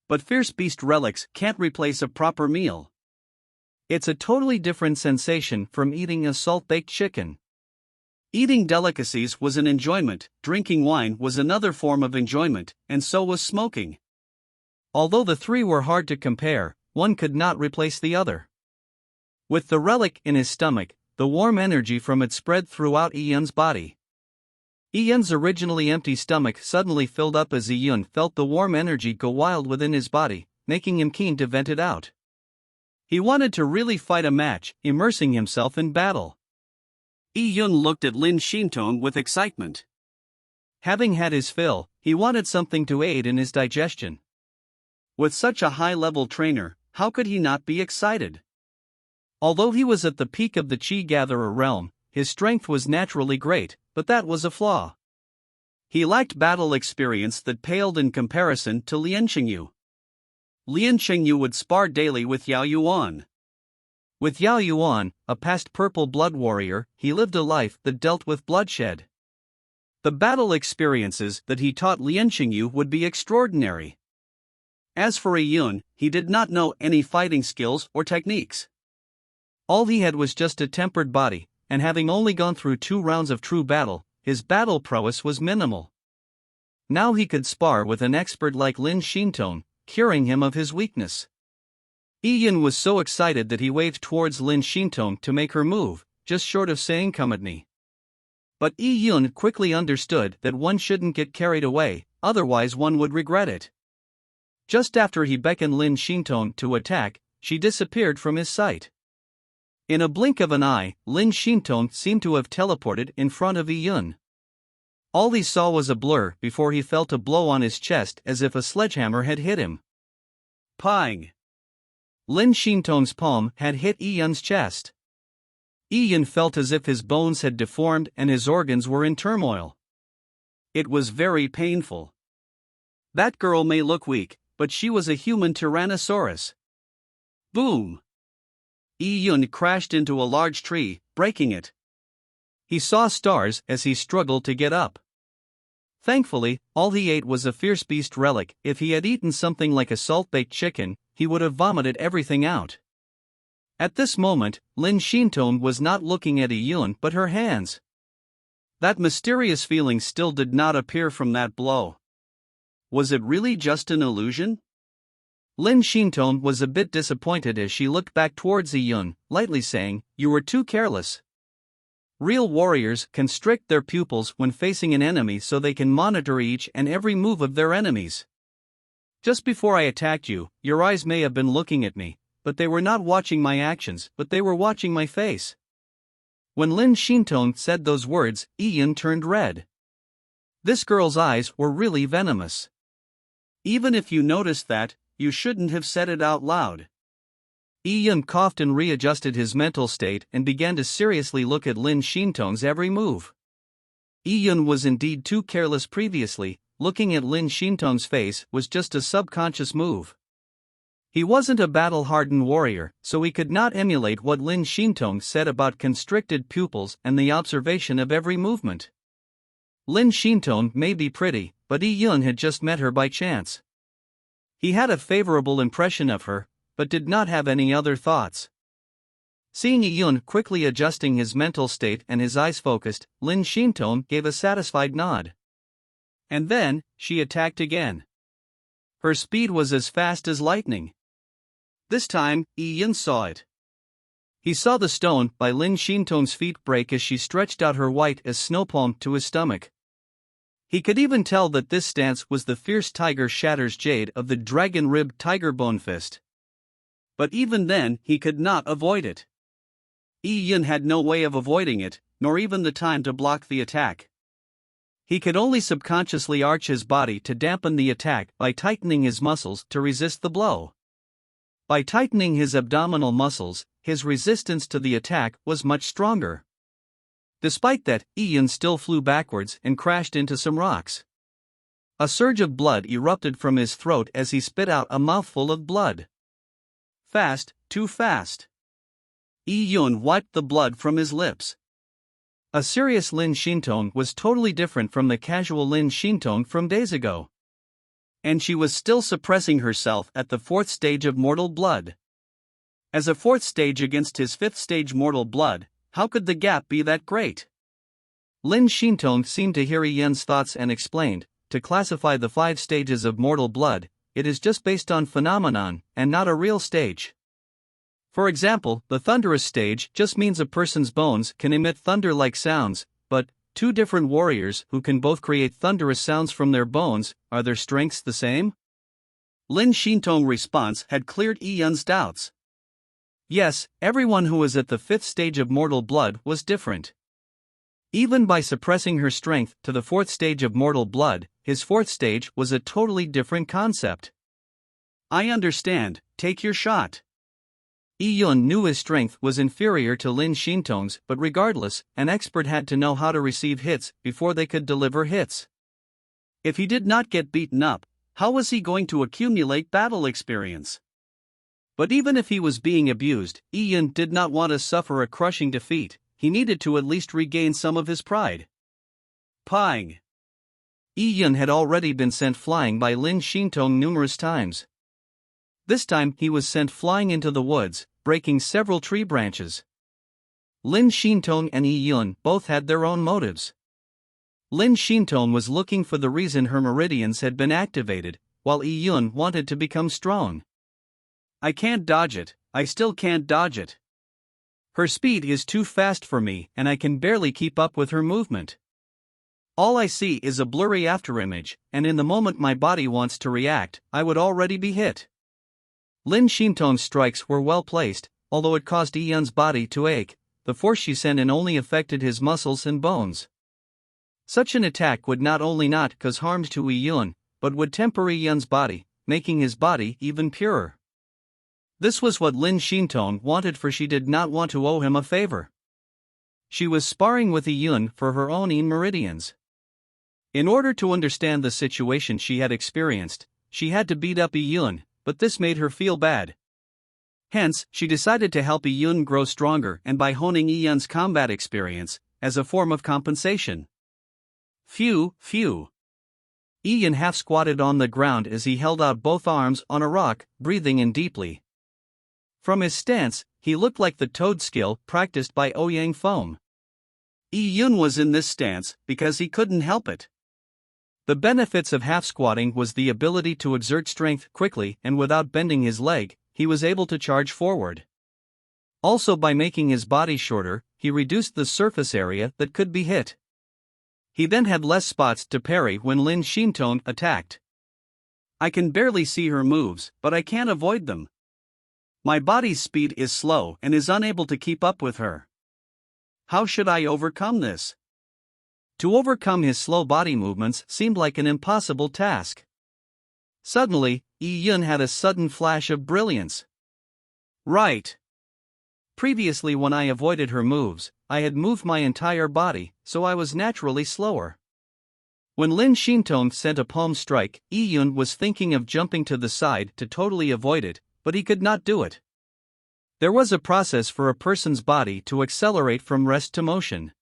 But fierce beast relics can't replace a proper meal. It's a totally different sensation from eating a salt-baked chicken. Eating delicacies was an enjoyment, drinking wine was another form of enjoyment, and so was smoking. Although the three were hard to compare, one could not replace the other. With the relic in his stomach, the warm energy from it spread throughout Yi Yun's body. Yi Yun's originally empty stomach suddenly filled up as Yi Yun felt the warm energy go wild within his body, making him keen to vent it out. He wanted to really fight a match, immersing himself in battle. Yi Yun looked at Lin Shintong with excitement. Having had his fill, he wanted something to aid in his digestion. With such a high-level trainer, how could he not be excited? Although he was at the peak of the Qi Gatherer realm, his strength was naturally great, but that was a flaw. He lacked battle experience that paled in comparison to Lian Qingyu. Lian Qingyu would spar daily with Yao Yuan. With Yao Yuan, a past purple blood warrior, he lived a life that dealt with bloodshed. The battle experiences that he taught Lian Qingyu would be extraordinary. As for Yi Yun, he did not know any fighting skills or techniques. All he had was just a tempered body, and having only gone through 2 rounds of true battle, his battle prowess was minimal. Now he could spar with an expert like Lin Shintong, curing him of his weakness. Yi Yun was so excited that he waved towards Lin Shintong to make her move, just short of saying "come at me." But Yi Yun quickly understood that one shouldn't get carried away, otherwise one would regret it. Just after he beckoned Lin Shintong to attack, she disappeared from his sight. In a blink of an eye, Lin Shintong seemed to have teleported in front of Yi Yun. All he saw was a blur before he felt a blow on his chest as if a sledgehammer had hit him. Pang! Lin Shintong's palm had hit Yi Yun's chest. Yi Yun felt as if his bones had deformed and his organs were in turmoil. It was very painful. That girl may look weak, but she was a human Tyrannosaurus. Boom! Yi Yun crashed into a large tree, breaking it. He saw stars as he struggled to get up. Thankfully, all he ate was a fierce beast relic. If he had eaten something like a salt-baked chicken, he would have vomited everything out. At this moment, Lin Shintong was not looking at Yi Yun but her hands. That mysterious feeling still did not appear from that blow. Was it really just an illusion? Lin Shintong was a bit disappointed as she looked back towards Yi Yun, lightly saying, "You were too careless." Real warriors constrict their pupils when facing an enemy so they can monitor each and every move of their enemies. Just before I attacked you, your eyes may have been looking at me, but they were not watching my actions, but they were watching my face. When Lin Shintong said those words, Yi Yun turned red. This girl's eyes were really venomous. Even if you noticed that, you shouldn't have said it out loud. Yi Yun coughed and readjusted his mental state and began to seriously look at Lin Shintong's every move. Yi Yun was indeed too careless previously. Looking at Lin Shintong's face was just a subconscious move. He wasn't a battle-hardened warrior, so he could not emulate what Lin Xintong said about constricted pupils and the observation of every movement. Lin Xintong may be pretty, but Yi Yun had just met her by chance. He had a favorable impression of her, but did not have any other thoughts. Seeing Yi Yun quickly adjusting his mental state and his eyes focused, Lin Xintong gave a satisfied nod. And then, she attacked again. Her speed was as fast as lightning. This time, Yi Yun saw it. He saw the stone by Lin Xintong's feet break as she stretched out her white as snow palm to his stomach. He could even tell that this stance was the fierce tiger shatters jade of the dragon-ribbed tiger bone fist. But even then, he could not avoid it. Yi Yun had no way of avoiding it, nor even the time to block the attack. He could only subconsciously arch his body to dampen the attack by tightening his muscles to resist the blow. By tightening his abdominal muscles, his resistance to the attack was much stronger. Despite that, Yi Yun still flew backwards and crashed into some rocks. A surge of blood erupted from his throat as he spit out a mouthful of blood. Fast, too fast. Yi Yun wiped the blood from his lips. A serious Lin Xintong was totally different from the casual Lin Xintong from days ago. And she was still suppressing herself at the 4th stage of mortal blood. As a 4th stage against his 5th stage mortal blood, how could the gap be that great? Lin Xintong seemed to hear Yi Yun's thoughts and explained, to classify the 5 stages of mortal blood, it is just based on phenomenon, and not a real stage. For example, the thunderous stage just means a person's bones can emit thunder-like sounds, but, 2 different warriors who can both create thunderous sounds from their bones, are their strengths the same? Lin Xintong's response had cleared Yi Yun's doubts. Yes, everyone who was at the 5th stage of mortal blood was different. Even by suppressing her strength to the 4th stage of mortal blood, his 4th stage was a totally different concept. I understand, take your shot. Yi Yun knew his strength was inferior to Lin Xintong's, but regardless, an expert had to know how to receive hits before they could deliver hits. If he did not get beaten up, how was he going to accumulate battle experience? But even if he was being abused, Yi Yun did not want to suffer a crushing defeat. He needed to at least regain some of his pride. Pang! Yi Yun had already been sent flying by Lin Xintong numerous times. This time he was sent flying into the woods, breaking several tree branches. Lin Xintong and Yi Yun both had their own motives. Lin Xintong was looking for the reason her meridians had been activated, while Yi Yun wanted to become strong. I can't dodge it, I still can't dodge it. Her speed is too fast for me and I can barely keep up with her movement. All I see is a blurry afterimage, and in the moment my body wants to react, I would already be hit. Lin Xintong's strikes were well placed, although it caused Yi Yun's body to ache. The force she sent in only affected his muscles and bones. Such an attack would not only not cause harm to Yi Yun, but would temper Yi Yun's body, making his body even purer. This was what Lin Xintong wanted, for she did not want to owe him a favor. She was sparring with Yi Yun for her own meridians. In order to understand the situation she had experienced, she had to beat up Yi Yun, but this made her feel bad. Hence, she decided to help Yi Yun grow stronger and by honing Yi Yun's combat experience, as a form of compensation. Phew, phew. Yi Yun half squatted on the ground as he held out both arms on a rock, breathing in deeply. From his stance, he looked like the toad skill practiced by Ouyang Foam. Yi Yun was in this stance because he couldn't help it. The benefits of half-squatting was the ability to exert strength quickly and without bending his leg, he was able to charge forward. Also by making his body shorter, he reduced the surface area that could be hit. He then had less spots to parry when Lin Xintong attacked. I can barely see her moves, but I can't avoid them. My body's speed is slow and is unable to keep up with her. How should I overcome this? To overcome his slow body movements seemed like an impossible task. Suddenly, Yi Yun had a sudden flash of brilliance. Right. Previously when I avoided her moves, I had moved my entire body, so I was naturally slower. When Lin Xintong sent a palm strike, Yi Yun was thinking of jumping to the side to totally avoid it, but he could not do it. There was a process for a person's body to accelerate from rest to motion.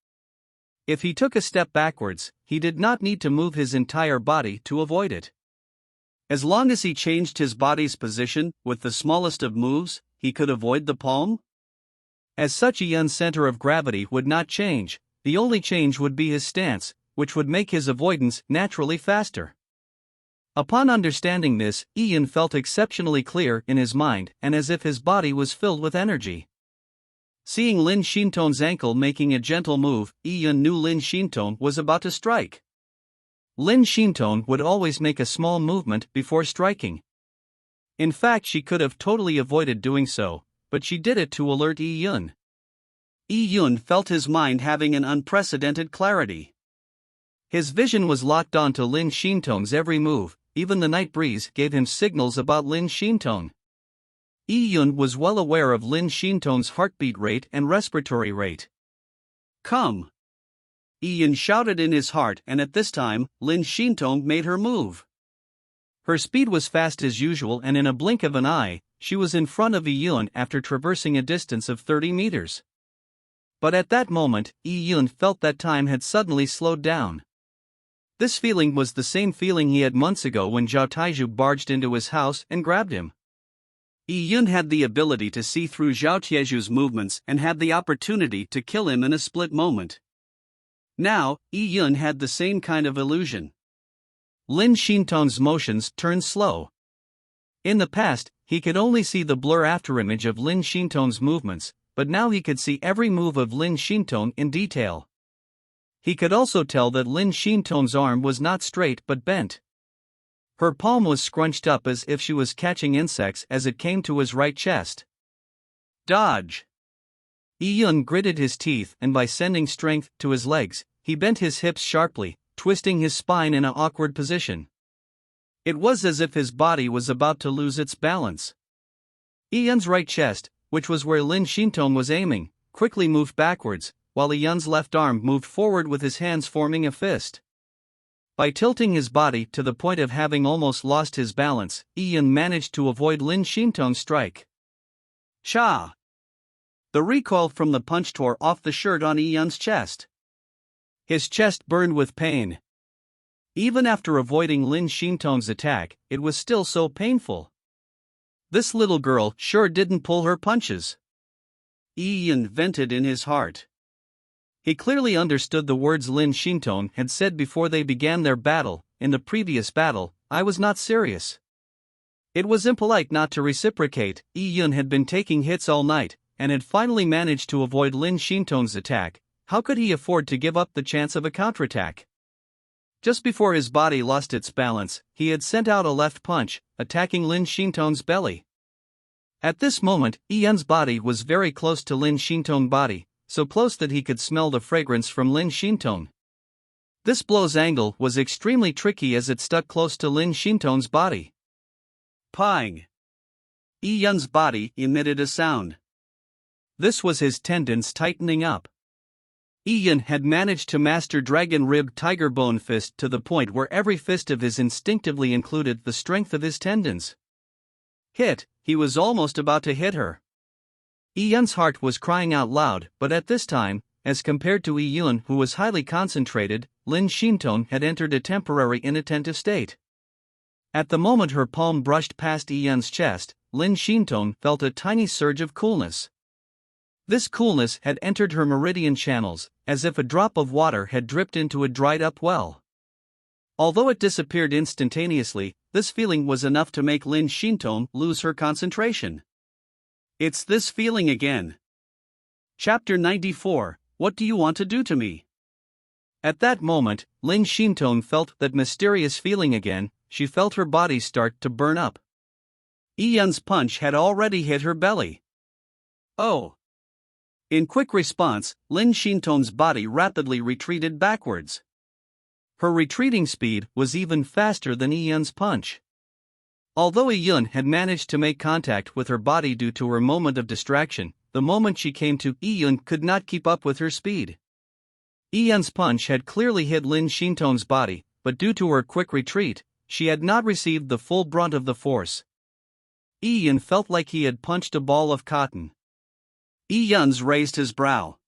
If he took a step backwards, he did not need to move his entire body to avoid it. As long as he changed his body's position with the smallest of moves, he could avoid the palm. As such, Ian's center of gravity would not change, the only change would be his stance, which would make his avoidance naturally faster. Upon understanding this, Ian felt exceptionally clear in his mind and as if his body was filled with energy. Seeing Lin Shinton's ankle making a gentle move, Ian knew Lin Shinton was about to strike. Lin Shinton would always make a small movement before striking. In fact, she could have totally avoided doing so, but she did it to alert Ian. Ian felt his mind having an unprecedented clarity. His vision was locked on to Lin Shinton's every move, even the night breeze gave him signals about Lin Shinton. Ian was well aware of Lin Shinton's heartbeat rate and respiratory rate. "Come!" Ian shouted in his heart, and at this time, Lin Shinton made her move. Her speed was fast as usual, and in a blink of an eye, she was in front of Ian after traversing a distance of 30 meters. But at that moment, Ian felt that time had suddenly slowed down. This feeling was the same feeling he had months ago when Zhao Taizhu barged into his house and grabbed him. Ian had the ability to see through Zhao Taizhu's movements and had the opportunity to kill him in a split moment. Now, Ian had the same kind of illusion. Lin Shinton's motions turned slow. In the past, he could only see the blur afterimage of Lin Shinton's movements, but now he could see every move of Lin Shinton in detail. He could also tell that Lin Shinton's arm was not straight but bent. Her palm was scrunched up as if she was catching insects as it came to his right chest. Dodge! Ian gritted his teeth, and by sending strength to his legs, he bent his hips sharply, twisting his spine in an awkward position. It was as if his body was about to lose its balance. Ian's right chest, which was where Lin Shinton was aiming, quickly moved backwards, while Ian's left arm moved forward with his hands forming a fist. By tilting his body to the point of having almost lost his balance, Ian managed to avoid Lin Shinton's strike. Cha! The recoil from the punch tore off the shirt on Ian's chest. His chest burned with pain. Even after avoiding Lin Shinton's attack, it was still so painful. This little girl sure didn't pull her punches. Ian vented in his heart. He clearly understood the words Lin Shinton had said before they began their battle. In the previous battle, I was not serious. It was impolite not to reciprocate. Ian had been taking hits all night, and had finally managed to avoid Lin Shinton's attack. How could he afford to give up the chance of a counterattack? Just before his body lost its balance, he had sent out a left punch, attacking Lin Shinton's belly. At this moment, Ian's body was very close to Lin Shinton's body, so close that he could smell the fragrance from Lin Shinton. This blow's angle was extremely tricky as it stuck close to Lin Shinton's body. Pang! Ian's body emitted a sound. This was his tendons tightening up. Ian had managed to master Dragon Rib Tiger Bone Fist to the point where every fist of his instinctively included the strength of his tendons. Hit, he was almost about to hit her. Ian's heart was crying out loud, but at this time, as compared to Ian, who was highly concentrated, Lin Shinton had entered a temporary inattentive state. At the moment her palm brushed past Ian's chest, Lin Shinton felt a tiny surge of coolness. This coolness had entered her meridian channels, as if a drop of water had dripped into a dried-up well. Although it disappeared instantaneously, this feeling was enough to make Lin Shinton lose her concentration. It's this feeling again. Chapter 94, What do you want to do to me? At that moment, Lin Shinton felt that mysterious feeling again. She felt her body start to burn up. Ian's punch had already hit her belly. Oh! In quick response, Lin Shinton's body rapidly retreated backwards. Her retreating speed was even faster than Ian's punch. Although Ian had managed to make contact with her body due to her moment of distraction, the moment she came to, Ian could not keep up with her speed. Ian's punch had clearly hit Lin Shinton's body, but due to her quick retreat, she had not received the full brunt of the force. Yi Yun felt like he had punched a ball of cotton. Yi Yun's raised his brow.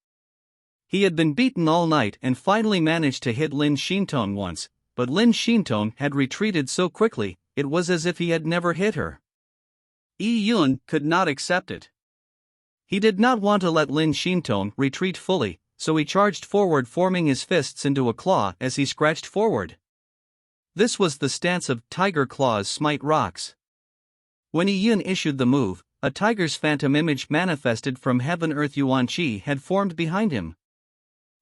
He had been beaten all night and finally managed to hit Lin Xintong once, but Lin Xintong had retreated so quickly, it was as if he had never hit her. Yi Yun could not accept it. He did not want to let Lin Xintong retreat fully, so he charged forward, forming his fists into a claw as he scratched forward. This was the stance of Tiger Claws Smite Rocks. When Yi Yun issued the move, a tiger's phantom image manifested from Heaven Earth Yuan Qi had formed behind him.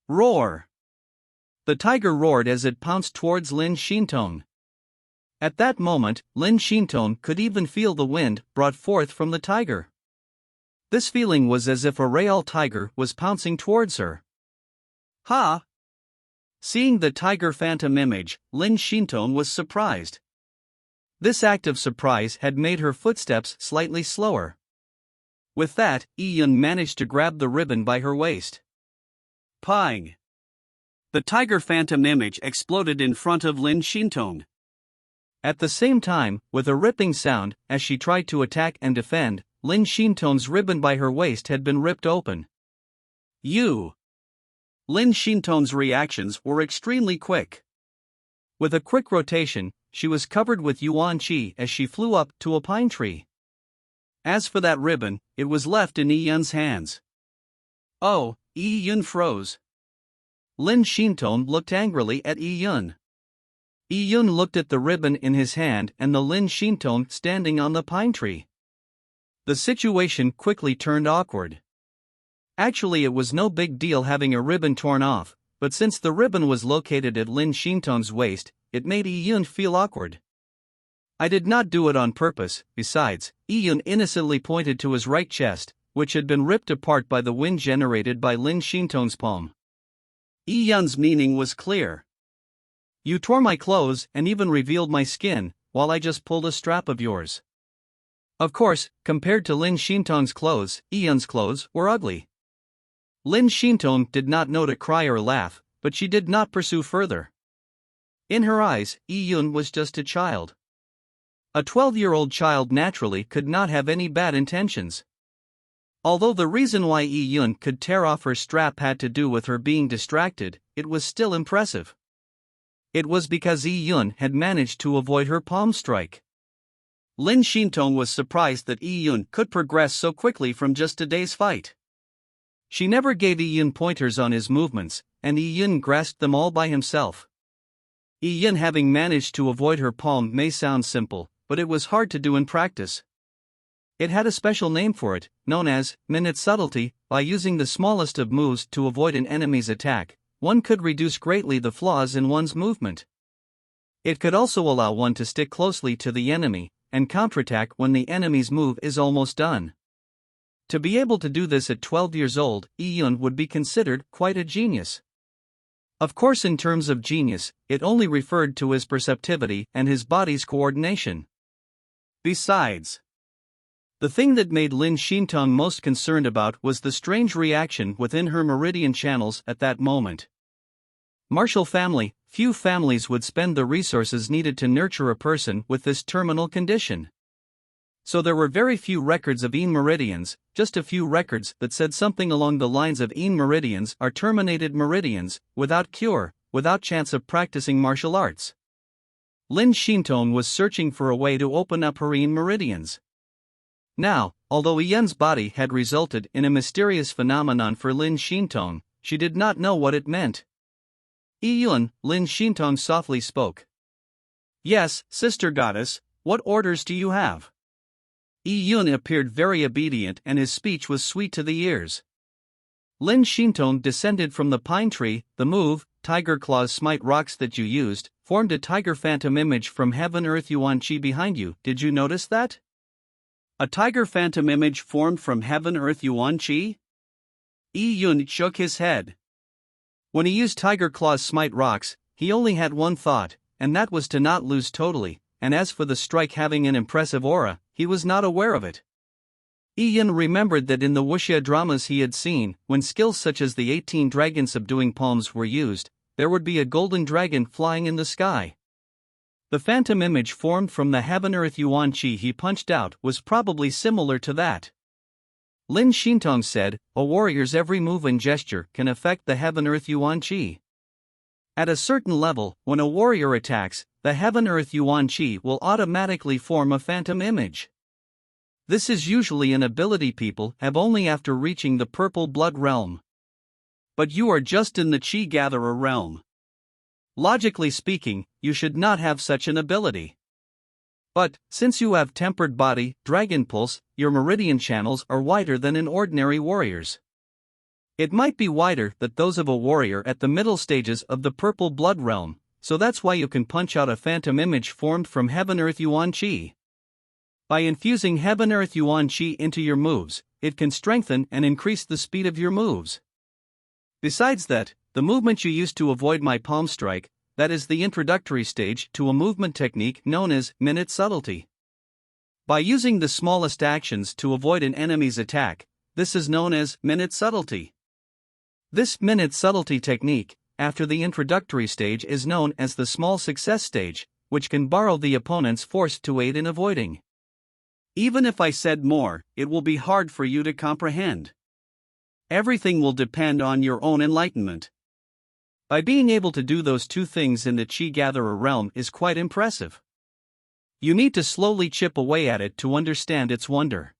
Roar! The tiger roared as it pounced towards Lin Xintong. At that moment, Lin Xintong could even feel the wind brought forth from the tiger. This feeling was as if a real tiger was pouncing towards her. Ha! Seeing the tiger phantom image, Lin Xintong was surprised. This act of surprise had made her footsteps slightly slower. With that, Yi Yun managed to grab the ribbon by her waist. Pang! The tiger phantom image exploded in front of Lin Xintong. At the same time, with a ripping sound, as she tried to attack and defend, Lin Xintong's ribbon by her waist had been ripped open. You! Lin Xintong's reactions were extremely quick. With a quick rotation, she was covered with Yuan Qi as she flew up to a pine tree. As for that ribbon, it was left in Yi Yun's hands. Oh, Yi Yun froze. Lin Xintong looked angrily at Yi Yun. Yi Yun looked at the ribbon in his hand and the Lin Xintong standing on the pine tree. The situation quickly turned awkward. Actually, it was no big deal having a ribbon torn off, but since the ribbon was located at Lin Xintong's waist, it made Yi Yun feel awkward. I did not do it on purpose. Besides, Yi Yun innocently pointed to his right chest, which had been ripped apart by the wind generated by Lin Xintong's palm. Yi Yun's meaning was clear. You tore my clothes and even revealed my skin, while I just pulled a strap of yours. Of course, compared to Lin Xintong's clothes, Yi Yun's clothes were ugly. Lin Xintong did not know to cry or laugh, but she did not pursue further. In her eyes, Yi Yun was just a child. A 12-year-old child naturally could not have any bad intentions. Although the reason why Yi Yun could tear off her strap had to do with her being distracted, it was still impressive. It was because Yi Yun had managed to avoid her palm strike. Lin Xintong was surprised that Yi Yun could progress so quickly from just a day's fight. She never gave Yi Yun pointers on his movements, and Yi Yun grasped them all by himself. Yi Yun having managed to avoid her palm may sound simple, but it was hard to do in practice. It had a special name for it, known as minute subtlety. By using the smallest of moves to avoid an enemy's attack, one could reduce greatly the flaws in one's movement. It could also allow one to stick closely to the enemy and counterattack when the enemy's move is almost done. To be able to do this at 12 years old, Yi Yun would be considered quite a genius. Of course, in terms of genius, it only referred to his perceptivity and his body's coordination. Besides, the thing that made Lin Xintong most concerned about was the strange reaction within her meridian channels at that moment. Martial family, few families would spend the resources needed to nurture a person with this terminal condition. So there were very few records of Yin meridians, just a few records that said something along the lines of Yin meridians are terminated meridians, without cure, without chance of practicing martial arts. Lin Xintong was searching for a way to open up her Yin meridians. Now, although Yi Yun's body had resulted in a mysterious phenomenon for Lin Xintong, she did not know what it meant. Yi Yun, Lin Xintong softly spoke. Yes, sister goddess, what orders do you have? Yi Yun appeared very obedient and his speech was sweet to the ears. Lin Xintong descended from the pine tree. The move, Tiger Claws Smite Rocks, that you used, formed a tiger phantom image from Heaven Earth Yuan Qi behind you. Did you notice that? A tiger phantom image formed from Heaven Earth Yuan Qi? Yi Yun shook his head. When he used Tiger Claws Smite Rocks, he only had one thought, and that was to not lose totally, and as for the strike having an impressive aura, he was not aware of it. Yi Yun remembered that in the wuxia dramas he had seen, when skills such as the 18 dragon subduing palms were used, there would be a golden dragon flying in the sky. The phantom image formed from the heaven-earth yuan qi he punched out was probably similar to that. Lin Xintong said, a warrior's every move and gesture can affect the heaven-earth yuan qi. At a certain level, when a warrior attacks, the heaven-earth yuan qi will automatically form a phantom image. This is usually an ability people have only after reaching the purple blood realm. But you are just in the Qi Gatherer realm. Logically speaking, you should not have such an ability. But, since you have tempered body, dragon pulse, your meridian channels are wider than in ordinary warriors. It might be wider than those of a warrior at the middle stages of the purple blood realm, so that's why you can punch out a phantom image formed from heaven-earth yuan qi. By infusing heaven-earth yuan qi into your moves, it can strengthen and increase the speed of your moves. Besides that, the movement you use to avoid my palm strike, that is the introductory stage to a movement technique known as minute subtlety. By using the smallest actions to avoid an enemy's attack, this is known as minute subtlety. This minute subtlety technique, after the introductory stage, is known as the small success stage, which can borrow the opponent's force to aid in avoiding. Even if I said more, it will be hard for you to comprehend. Everything will depend on your own enlightenment. By being able to do those two things in the Qi Gatherer realm is quite impressive. You need to slowly chip away at it to understand its wonder.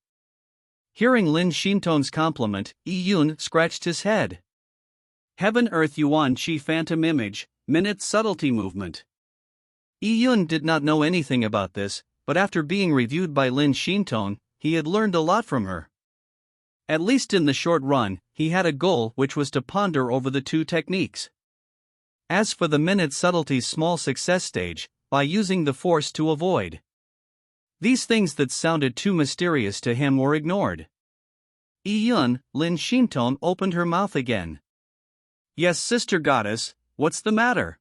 Hearing Lin Xintong's compliment, Yi Yun scratched his head. Heaven-Earth Yuan Qi Phantom Image, Minute Subtlety Movement. Yi Yun did not know anything about this, but after being reviewed by Lin Xintong, he had learned a lot from her. At least in the short run, he had a goal, which was to ponder over the two techniques. As for the minute subtlety's small success stage, by using the force to avoid. These things that sounded too mysterious to him were ignored. Yi Yun, Lin Xintong opened her mouth again. Yes, sister goddess, what's the matter?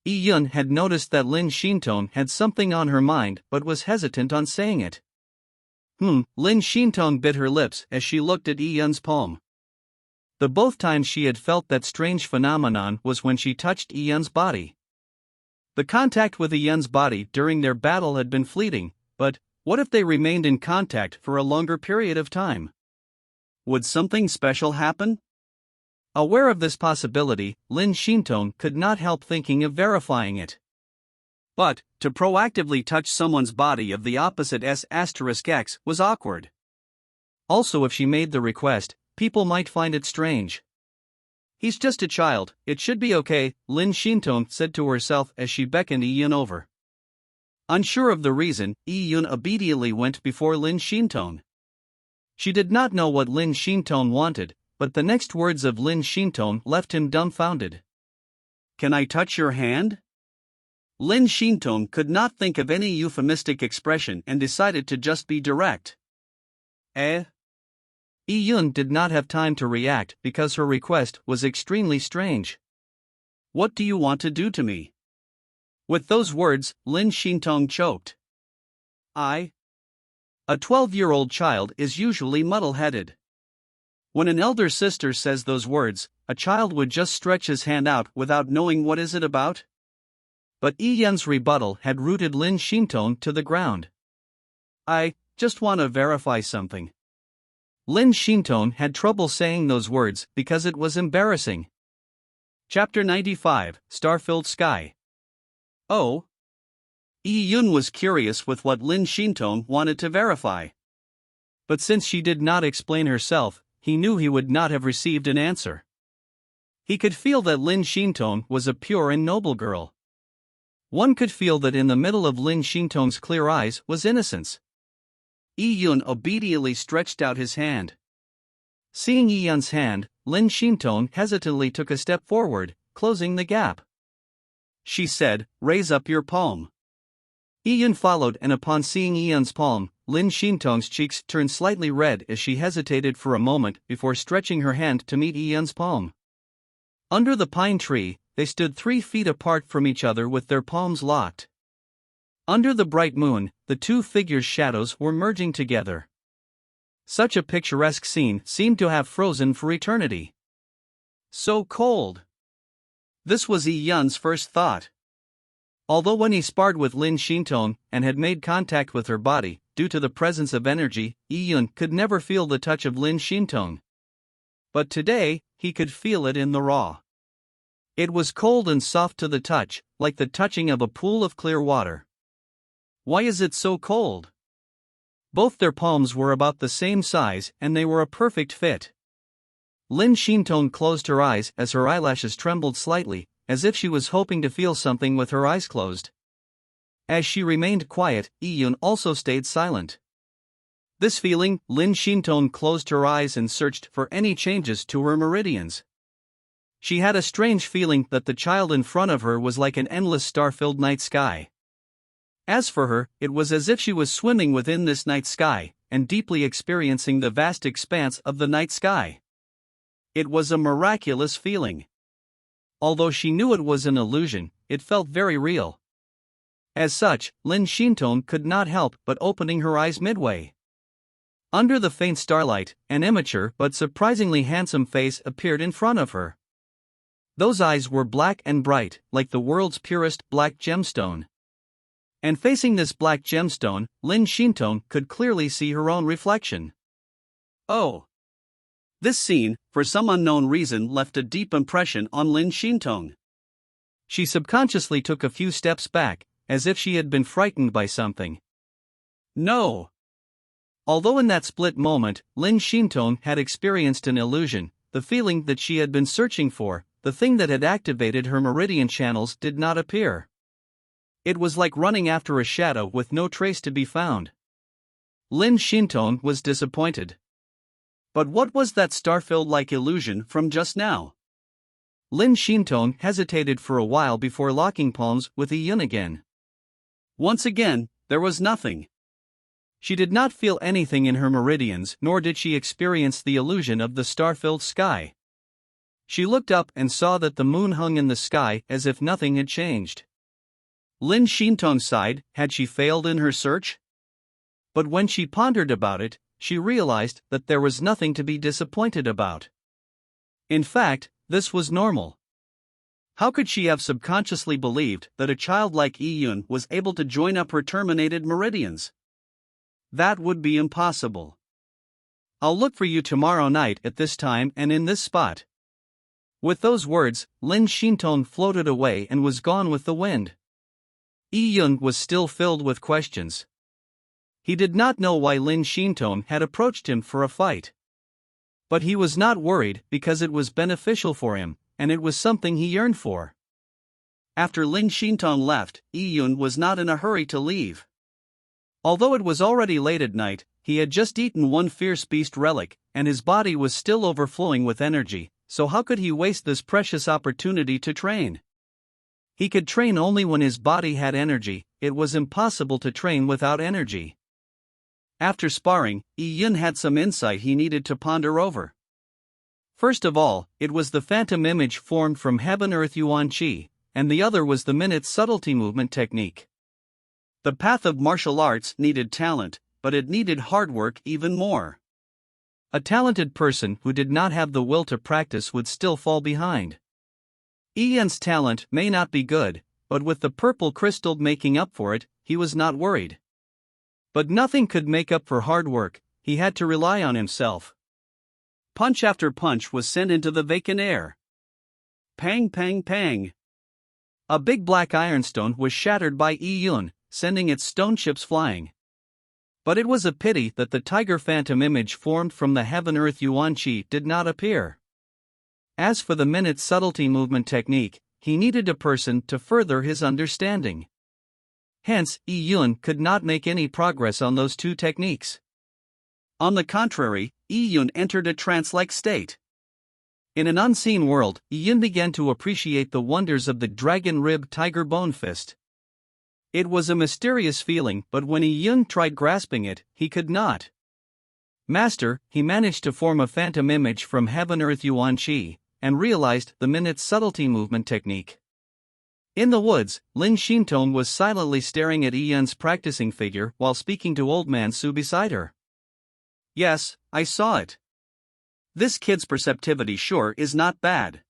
Yi Yun had noticed that Lin Xintong had something on her mind but was hesitant on saying it. Lin Xintong bit her lips as she looked at Yi Yun's palm. The both times she had felt that strange phenomenon was when she touched Yi Yun's body. The contact with Yi Yun's body during their battle had been fleeting, but what if they remained in contact for a longer period of time? Would something special happen? Aware of this possibility, Lin Xintong could not help thinking of verifying it. But, to proactively touch someone's body of the opposite S*X was awkward. Also, if she made the request, people might find it strange. He's just a child, it should be okay, Lin Xintong said to herself as she beckoned Yi Yun over. Unsure of the reason, Yi Yun obediently went before Lin Xintong. She did not know what Lin Xintong wanted, but the next words of Lin Xintong left him dumbfounded. Can I touch your hand? Lin Xintong could not think of any euphemistic expression and decided to just be direct. Yi Yun did not have time to react because her request was extremely strange. What do you want to do to me? With those words, Lin Xintong choked. A 12-year-old child is usually muddle-headed. When an elder sister says those words, a child would just stretch his hand out without knowing what is it about. But Yi Yun's rebuttal had rooted Lin Xintong to the ground. I just want to verify something. Lin Xintong had trouble saying those words because it was embarrassing. Chapter 95, Star-Filled Sky. Oh. Yi Yun was curious with what Lin Xintong wanted to verify. But since she did not explain herself, he knew he would not have received an answer. He could feel that Lin Xintong was a pure and noble girl. One could feel that in the middle of Lin Xintong's clear eyes was innocence. Yi Yun obediently stretched out his hand. Seeing Yi Yun's hand, Lin Xintong hesitantly took a step forward, closing the gap. She said, "Raise up your palm." Yi Yun followed, and upon seeing Yi Yun's palm, Lin Xintong's cheeks turned slightly red as she hesitated for a moment before stretching her hand to meet Yi Yun's palm. Under the pine tree, they stood 3 feet apart from each other with their palms locked. Under the bright moon, the two figures' shadows were merging together. Such a picturesque scene seemed to have frozen for eternity. So cold. This was Yi Yun's first thought. Although when he sparred with Lin Xintong and had made contact with her body, due to the presence of energy, Yi Yun could never feel the touch of Lin Xintong. But today, he could feel it in the raw. It was cold and soft to the touch, like the touching of a pool of clear water. Why is it so cold? Both their palms were about the same size and they were a perfect fit. Lin Xintong closed her eyes as her eyelashes trembled slightly, as if she was hoping to feel something with her eyes closed. As she remained quiet, Yi Yun also stayed silent. This feeling, Lin Xintong closed her eyes and searched for any changes to her meridians. She had a strange feeling that the child in front of her was like an endless star-filled night sky. As for her, it was as if she was swimming within this night sky, and deeply experiencing the vast expanse of the night sky. It was a miraculous feeling. Although she knew it was an illusion, it felt very real. As such, Lin Xintong could not help but opening her eyes midway. Under the faint starlight, an immature but surprisingly handsome face appeared in front of her. Those eyes were black and bright, like the world's purest black gemstone. And facing this black gemstone, Lin Xintong could clearly see her own reflection. Oh! This scene, for some unknown reason, left a deep impression on Lin Xintong. She subconsciously took a few steps back, as if she had been frightened by something. No! Although in that split moment, Lin Xintong had experienced an illusion, the feeling that she had been searching for, the thing that had activated her meridian channels, did not appear. It was like running after a shadow with no trace to be found. Lin Xintong was disappointed. But what was that star-filled-like illusion from just now? Lin Xintong hesitated for a while before locking palms with Yi Yun again. Once again, there was nothing. She did not feel anything in her meridians, nor did she experience the illusion of the star-filled sky. She looked up and saw that the moon hung in the sky as if nothing had changed. Lin Xintong sighed. Had she failed in her search? But when she pondered about it, she realized that there was nothing to be disappointed about. In fact, this was normal. How could she have subconsciously believed that a child like Yi Yun was able to join up her terminated meridians? That would be impossible. I'll look for you tomorrow night at this time and in this spot. With those words, Lin Xintong floated away and was gone with the wind. Yi Yun was still filled with questions. He did not know why Lin Xintong had approached him for a fight. But he was not worried because it was beneficial for him, and it was something he yearned for. After Lin Xintong left, Yi Yun was not in a hurry to leave. Although it was already late at night, he had just eaten one fierce beast relic, and his body was still overflowing with energy, so how could he waste this precious opportunity to train? He could train only when his body had energy. It was impossible to train without energy. After sparring, Yi Yun had some insight he needed to ponder over. First of all, it was the phantom image formed from Heaven-Earth Yuan Qi, and the other was the minute subtlety movement technique. The path of martial arts needed talent, but it needed hard work even more. A talented person who did not have the will to practice would still fall behind. Yi Yun's talent may not be good, but with the purple crystal making up for it, he was not worried. But nothing could make up for hard work. He had to rely on himself. Punch after punch was sent into the vacant air. Pang, pang, pang. A big black ironstone was shattered by Yi Yun, sending its stone chips flying. But it was a pity that the tiger phantom image formed from the Heaven-Earth Yuan Qi did not appear. As for the minute subtlety movement technique, he needed a person to further his understanding. Hence, Yi Yun could not make any progress on those two techniques. On the contrary, Yi Yun entered a trance-like state. In an unseen world, Yi Yun began to appreciate the wonders of the dragon-ribbed tiger bone fist. It was a mysterious feeling, but when Yi Yun tried grasping it, he could not. Master, he managed to form a phantom image from Heaven-Earth Yuan Qi, and realized the minute subtlety movement technique. In the woods, Lin Xintong was silently staring at Yi Yun's practicing figure while speaking to Old Man Su beside her. Yes, I saw it. This kid's perceptivity sure is not bad.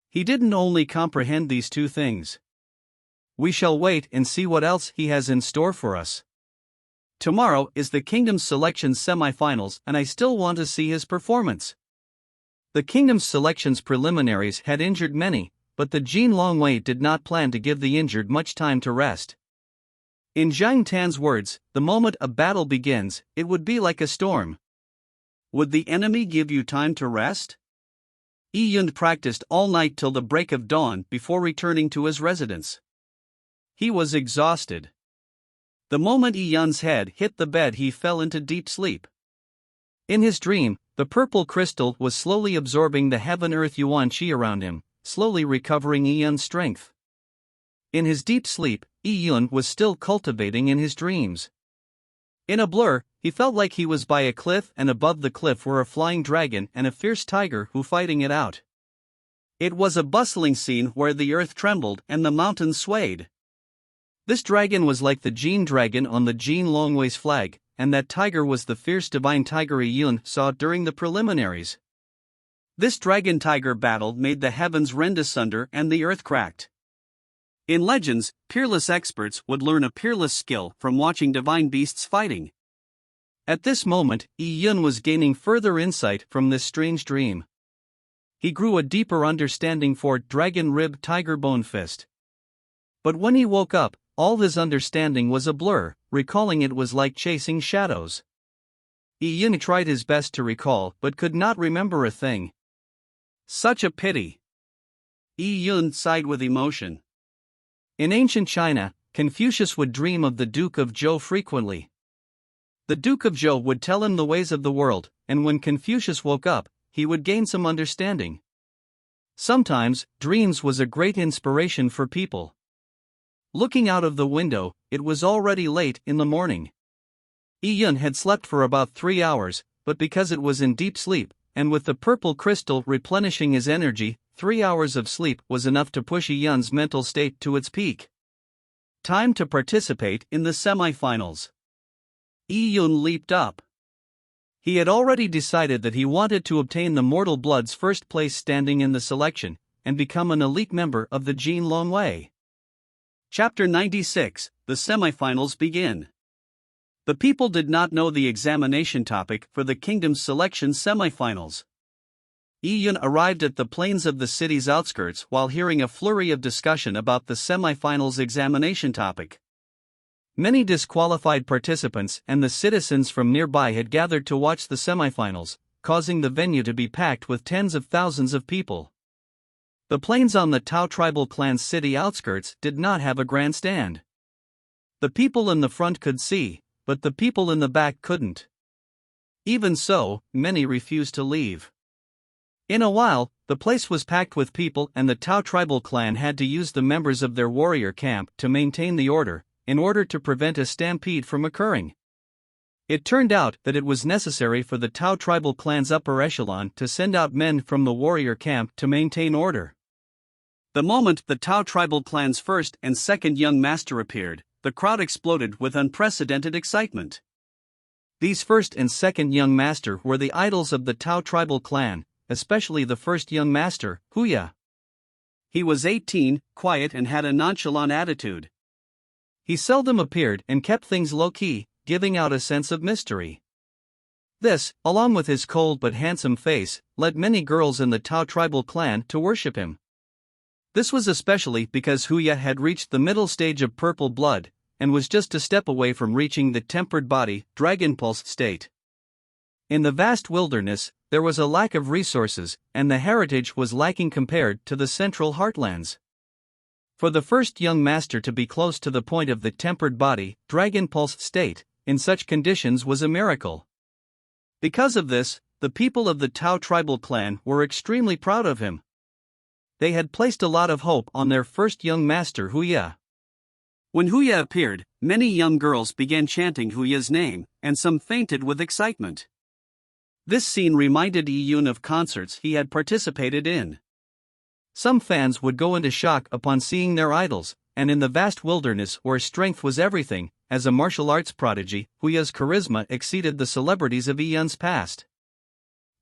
He didn't only comprehend these two things. We shall wait and see what else he has in store for us. Tomorrow is the Kingdom's Selections semifinals and I still want to see his performance. The Kingdom's Selections preliminaries had injured many, but the Jin Longwei did not plan to give the injured much time to rest. In Zhang Tan's words, the moment a battle begins, it would be like a storm. Would the enemy give you time to rest? Yi Yun practiced all night till the break of dawn before returning to his residence. He was exhausted. The moment Yi Yun's head hit the bed, he fell into deep sleep. In his dream, the purple crystal was slowly absorbing the heaven-earth yuan qi around him, slowly recovering Yi Yun's strength. In his deep sleep, Yi Yun was still cultivating in his dreams. In a blur, he felt like he was by a cliff, and above the cliff were a flying dragon and a fierce tiger who fighting it out. It was a bustling scene where the earth trembled and the mountains swayed. This dragon was like the Jin dragon on the Jin Longwei's flag, and that tiger was the fierce divine tiger Yi Yun saw during the preliminaries. This dragon-tiger battle made the heavens rend asunder and the earth cracked. In legends, peerless experts would learn a peerless skill from watching divine beasts fighting. At this moment, Yi Yun was gaining further insight from this strange dream. He grew a deeper understanding for Dragon Rib Tiger Bone Fist. But when he woke up, all his understanding was a blur, recalling it was like chasing shadows. Yi Yun tried his best to recall but could not remember a thing. Such a pity. Yi Yun sighed with emotion. In ancient China, Confucius would dream of the Duke of Zhou frequently. The Duke of Zhou would tell him the ways of the world, and when Confucius woke up, he would gain some understanding. Sometimes, dreams was a great inspiration for people. Looking out of the window, it was already late in the morning. Yi Yun had slept for about 3 hours, but because it was in deep sleep, and with the purple crystal replenishing his energy, 3 hours of sleep was enough to push Yi Yun's mental state to its peak. Time to participate in the semifinals. Yi Yun leaped up. He had already decided that he wanted to obtain the Mortal Blood's first place standing in the selection, and become an elite member of the Jin Longwei. Chapter 96, The Semifinals Begin. The people did not know the examination topic for the Kingdom's Selection semifinals. Yi Yun arrived at the plains of the city's outskirts while hearing a flurry of discussion about the semifinals examination topic. Many disqualified participants and the citizens from nearby had gathered to watch the semifinals, causing the venue to be packed with tens of thousands of people. The plains on the Tao tribal clan's city outskirts did not have a grandstand. The people in the front could see, but the people in the back couldn't. Even so, many refused to leave. In a while, the place was packed with people and the Tao tribal clan had to use the members of their warrior camp to maintain the order, in order to prevent a stampede from occurring. It turned out that it was necessary for the Tao tribal clan's upper echelon to send out men from the warrior camp to maintain order. The moment the Tao tribal clan's first and second young master appeared, the crowd exploded with unprecedented excitement. These first and second young master were the idols of the Tao tribal clan, especially the first young master, Huya. He was 18, quiet and had a nonchalant attitude. He seldom appeared and kept things low-key, giving out a sense of mystery. This, along with his cold but handsome face, led many girls in the Tao tribal clan to worship him. This was especially because Huya had reached the middle stage of purple blood, and was just a step away from reaching the tempered body, dragon pulse state. In the vast wilderness, there was a lack of resources, and the heritage was lacking compared to the central heartlands. For the first young master to be close to the point of the tempered body, dragon pulse state, in such conditions was a miracle. Because of this, the people of the Tao tribal clan were extremely proud of him. They had placed a lot of hope on their first young master Huya. When Huya appeared, many young girls began chanting Huya's name, and some fainted with excitement. This scene reminded Yi Yun of concerts he had participated in. Some fans would go into shock upon seeing their idols, and in the vast wilderness where strength was everything, as a martial arts prodigy, Huya's charisma exceeded the celebrities of Yi Yun's past.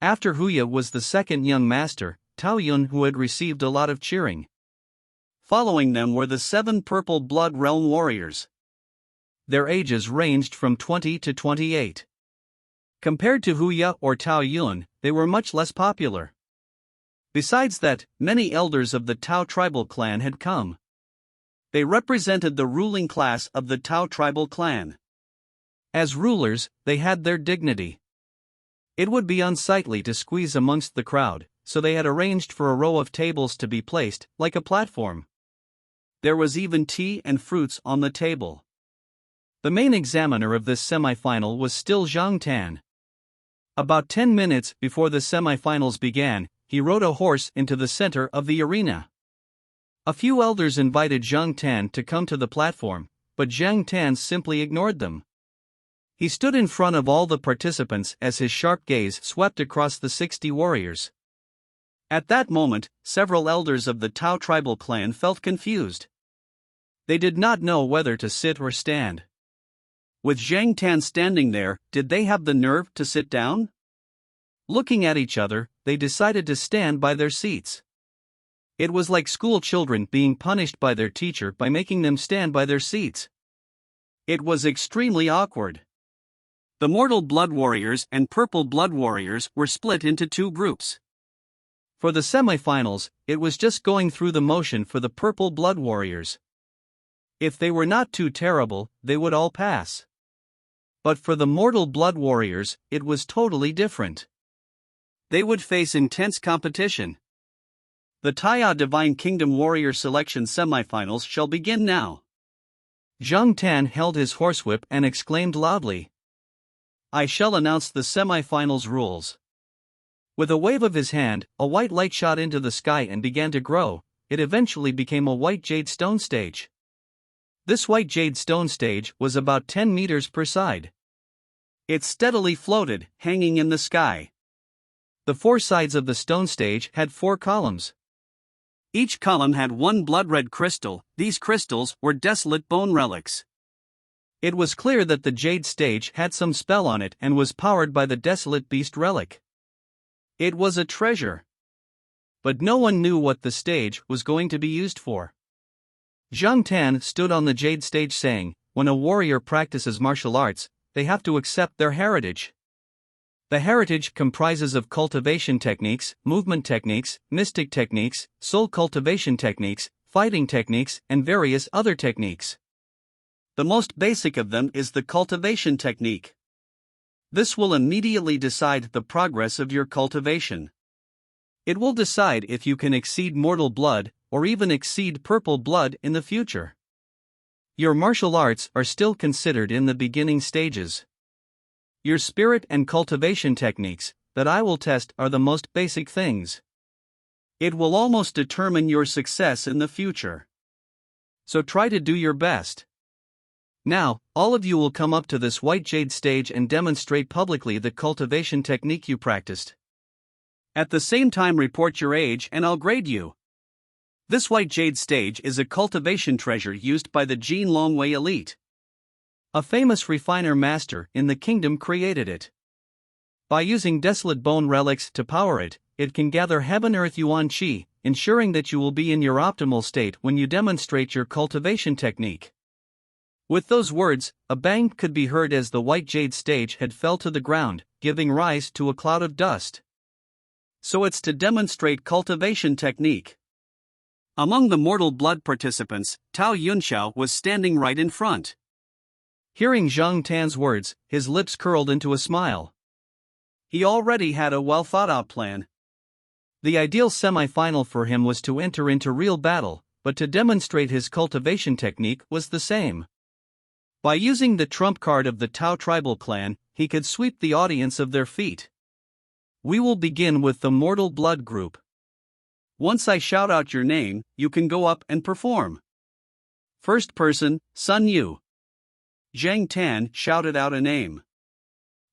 After Huya was the second young master, Tao Yun, who had received a lot of cheering. Following them were the 7 Purple Blood Realm warriors. Their ages ranged from 20 to 28. Compared to Huya or Tao Yun, they were much less popular. Besides that, many elders of the Tao tribal clan had come. They represented the ruling class of the Tao tribal clan. As rulers, they had their dignity. It would be unsightly to squeeze amongst the crowd, so they had arranged for a row of tables to be placed, like a platform. There was even tea and fruits on the table. The main examiner of this semi-final was still Zhang Tan. About 10 minutes before the semi-finals began, he rode a horse into the center of the arena. A few elders invited Zhang Tan to come to the platform, but Zhang Tan simply ignored them. He stood in front of all the participants as his sharp gaze swept across the 60 warriors. At that moment, several elders of the Tao tribal clan felt confused. They did not know whether to sit or stand. With Zhang Tan standing there, did they have the nerve to sit down? Looking at each other, they decided to stand by their seats. It was like school children being punished by their teacher by making them stand by their seats. It was extremely awkward. The Mortal Blood Warriors and Purple Blood Warriors were split into 2 groups. For the semifinals, it was just going through the motion for the Purple Blood Warriors. If they were not too terrible, they would all pass. But for the Mortal Blood Warriors, it was totally different. They would face intense competition. The Taiya Divine Kingdom Warrior Selection Semifinals shall begin now. Zhang Tan held his horsewhip and exclaimed loudly, "I shall announce the semifinals rules." With a wave of his hand, a white light shot into the sky and began to grow. It eventually became a white jade stone stage. This white jade stone stage was about 10 meters per side. It steadily floated, hanging in the sky. The 4 sides of the stone stage had 4 columns. Each column had 1 blood-red crystal. These crystals were desolate bone relics. It was clear that the jade stage had some spell on it and was powered by the desolate beast relic. It was a treasure. But no one knew what the stage was going to be used for. Zhang Tan stood on the jade stage saying, "When a warrior practices martial arts, they have to accept their heritage. The heritage comprises of cultivation techniques, movement techniques, mystic techniques, soul cultivation techniques, fighting techniques, and various other techniques. The most basic of them is the cultivation technique. This will immediately decide the progress of your cultivation. It will decide if you can exceed mortal blood, or even exceed purple blood in the future. Your martial arts are still considered in the beginning stages. Your spirit and cultivation techniques, that I will test, are the most basic things. It will almost determine your success in the future. So try to do your best. Now, all of you will come up to this white jade stage and demonstrate publicly the cultivation technique you practiced. At the same time, report your age and I'll grade you. This white jade stage is a cultivation treasure used by the Jin Longwei elite. A famous refiner master in the kingdom created it. By using desolate bone relics to power it, it can gather heaven-earth yuan qi, ensuring that you will be in your optimal state when you demonstrate your cultivation technique. With those words, a bang could be heard as the white jade stage had fell to the ground, giving rise to a cloud of dust. So it's to demonstrate cultivation technique. Among the mortal blood participants, Tao Yunxiao was standing right in front. Hearing Zhang Tan's words, his lips curled into a smile. He already had a well-thought-out plan. The ideal semi-final for him was to enter into real battle, but to demonstrate his cultivation technique was the same. By using the trump card of the Tao tribal clan, he could sweep the audience of their feet. We will begin with the Mortal Blood group. Once I shout out your name, you can go up and perform. First person, Sun Yu. Zhang Tan shouted out a name.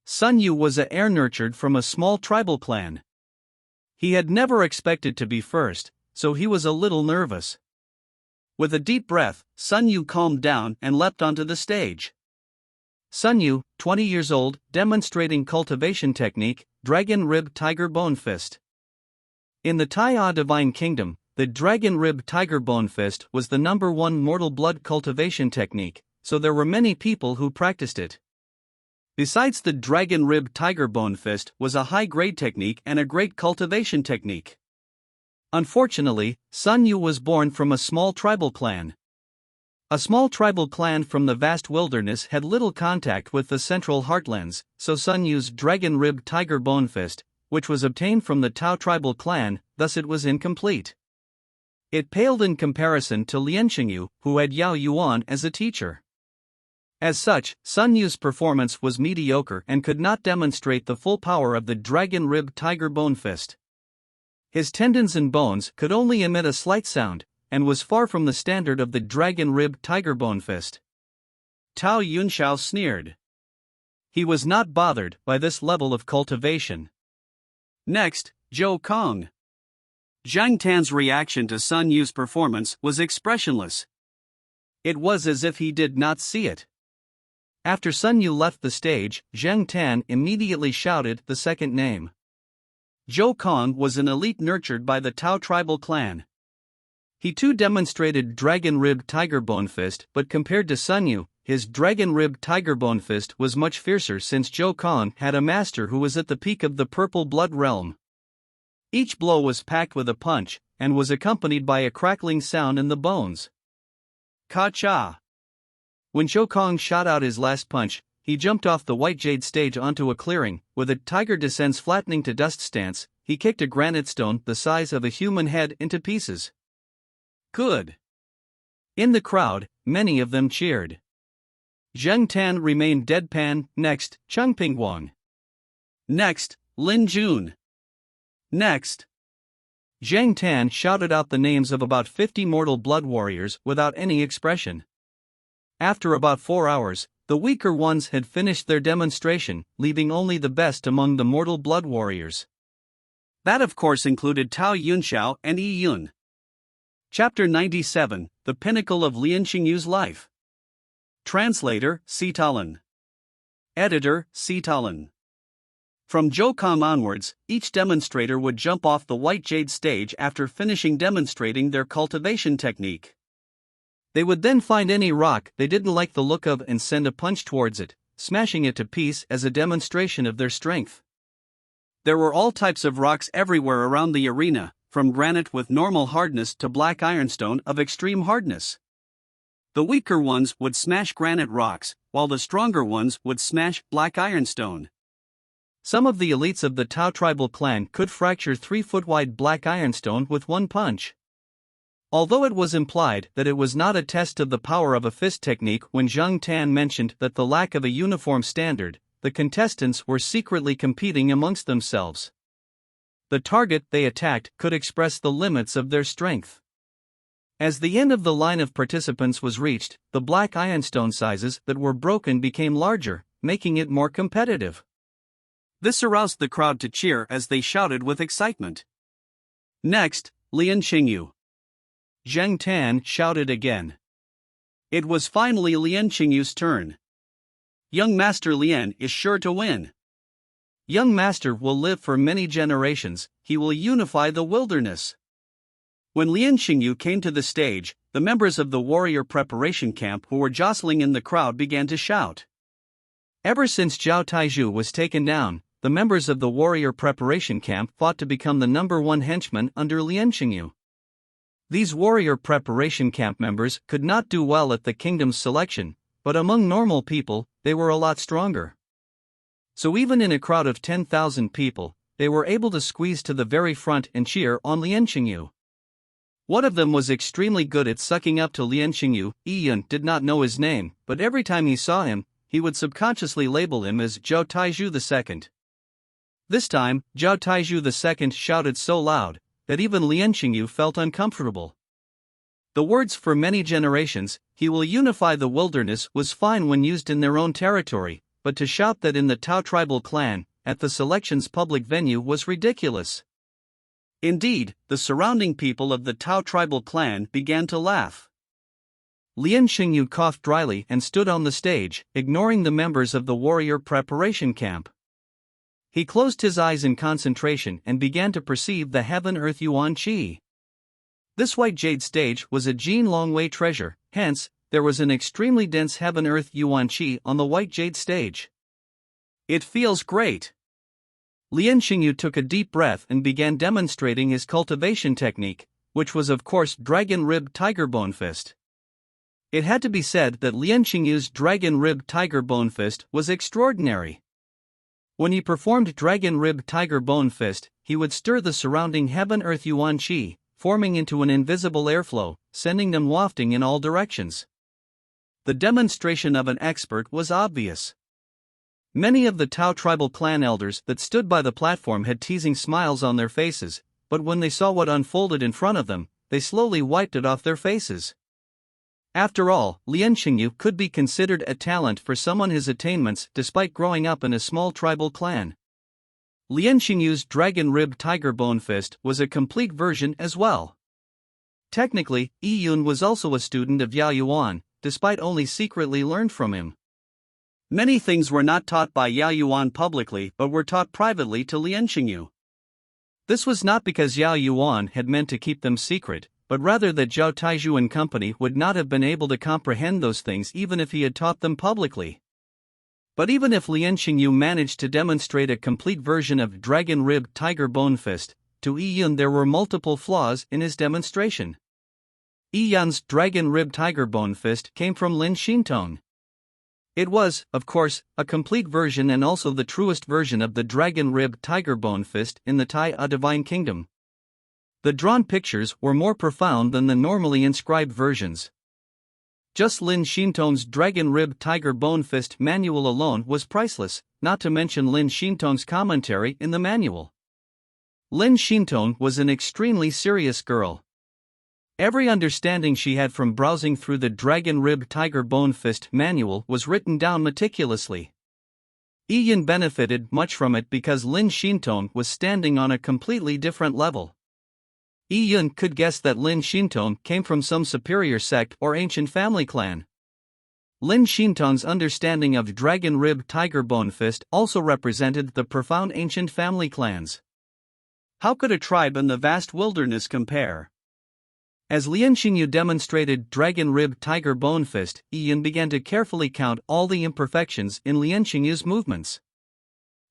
Sun Yu was a heir nurtured from a small tribal clan. He had never expected to be first, so he was a little nervous. With a deep breath, Sun Yu calmed down and leapt onto the stage. Sun Yu, 20 years old, demonstrating cultivation technique, Dragon Rib Tiger Bone Fist. In the Taiya Divine Kingdom, the Dragon Rib Tiger Bone Fist was the #1 mortal blood cultivation technique, so there were many people who practiced it. Besides, the Dragon Rib Tiger Bone Fist was a high-grade technique and a great cultivation technique. Unfortunately, Sun Yu was born from a small tribal clan. A small tribal clan from the vast wilderness had little contact with the central heartlands, so Sun Yu's Dragon Rib Tiger Bone Fist, which was obtained from the Tao tribal clan, thus it was incomplete. It paled in comparison to Lian Xingyu, who had Yao Yuan as a teacher. As such, Sun Yu's performance was mediocre and could not demonstrate the full power of the Dragon Rib Tiger Bone Fist. His tendons and bones could only emit a slight sound, and was far from the standard of the Dragon Rib Tiger Bone Fist. Tao Yunxiao sneered. He was not bothered by this level of cultivation. Next, Zhou Kong. Zhang Tan's reaction to Sun Yu's performance was expressionless. It was as if he did not see it. After Sun Yu left the stage, Zhang Tan immediately shouted the second name. Zhou Kong was an elite nurtured by the Tao tribal clan. He too demonstrated Dragon Rib Tiger Bone Fist, but compared to Sun Yu, his Dragon Rib Tiger Bone Fist was much fiercer since Zhou Kong had a master who was at the peak of the purple blood realm. Each blow was packed with a punch, and was accompanied by a crackling sound in the bones. Ka-cha! When Zhou Kong shot out his last punch, he jumped off the white jade stage onto a clearing. With a tiger descends flattening to dust stance, he kicked a granite stone the size of a human head into pieces. Good! In the crowd, many of them cheered. Zhang Tan remained deadpan. Next, Cheng Pingguang. Next, Lin Jun. Next. Zhang Tan shouted out the names of about 50 mortal blood warriors without any expression. After about 4 hours, the weaker ones had finished their demonstration, leaving only the best among the mortal blood warriors. That of course included Tao Yunxiao and Yi Yun. Chapter 97, The Pinnacle of Lian Xingyu's Life. Translator, Sitalin. Editor, Sitalin. From Zhou Kong onwards, each demonstrator would jump off the white jade stage after finishing demonstrating their cultivation technique. They would then find any rock they didn't like the look of and send a punch towards it, smashing it to pieces as a demonstration of their strength. There were all types of rocks everywhere around the arena, from granite with normal hardness to black ironstone of extreme hardness. The weaker ones would smash granite rocks, while the stronger ones would smash black ironstone. Some of the elites of the Tao tribal clan could fracture 3-foot-wide black ironstone with one punch. Although it was implied that it was not a test of the power of a fist technique when Zhang Tan mentioned that the lack of a uniform standard, the contestants were secretly competing amongst themselves. The target they attacked could express the limits of their strength. As the end of the line of participants was reached, the black ironstone sizes that were broken became larger, making it more competitive. This aroused the crowd to cheer as they shouted with excitement. Next, Lian Xingyu. Zhang Tan shouted again. It was finally Lian Xingyu's turn. Young Master Lian is sure to win. Young Master will live for many generations, he will unify the wilderness. When Lian Xingyu came to the stage, the members of the warrior preparation camp who were jostling in the crowd began to shout. Ever since Zhao Taizhu was taken down, the members of the warrior preparation camp fought to become the #1 henchman under Lian Xingyu. These warrior preparation camp members could not do well at the kingdom's selection, but among normal people, they were a lot stronger. So even in a crowd of 10,000 people, they were able to squeeze to the very front and cheer on Lian Xingyu. One of them was extremely good at sucking up to Lian Xingyu. Yi Yun did not know his name, but every time he saw him, he would subconsciously label him as Zhao Taizhu II. This time, Zhao Taizhu II shouted so loud that even Lian Xingyu felt uncomfortable. The words "for many generations, he will unify the wilderness" was fine when used in their own territory, but to shout that in the Tao tribal clan, at the selection's public venue was ridiculous. Indeed, the surrounding people of the Tao tribal clan began to laugh. Lian Xingyu coughed dryly and stood on the stage, ignoring the members of the warrior preparation camp. He closed his eyes in concentration and began to perceive the heaven-earth yuan qi. This white jade stage was a Jin Longwei treasure, hence, there was an extremely dense heaven-earth yuan qi on the white jade stage. It feels great. Lien Xingyu took a deep breath and began demonstrating his cultivation technique, which was of course Dragon Rib Tiger Bone Fist. It had to be said that Lien Xingyu's Dragon Rib Tiger Bone Fist was extraordinary. When he performed Dragon Rib Tiger Bone Fist, he would stir the surrounding heaven-earth yuan qi, forming into an invisible airflow, sending them wafting in all directions. The demonstration of an expert was obvious. Many of the Tao tribal clan elders that stood by the platform had teasing smiles on their faces, but when they saw what unfolded in front of them, they slowly wiped it off their faces. After all, Lien Xingyu could be considered a talent for someone his attainments despite growing up in a small tribal clan. Lien Xingyu's Dragon Rib Tiger Bone Fist was a complete version as well. Technically, Yi Yun was also a student of Yao Yuan, despite only secretly learned from him. Many things were not taught by Yao Yuan publicly but were taught privately to Lien Xingyu. This was not because Yao Yuan had meant to keep them secret, but rather that Zhao Taizhu and company would not have been able to comprehend those things even if he had taught them publicly. But even if Lien Xingyu managed to demonstrate a complete version of Dragon Rib Tiger Bone Fist, to Yi Yun there were multiple flaws in his demonstration. Yi Yun's Dragon Rib Tiger Bone Fist came from Lin Xintong. It was, of course, a complete version and also the truest version of the Dragon Rib Tiger Bone Fist in the Tai A Divine Kingdom. The drawn pictures were more profound than the normally inscribed versions. Just Lin Xintong's Dragon Rib Tiger Bone Fist manual alone was priceless, not to mention Lin Xintong's commentary in the manual. Lin Xintong was an extremely serious girl. Every understanding she had from browsing through the Dragon Rib Tiger Bone Fist manual was written down meticulously. Yi Yun benefited much from it because Lin Xintong was standing on a completely different level. Yi Yun could guess that Lin Xintong came from some superior sect or ancient family clan. Lin Xintong's understanding of Dragon Rib Tiger Bone Fist also represented the profound ancient family clans. How could a tribe in the vast wilderness compare? As Lien Xingyu demonstrated Dragon Rib Tiger Bone Fist, Yi Yun began to carefully count all the imperfections in Lien Xingyu's movements.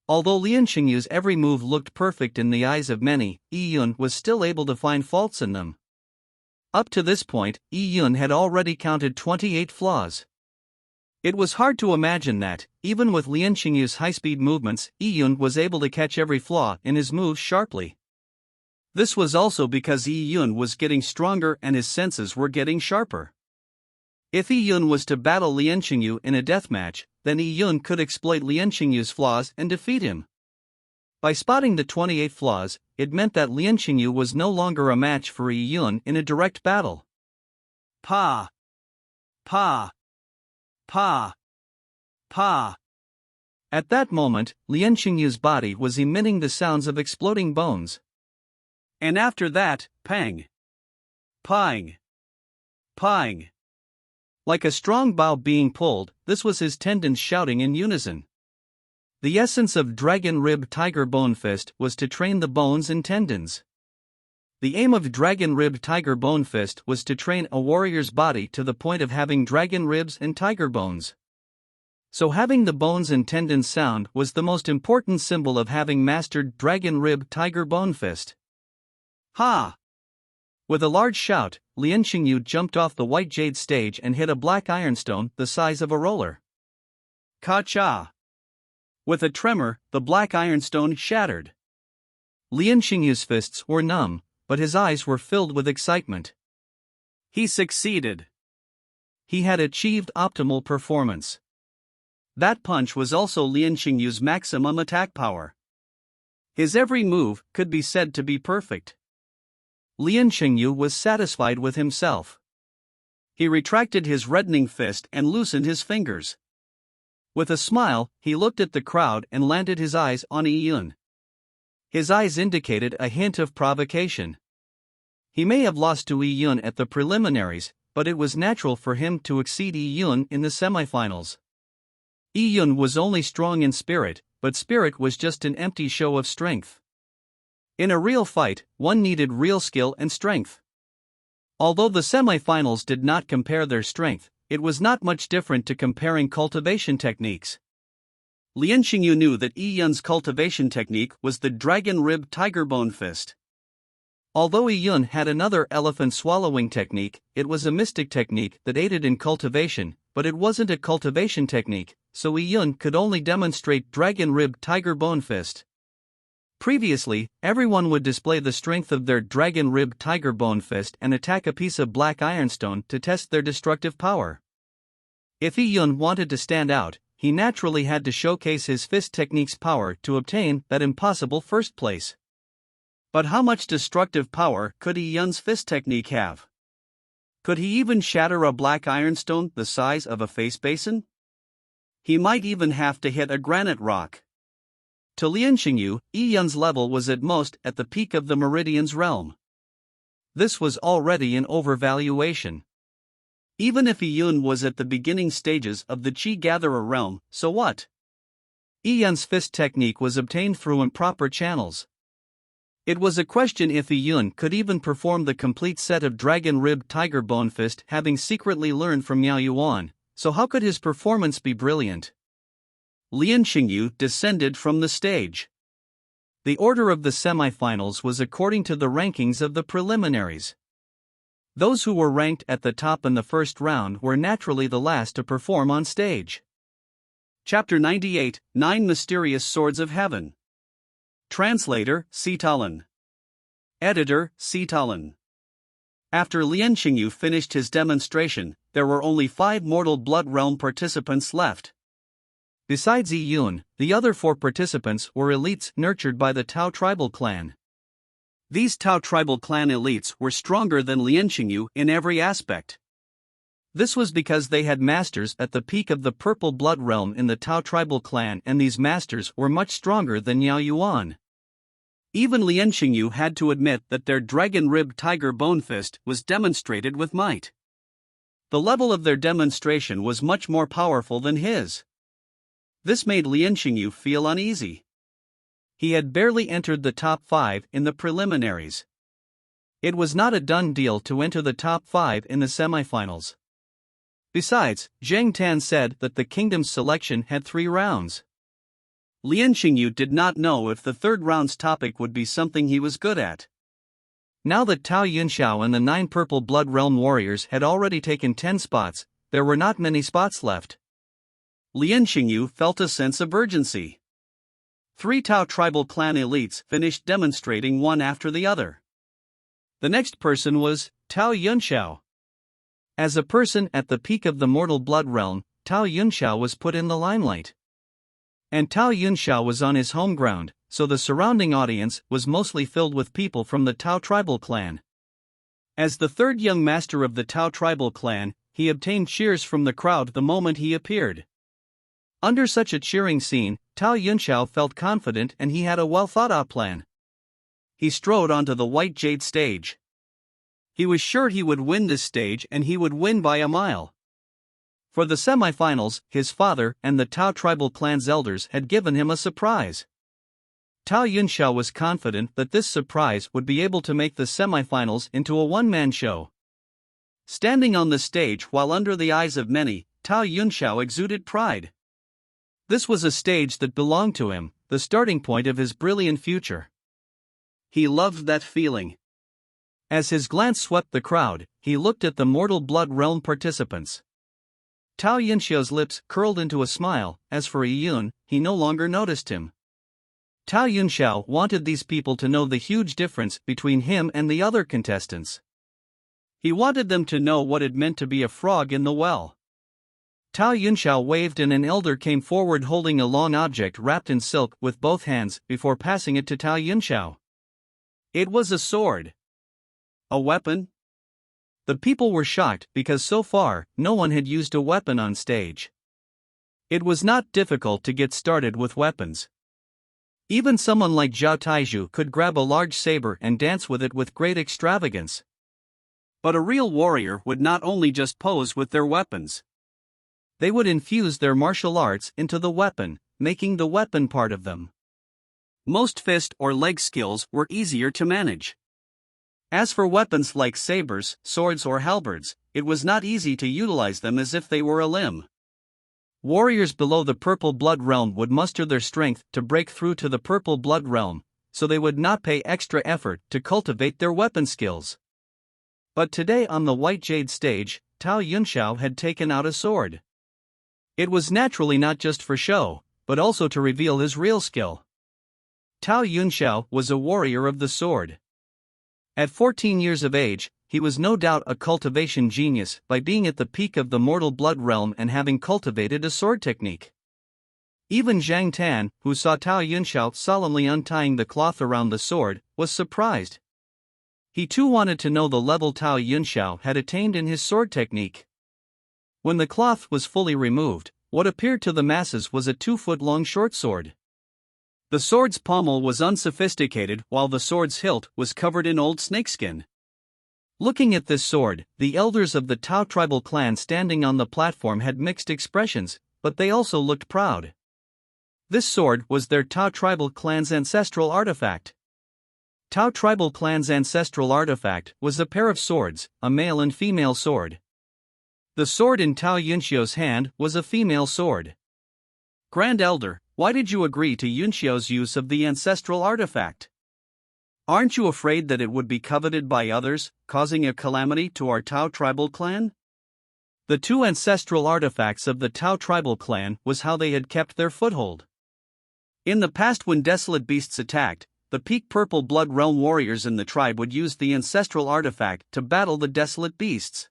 Although Lien Xingyu's every move looked perfect in the eyes of many, Yi Yun was still able to find faults in them. Up to this point, Yi Yun had already counted 28 flaws. It was hard to imagine that, even with Lien Xingyu's high-speed movements, Yi Yun was able to catch every flaw in his moves sharply. This was also because Yi Yun was getting stronger and his senses were getting sharper. If Yi Yun was to battle Lien Xingyu in a deathmatch, then Yi Yun could exploit Lien Xingyu's flaws and defeat him. By spotting the 28 flaws, it meant that Lien Xingyu was no longer a match for Yi Yun in a direct battle. Pa! Pa! Pa! Pa! At that moment, Lien Xingyu's body was emitting the sounds of exploding bones. And after that, pang! Pang! Pang! Like a strong bow being pulled, this was his tendons shouting in unison. The essence of Dragon Rib Tiger Bone Fist was to train the bones and tendons. The aim of Dragon Rib Tiger Bone Fist was to train a warrior's body to the point of having dragon ribs and tiger bones. So having the bones and tendons sound was the most important symbol of having mastered Dragon Rib Tiger Bone Fist. Ha! With a large shout, Lien Xingyu jumped off the white jade stage and hit a black ironstone the size of a roller. Ka-cha! With a tremor, the black ironstone shattered. Lien Xingyu's fists were numb, but his eyes were filled with excitement. He succeeded. He had achieved optimal performance. That punch was also Lien Xingyu's maximum attack power. His every move could be said to be perfect. Lien Xingyu was satisfied with himself. He retracted his reddening fist and loosened his fingers. With a smile, he looked at the crowd and landed his eyes on Yi Yun. His eyes indicated a hint of provocation. He may have lost to Yi Yun at the preliminaries, but it was natural for him to exceed Yi Yun in the semifinals. Yi Yun was only strong in spirit, but spirit was just an empty show of strength. In a real fight, one needed real skill and strength. Although the semifinals did not compare their strength, it was not much different to comparing cultivation techniques. Lien Xingyu knew that Yi Yun's cultivation technique was the dragon rib tiger bone fist. Although Yi Yun had another elephant swallowing technique, it was a mystic technique that aided in cultivation, but it wasn't a cultivation technique, so Yi Yun could only demonstrate dragon rib tiger bone fist. Previously, everyone would display the strength of their dragon rib tiger bone fist and attack a piece of black ironstone to test their destructive power. If Yi Yun wanted to stand out, he naturally had to showcase his fist technique's power to obtain that impossible first place. But how much destructive power could Yi Yun's fist technique have? Could he even shatter a black ironstone the size of a face basin? He might even have to hit a granite rock. To Lien Xingyu, Yi Yun's level was at most at the peak of the Meridian's realm. This was already an overvaluation. Even if Yi Yun was at the beginning stages of the Qi Gatherer realm, so what? Yi Yun's fist technique was obtained through improper channels. It was a question if Yi Yun could even perform the complete set of dragon rib tiger bone fist, having secretly learned from Miao Yuan, so how could his performance be brilliant? Lien Xingyu descended from the stage. The order of the semifinals was according to the rankings of the preliminaries. Those who were ranked at the top in the first round were naturally the last to perform on stage. Chapter 98, 9 Mysterious Swords of Heaven. Translator, Sitalan. Editor, Sitalan. After Lien Xingyu finished his demonstration, there were only 5 Mortal Blood Realm participants left. Besides Yi Yun, the other 4 participants were elites nurtured by the Tao tribal clan. These Tao tribal clan elites were stronger than Lien Xingyu in every aspect. This was because they had masters at the peak of the Purple Blood Realm in the Tao tribal clan, and these masters were much stronger than Miao Yuan. Even Lien Xingyu had to admit that their dragon rib tiger bone fist was demonstrated with might. The level of their demonstration was much more powerful than his. This made Lien Xingyu feel uneasy. He had barely entered the top 5 in the preliminaries. It was not a done deal to enter the top 5 in the semifinals. Besides, Zheng Tan said that the kingdom's selection had 3 rounds. Lien Xingyu did not know if the third round's topic would be something he was good at. Now that Tao Yunxiao and the 9 Purple Blood Realm warriors had already taken 10 spots, there were not many spots left. Lien Xingyu felt a sense of urgency. 3 Tao tribal clan elites finished demonstrating one after the other. The next person was Tao Yunxiao. As a person at the peak of the Mortal Blood Realm, Tao Yunxiao was put in the limelight. And Tao Yunxiao was on his home ground, so the surrounding audience was mostly filled with people from the Tao tribal clan. As the third young master of the Tao tribal clan, he obtained cheers from the crowd the moment he appeared. Under such a cheering scene, Tao Yunxiao felt confident and he had a well-thought-out plan. He strode onto the white jade stage. He was sure he would win this stage, and he would win by a mile. For the semifinals, his father and the Tao tribal clan's elders had given him a surprise. Tao Yunxiao was confident that this surprise would be able to make the semifinals into a one-man show. Standing on the stage while under the eyes of many, Tao Yunxiao exuded pride. This was a stage that belonged to him, the starting point of his brilliant future. He loved that feeling. As his glance swept the crowd, he looked at the Mortal Blood Realm participants. Tao Yunxiao's lips curled into a smile. As for Yi Yun, he no longer noticed him. Tao Yunxiao wanted these people to know the huge difference between him and the other contestants. He wanted them to know what it meant to be a frog in the well. Tao Yunxiao waved and an elder came forward holding a long object wrapped in silk with both hands before passing it to Tao Yunxiao. It was a sword. A weapon? The people were shocked because so far, no one had used a weapon on stage. It was not difficult to get started with weapons. Even someone like Zhao Taizhu could grab a large saber and dance with it with great extravagance. But a real warrior would not only just pose with their weapons. They would infuse their martial arts into the weapon, making the weapon part of them. Most fist or leg skills were easier to manage. As for weapons like sabers, swords or halberds, it was not easy to utilize them as if they were a limb. Warriors below the Purple Blood Realm would muster their strength to break through to the Purple Blood Realm, so they would not pay extra effort to cultivate their weapon skills. But today on the White Jade stage, Tao Yunxiao had taken out a sword. It was naturally not just for show, but also to reveal his real skill. Tao Yunxiao was a warrior of the sword. At 14 years of age, he was no doubt a cultivation genius by being at the peak of the mortal blood realm and having cultivated a sword technique. Even Zhang Tan, who saw Tao Yunxiao solemnly untying the cloth around the sword, was surprised. He too wanted to know the level Tao Yunxiao had attained in his sword technique. When the cloth was fully removed, what appeared to the masses was a 2-foot-long short sword. The sword's pommel was unsophisticated while the sword's hilt was covered in old snakeskin. Looking at this sword, the elders of the Tao tribal clan standing on the platform had mixed expressions, but they also looked proud. This sword was their Tao tribal clan's ancestral artifact. Tao tribal clan's ancestral artifact was a pair of swords, a male and female sword. The sword in Tao Yunxiao's hand was a female sword. Grand Elder, why did you agree to Yunxiao's use of the ancestral artifact? Aren't you afraid that it would be coveted by others, causing a calamity to our Tao tribal clan? The two ancestral artifacts of the Tao tribal clan was how they had kept their foothold. In the past, when desolate beasts attacked, the peak Purple Blood Realm warriors in the tribe would use the ancestral artifact to battle the desolate beasts.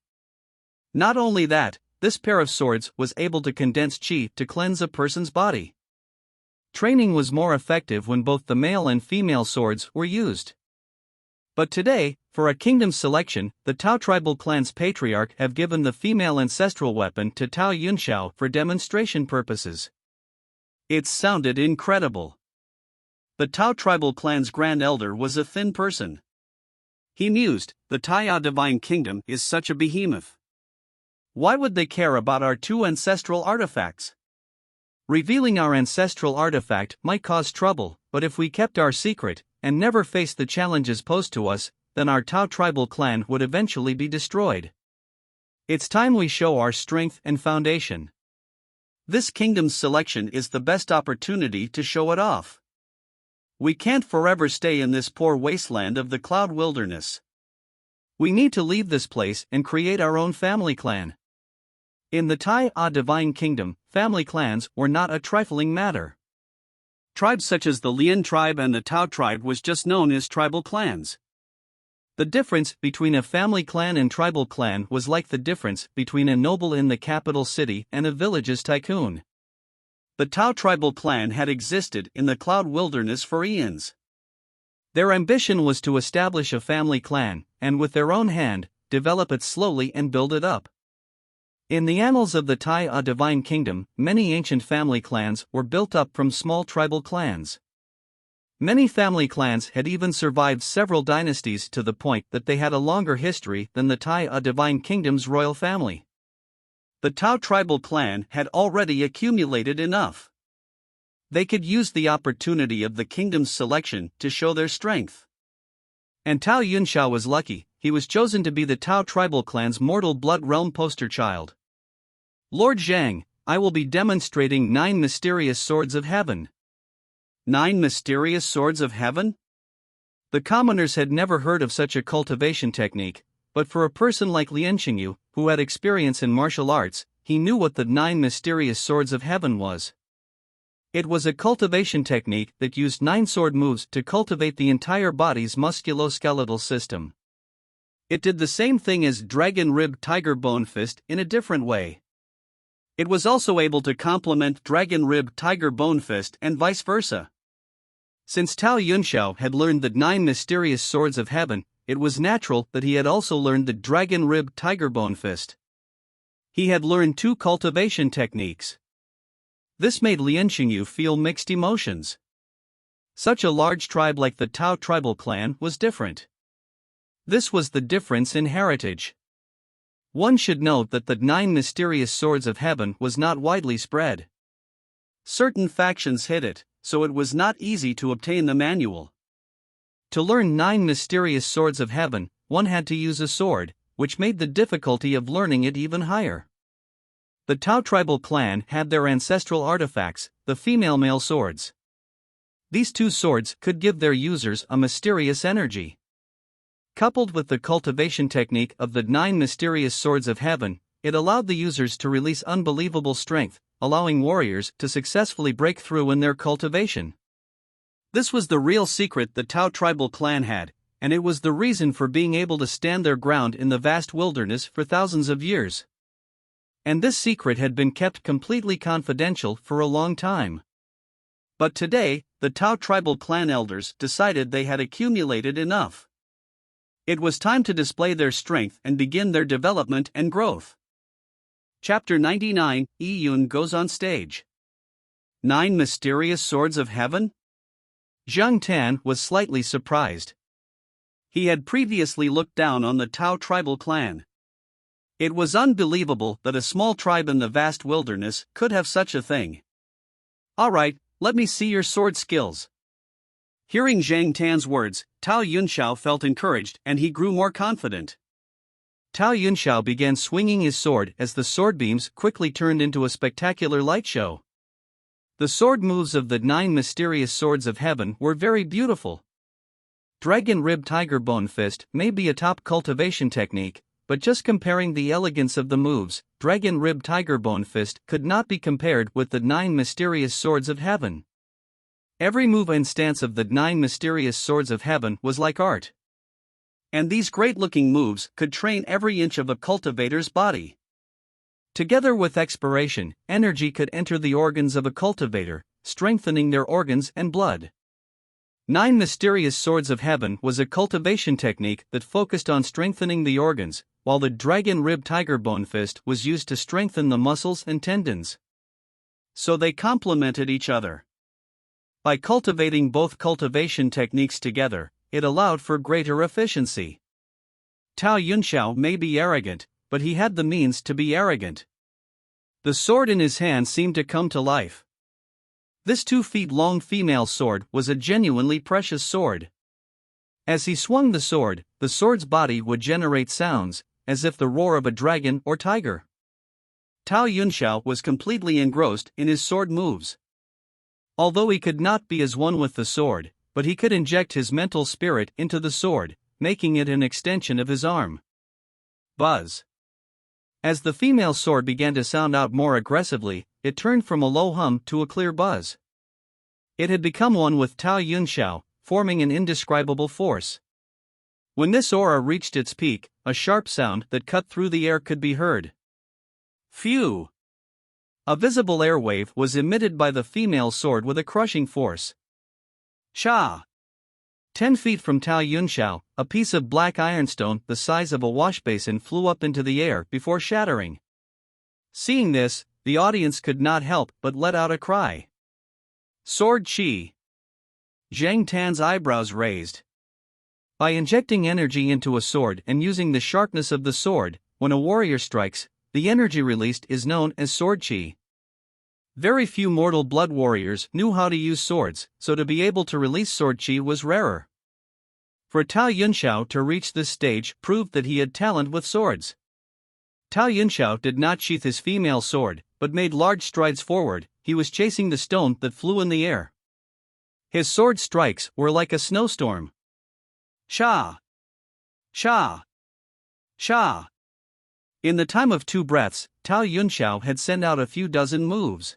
Not only that, this pair of swords was able to condense qi to cleanse a person's body. Training was more effective when both the male and female swords were used. But today, for a kingdom selection, the Tao tribal clan's patriarch have given the female ancestral weapon to Tao Yunxiao for demonstration purposes. It sounded incredible. The Tao tribal clan's grand elder was a thin person. He mused, the Tao divine kingdom is such a behemoth. Why would they care about our two ancestral artifacts? Revealing our ancestral artifact might cause trouble, but if we kept our secret, and never faced the challenges posed to us, then our Tao tribal clan would eventually be destroyed. It's time we show our strength and foundation. This kingdom's selection is the best opportunity to show it off. We can't forever stay in this poor wasteland of the cloud wilderness. We need to leave this place and create our own family clan. In the Tao divine kingdom, family clans were not a trifling matter. Tribes such as the Lian tribe and the Tao tribe was just known as tribal clans. The difference between a family clan and tribal clan was like the difference between a noble in the capital city and a village's tycoon. The Tao tribal clan had existed in the cloud wilderness for eons. Their ambition was to establish a family clan, and with their own hand, develop it slowly and build it up. In the annals of the Tao divine kingdom, many ancient family clans were built up from small tribal clans. Many family clans had even survived several dynasties to the point that they had a longer history than the Tao divine kingdom's royal family. The Tao tribal clan had already accumulated enough. They could use the opportunity of the kingdom's selection to show their strength. And Tao Yunxiao was lucky, he was chosen to be the Tao tribal clan's mortal blood realm poster child. Lord Zhang, I will be demonstrating 9 mysterious swords of heaven. 9 mysterious swords of heaven? The commoners had never heard of such a cultivation technique, but for a person like Lian Xingyu, who had experience in martial arts, he knew what the 9 mysterious swords of heaven was. It was a cultivation technique that used 9 sword moves to cultivate the entire body's musculoskeletal system. It did the same thing as Dragon Rib Tiger Bone Fist in a different way. It was also able to complement Dragon Rib Tiger Bone Fist and vice versa. Since Tao Yunxiao had learned the 9 mysterious swords of heaven, it was natural that he had also learned the Dragon Rib Tiger Bone Fist. He had learned 2 cultivation techniques. This made Lian Xingyu feel mixed emotions. Such a large tribe like the Tao tribal clan was different. This was the difference in heritage. One should note that the 9 mysterious swords of heaven was not widely spread. Certain factions hid it, so it was not easy to obtain the manual. To learn 9 mysterious swords of heaven, one had to use a sword, which made the difficulty of learning it even higher. The Tao tribal clan had their ancestral artifacts, the female-male swords. These two swords could give their users a mysterious energy. Coupled with the cultivation technique of the 9 mysterious swords of heaven, it allowed the users to release unbelievable strength, allowing warriors to successfully break through in their cultivation. This was the real secret the Tao tribal clan had, and it was the reason for being able to stand their ground in the vast wilderness for thousands of years. And this secret had been kept completely confidential for a long time. But today, the Tao tribal clan elders decided they had accumulated enough. It was time to display their strength and begin their development and growth. Chapter 99, Yi Yun goes on stage. 9 mysterious swords of heaven? Zhang Tan was slightly surprised. He had previously looked down on the Tao tribal clan. It was unbelievable that a small tribe in the vast wilderness could have such a thing. Alright, let me see your sword skills. Hearing Zhang Tan's words, Tao Yunxiao felt encouraged and he grew more confident. Tao Yunxiao began swinging his sword as the sword beams quickly turned into a spectacular light show. The sword moves of the 9 mysterious swords of heaven were very beautiful. Dragon Rib Tiger Bone Fist may be a top cultivation technique, but just comparing the elegance of the moves, Dragon Rib Tiger Bone Fist could not be compared with the 9 mysterious swords of heaven. Every move and stance of the 9 mysterious swords of heaven was like art. And these great-looking moves could train every inch of a cultivator's body. Together with expiration, energy could enter the organs of a cultivator, strengthening their organs and blood. 9 mysterious swords of heaven was a cultivation technique that focused on strengthening the organs, while the Dragon Rib Tiger Bone Fist was used to strengthen the muscles and tendons. So they complemented each other. By cultivating both cultivation techniques together, it allowed for greater efficiency. Tao Yunxiao may be arrogant, but he had the means to be arrogant. The sword in his hand seemed to come to life. This 2 feet long female sword was a genuinely precious sword. As he swung the sword's body would generate sounds, as if the roar of a dragon or tiger. Tao Yunxiao was completely engrossed in his sword moves. Although he could not be as one with the sword, but he could inject his mental spirit into the sword, making it an extension of his arm. Buzz. As the female sword began to sound out more aggressively, it turned from a low hum to a clear buzz. It had become one with Tao Yunxiao, forming an indescribable force. When this aura reached its peak, a sharp sound that cut through the air could be heard. Phew! A visible air wave was emitted by the female sword with a crushing force. Cha! 10 feet from Tao Yunxiao, a piece of black ironstone the size of a washbasin flew up into the air before shattering. Seeing this, the audience could not help but let out a cry. Sword Chi! Zhang Tan's eyebrows raised. By injecting energy into a sword and using the sharpness of the sword, when a warrior strikes, the energy released is known as Sword Chi. Very few mortal blood warriors knew how to use swords, so to be able to release Sword Chi was rarer. For Tao Yunxiao to reach this stage proved that he had talent with swords. Tao Yunxiao did not sheath his female sword, but made large strides forward. He was chasing the stone that flew in the air. His sword strikes were like a snowstorm. Sha! Sha! Sha! In the time of 2 breaths, Tao Yunxiao had sent out a few dozen moves.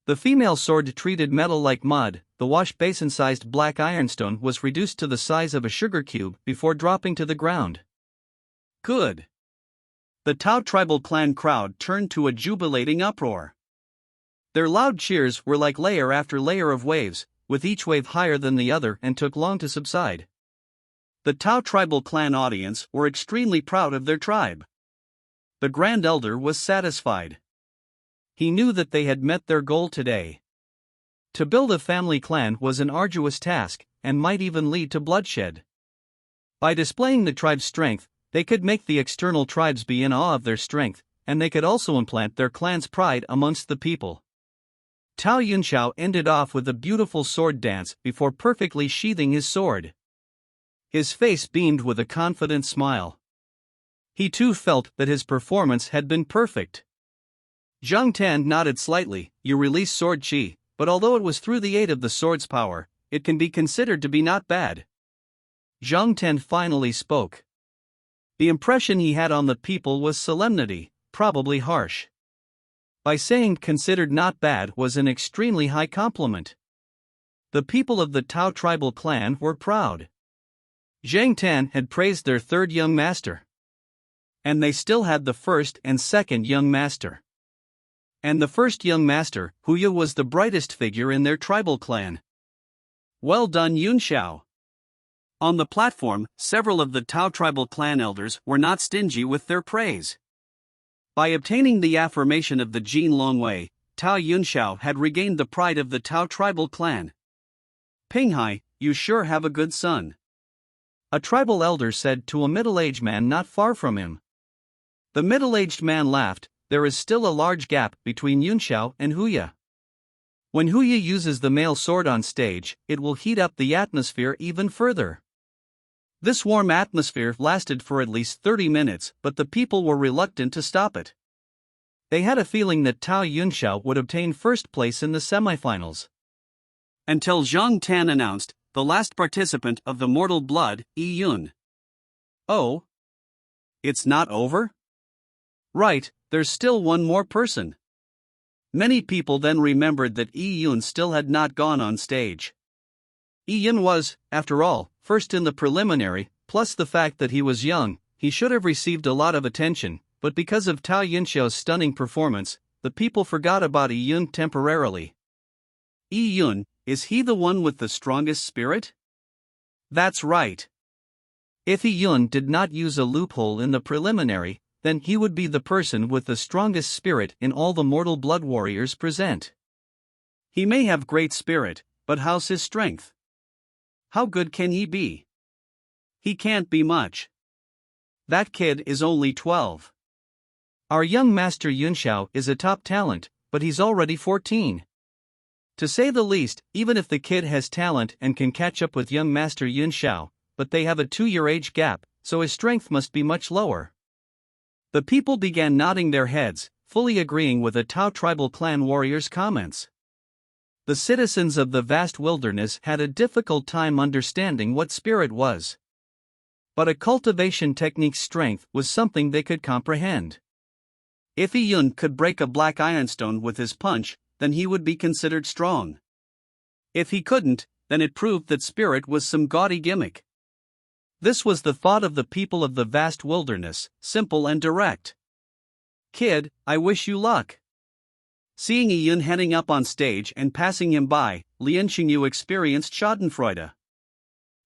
The female sword treated metal like mud. The wash basin-sized black ironstone was reduced to the size of a sugar cube before dropping to the ground. Good! The Tao tribal clan crowd turned to a jubilating uproar. Their loud cheers were like layer after layer of waves, with each wave higher than the other and took long to subside. The Tao tribal clan audience were extremely proud of their tribe. The Grand Elder was satisfied. He knew that they had met their goal today. To build a family clan was an arduous task, and might even lead to bloodshed. By displaying the tribe's strength, they could make the external tribes be in awe of their strength, and they could also implant their clan's pride amongst the people. Tao Yunxiao ended off with a beautiful sword dance before perfectly sheathing his sword. His face beamed with a confident smile. He too felt that his performance had been perfect. Zhang Tan nodded slightly. You release sword qi, but although it was through the aid of the sword's power, it can be considered to be not bad. Zhang Tan finally spoke. The impression he had on the people was solemnity, probably harsh. By saying considered not bad was an extremely high compliment. The people of the Tao tribal clan were proud. Zhang Tan had praised their third young master. And they still had the first and second young master. And the first young master, Huya, was the brightest figure in their tribal clan. Well done, Yunxiao. On the platform, several of the Tao tribal clan elders were not stingy with their praise. By obtaining the affirmation of the Jin Longwei, Tao Yunxiao had regained the pride of the Tao tribal clan. Pinghai, you sure have a good son. A tribal elder said to a middle-aged man not far from him. The middle-aged man laughed. There is still a large gap between Yunxiao and Huya. When Huya uses the male sword on stage, it will heat up the atmosphere even further. This warm atmosphere lasted for at least 30 minutes, but the people were reluctant to stop it. They had a feeling that Tao Yunxiao would obtain first place in the semifinals. Until Zhang Tan announced, the last participant of the Mortal Blood, Yi Yun. Oh? It's not over? Right, there's still one more person. Many people then remembered that Yi Yun still had not gone on stage. Yi Yun was, after all, first in the preliminary, plus the fact that he was young, he should have received a lot of attention, but because of Tao Yunxiao's stunning performance, the people forgot about Yi Yun temporarily. Yi Yun, is he the one with the strongest spirit? That's right. If Yi Yun did not use a loophole in the preliminary, then he would be the person with the strongest spirit in all the Mortal Blood warriors present. He may have great spirit, but how's his strength? How good can he be? He can't be much. That kid is only 12. Our young master Yunxiao is a top talent, but he's already 14. To say the least, even if the kid has talent and can catch up with young master Yunxiao, but they have a 2-year age gap, so his strength must be much lower. The people began nodding their heads, fully agreeing with the Tao tribal clan warrior's comments. The citizens of the vast wilderness had a difficult time understanding what spirit was. But a cultivation technique's strength was something they could comprehend. If Yi Yun could break a black ironstone with his punch, then he would be considered strong. If he couldn't, then it proved that spirit was some gaudy gimmick. This was the thought of the people of the vast wilderness, simple and direct. Kid, I wish you luck. Seeing Yi Yun heading up on stage and passing him by, Lian Xingyu experienced schadenfreude.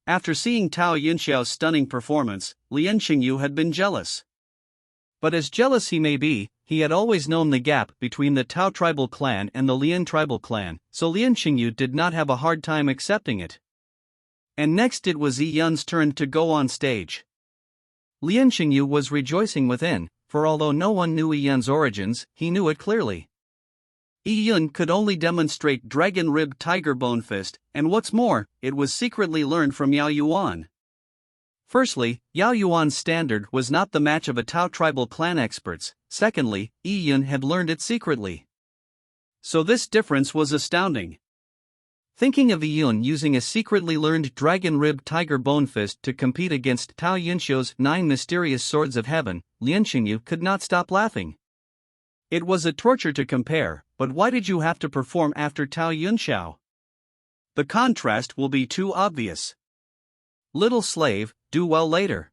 After seeing Tao Yunxiao's stunning performance, Lian Xingyu had been jealous. But as jealous he may be, he had always known the gap between the Tao tribal clan and the Lian tribal clan, so Lian Xingyu did not have a hard time accepting it. And next it was Yi Yun's turn to go on stage. Lian Xingyu was rejoicing within, for although no one knew Yi Yun's origins, he knew it clearly. Yi Yun could only demonstrate Dragon Rib Tiger Bone Fist, and what's more, it was secretly learned from Yao Yuan. Firstly, Yao Yuan's standard was not the match of a Tao tribal clan experts. Secondly, Yi Yun had learned it secretly. So this difference was astounding. Thinking of Yi Yun using a secretly learned Dragon Rib Tiger Bone Fist to compete against Tao Yunxiao's 9 mysterious swords of heaven, Lian Xingyu could not stop laughing. It was a torture to compare, but why did you have to perform after Tao Yunxiao? The contrast will be too obvious. Little slave, do well later.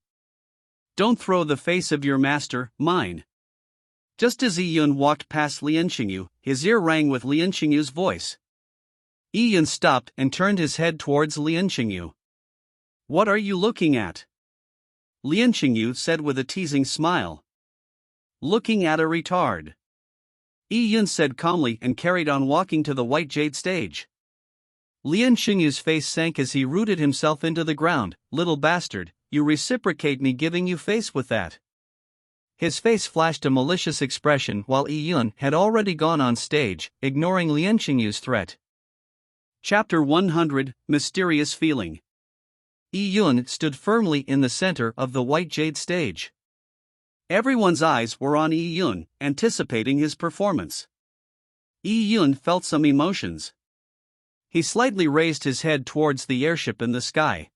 Don't throw the face of your master, mine. Just as Yi Yun walked past Lian Xingyu, his ear rang with Lian Xingyu's voice. Yi Yun stopped and turned his head towards Lian Xingyu. What are you looking at? Lian Xingyu said with a teasing smile. Looking at a retard. Yi Yun said calmly and carried on walking to the white jade stage. Lian Xingyu's face sank as he rooted himself into the ground. Little bastard, you reciprocate me giving you face with that. His face flashed a malicious expression while Yi Yun had already gone on stage, ignoring Lian Xingyu's threat. Chapter 100, Mysterious Feeling. Yi Yun stood firmly in the center of the white jade stage. Everyone's eyes were on Yi Yun, anticipating his performance. Yi Yun felt some emotions. He slightly raised his head towards the airship in the sky.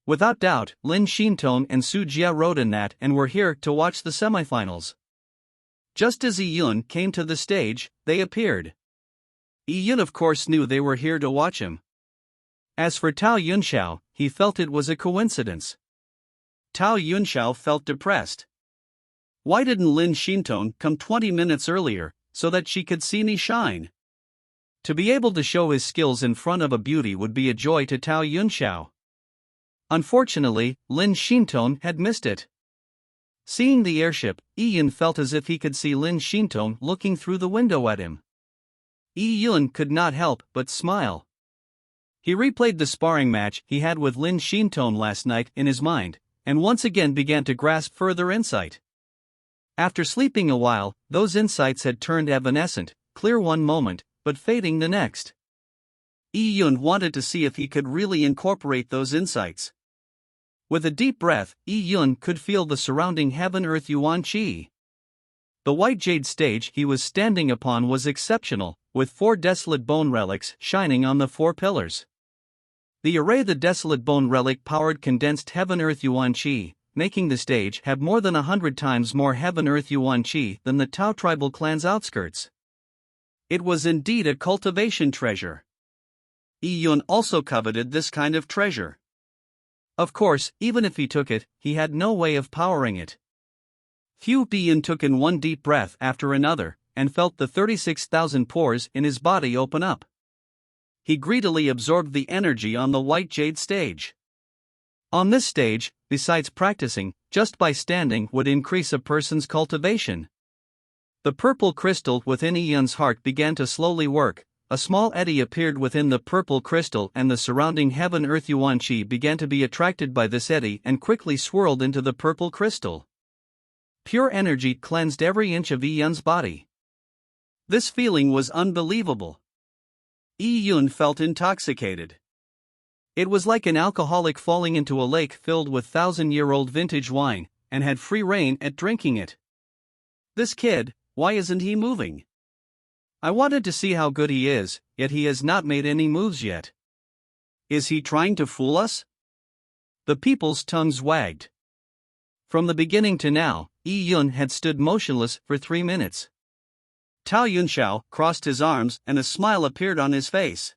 Without doubt, Lin Xintong and Su Jia rode in that and were here to watch the semifinals. Just as Yi Yun came to the stage, they appeared. Yi Yun of course knew they were here to watch him. As for Tao Yunxiao, he felt it was a coincidence. Tao Yunxiao felt depressed. Why didn't Lin Xintong come 20 minutes earlier, so that she could see me shine? To be able to show his skills in front of a beauty would be a joy to Tao Yunxiao. Unfortunately, Lin Xintong had missed it. Seeing the airship, Yi Yun felt as if he could see Lin Xintong looking through the window at him. Yi Yun could not help but smile. He replayed the sparring match he had with Lin Xintong last night in his mind, and once again began to grasp further insight. After sleeping a while, those insights had turned evanescent, clear one moment, but fading the next. Yi Yun wanted to see if he could really incorporate those insights. With a deep breath, Yi Yun could feel the surrounding heaven-earth yuan qi. The white jade stage he was standing upon was exceptional, with 4 desolate bone relics shining on the 4 pillars. The array the desolate bone relic powered condensed heaven-earth yuan qi, making the stage have more than 100 times more heaven-earth yuan qi than the Tao tribal clan's outskirts. It was indeed a cultivation treasure. Yi Yun also coveted this kind of treasure. Of course, even if he took it, he had no way of powering it. Yi Yun took in one deep breath after another, and felt the 36,000 pores in his body open up. He greedily absorbed the energy on the white jade stage. On this stage, besides practicing, just by standing would increase a person's cultivation. The purple crystal within Yi Yun's heart began to slowly work. A small eddy appeared within the purple crystal and the surrounding heaven-earth yuan qi began to be attracted by this eddy and quickly swirled into the purple crystal. Pure energy cleansed every inch of Yi Yun's body. This feeling was unbelievable. Yi Yun felt intoxicated. It was like an alcoholic falling into a lake filled with 1,000-year-old vintage wine, and had free rein at drinking it. This kid, why isn't he moving? I wanted to see how good he is, yet he has not made any moves yet. Is he trying to fool us? The people's tongues wagged. From the beginning to now, Yi Yun had stood motionless for 3 minutes. Tao Yunxiao crossed his arms and a smile appeared on his face.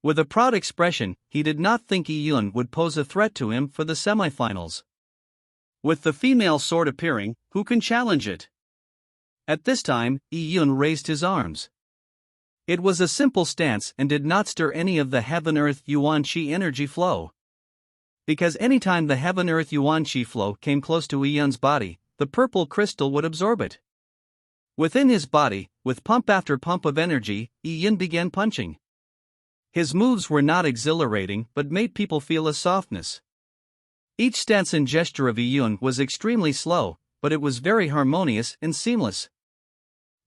With a proud expression, he did not think Yi Yun would pose a threat to him for the semifinals. With the female sword appearing, who can challenge it? At this time, Yi Yun raised his arms. It was a simple stance and did not stir any of the heaven-earth yuan qi energy flow. Because anytime the heaven-earth yuan qi flow came close to Yi Yun's body, the purple crystal would absorb it. Within his body, with pump after pump of energy, Yi Yun began punching. His moves were not exhilarating but made people feel a softness. Each stance and gesture of Yi Yun was extremely slow, but it was very harmonious and seamless.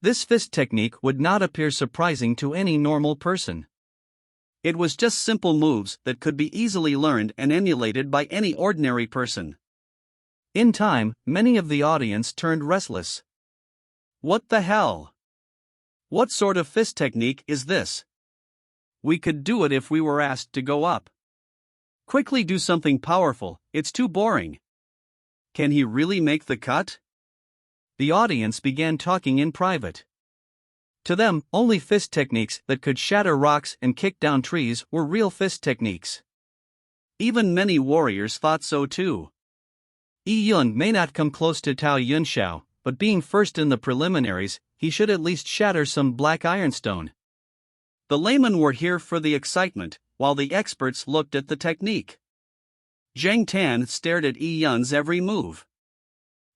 This fist technique would not appear surprising to any normal person. It was just simple moves that could be easily learned and emulated by any ordinary person. In time, many of the audience turned restless. What the hell? What sort of fist technique is this? We could do it if we were asked to go up. Quickly do something powerful, it's too boring. Can he really make the cut? The audience began talking in private. To them, only fist techniques that could shatter rocks and kick down trees were real fist techniques. Even many warriors thought so too. Yi Yun may not come close to Tao Yunxiao, but being first in the preliminaries, he should at least shatter some black ironstone. The laymen were here for the excitement, while the experts looked at the technique. Zhang Tan stared at Yi Yun's every move.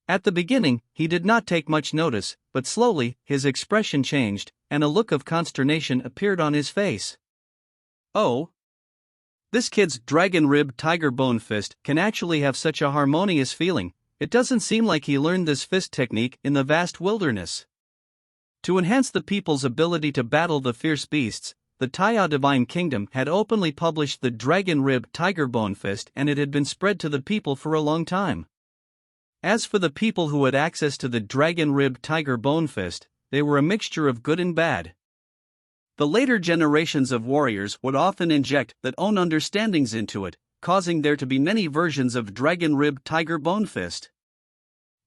At the beginning, he did not take much notice, but slowly, his expression changed, and a look of consternation appeared on his face. Oh! This kid's dragon-ribbed tiger bone fist can actually have such a harmonious feeling. It doesn't seem like he learned this fist technique in the vast wilderness. To enhance the people's ability to battle the fierce beasts, the Taiya Divine Kingdom had openly published the Dragon Rib Tiger Bone Fist, and it had been spread to the people for a long time. As for the people who had access to the Dragon Rib Tiger Bone Fist, they were a mixture of good and bad. The later generations of warriors would often inject their own understandings into it, causing there to be many versions of Dragon Rib Tiger Bone Fist.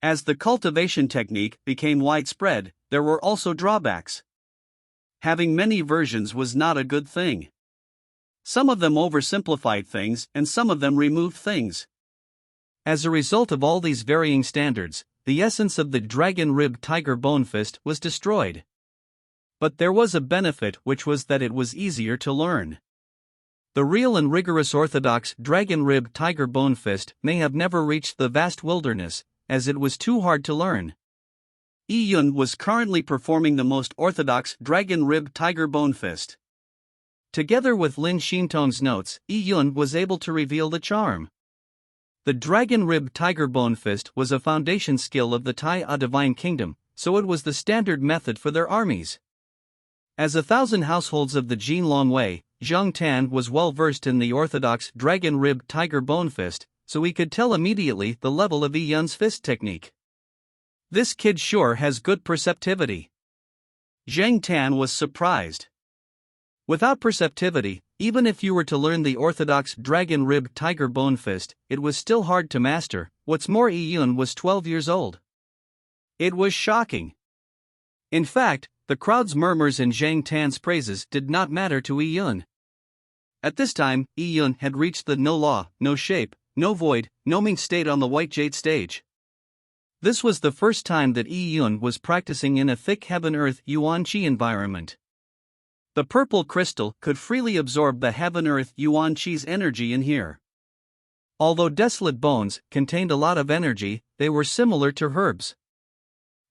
As the cultivation technique became widespread, there were also drawbacks. Having many versions was not a good thing. Some of them oversimplified things, and some of them removed things. As a result of all these varying standards, the essence of the Dragon Rib Tiger Bone Fist was destroyed. But there was a benefit, which was that it was easier to learn. The real and rigorous orthodox Dragon Rib Tiger Bone Fist may have never reached the vast wilderness, as it was too hard to learn. Yi Yun was currently performing the most orthodox Dragon Rib Tiger Bone Fist. Together with Lin Xintong's notes, Yi Yun was able to reveal the charm. The Dragon Rib Tiger Bone Fist was a foundation skill of the Taiya Divine Kingdom, so it was the standard method for their armies. As 1,000 households of the Jin Long Wei, Zhang Tan was well versed in the orthodox Dragon Rib Tiger Bone Fist, so he could tell immediately the level of Yi Yun's fist technique. This kid sure has good perceptivity. Zhang Tan was surprised. Without perceptivity, even if you were to learn the orthodox Dragon Rib Tiger Bone Fist, it was still hard to master. What's more, Yi Yun was 12 years old. It was shocking. In fact, the crowd's murmurs in Zhang Tan's praises did not matter to Yi Yun. At this time, Yi Yun had reached the no law, no shape, no void, no mean state on the White Jade stage. This was the first time that Yi Yun was practicing in a thick heaven-earth Yuan Qi environment. The purple crystal could freely absorb the heaven-earth Yuan Qi's energy in here. Although desolate bones contained a lot of energy, they were similar to herbs.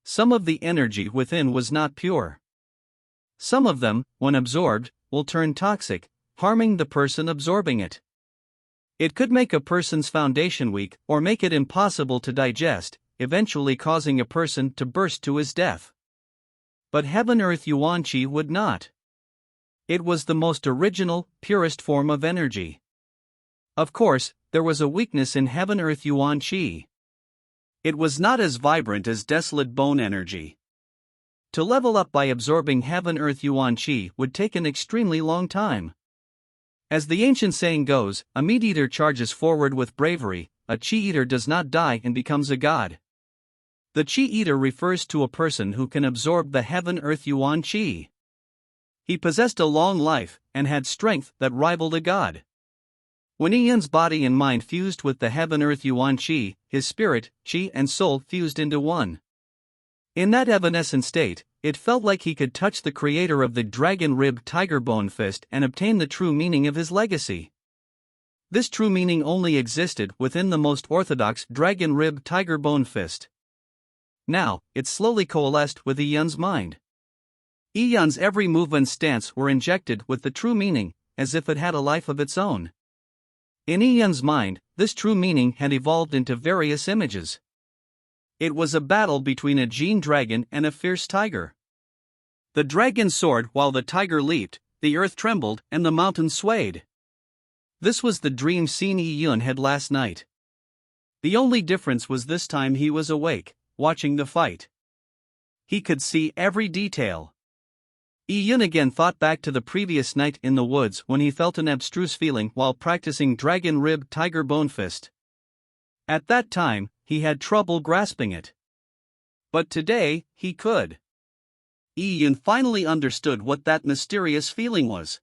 Some of the energy within was not pure. Some of them, when absorbed, will turn toxic, harming the person absorbing it. It could make a person's foundation weak or make it impossible to digest, eventually causing a person to burst to his death. But Heaven-Earth Yuan Qi would not. It was the most original, purest form of energy. Of course, there was a weakness in Heaven-Earth Yuan Qi. It was not as vibrant as desolate bone energy. To level up by absorbing Heaven-Earth Yuan Qi would take an extremely long time. As the ancient saying goes, a meat-eater charges forward with bravery, a Qi-eater does not die and becomes a god. The Qi-eater refers to a person who can absorb the Heaven-Earth Yuan Qi. He possessed a long life, and had strength that rivaled a god. When Yi Yun's body and mind fused with the Heaven-Earth Yuan Qi, his spirit, Qi and soul fused into one. In that evanescent state, it felt like he could touch the creator of the Dragon Rib Tiger Bone Fist and obtain the true meaning of his legacy. This true meaning only existed within the most orthodox Dragon Rib Tiger Bone Fist. Now, it slowly coalesced with Yi Yun's mind. Yi Yun's every move and stance were injected with the true meaning, as if it had a life of its own. In Yi Yun's mind, this true meaning had evolved into various images. It was a battle between a Jin dragon and a fierce tiger. The dragon soared while the tiger leaped, the earth trembled and the mountains swayed. This was the dream scene Yi Yun had last night. The only difference was this time he was awake, watching the fight. He could see every detail. Yi Yun again thought back to the previous night in the woods when he felt an abstruse feeling while practicing Dragon Rib Tiger Bone Fist. At that time, he had trouble grasping it. But today, he could. Yi Yun finally understood what that mysterious feeling was.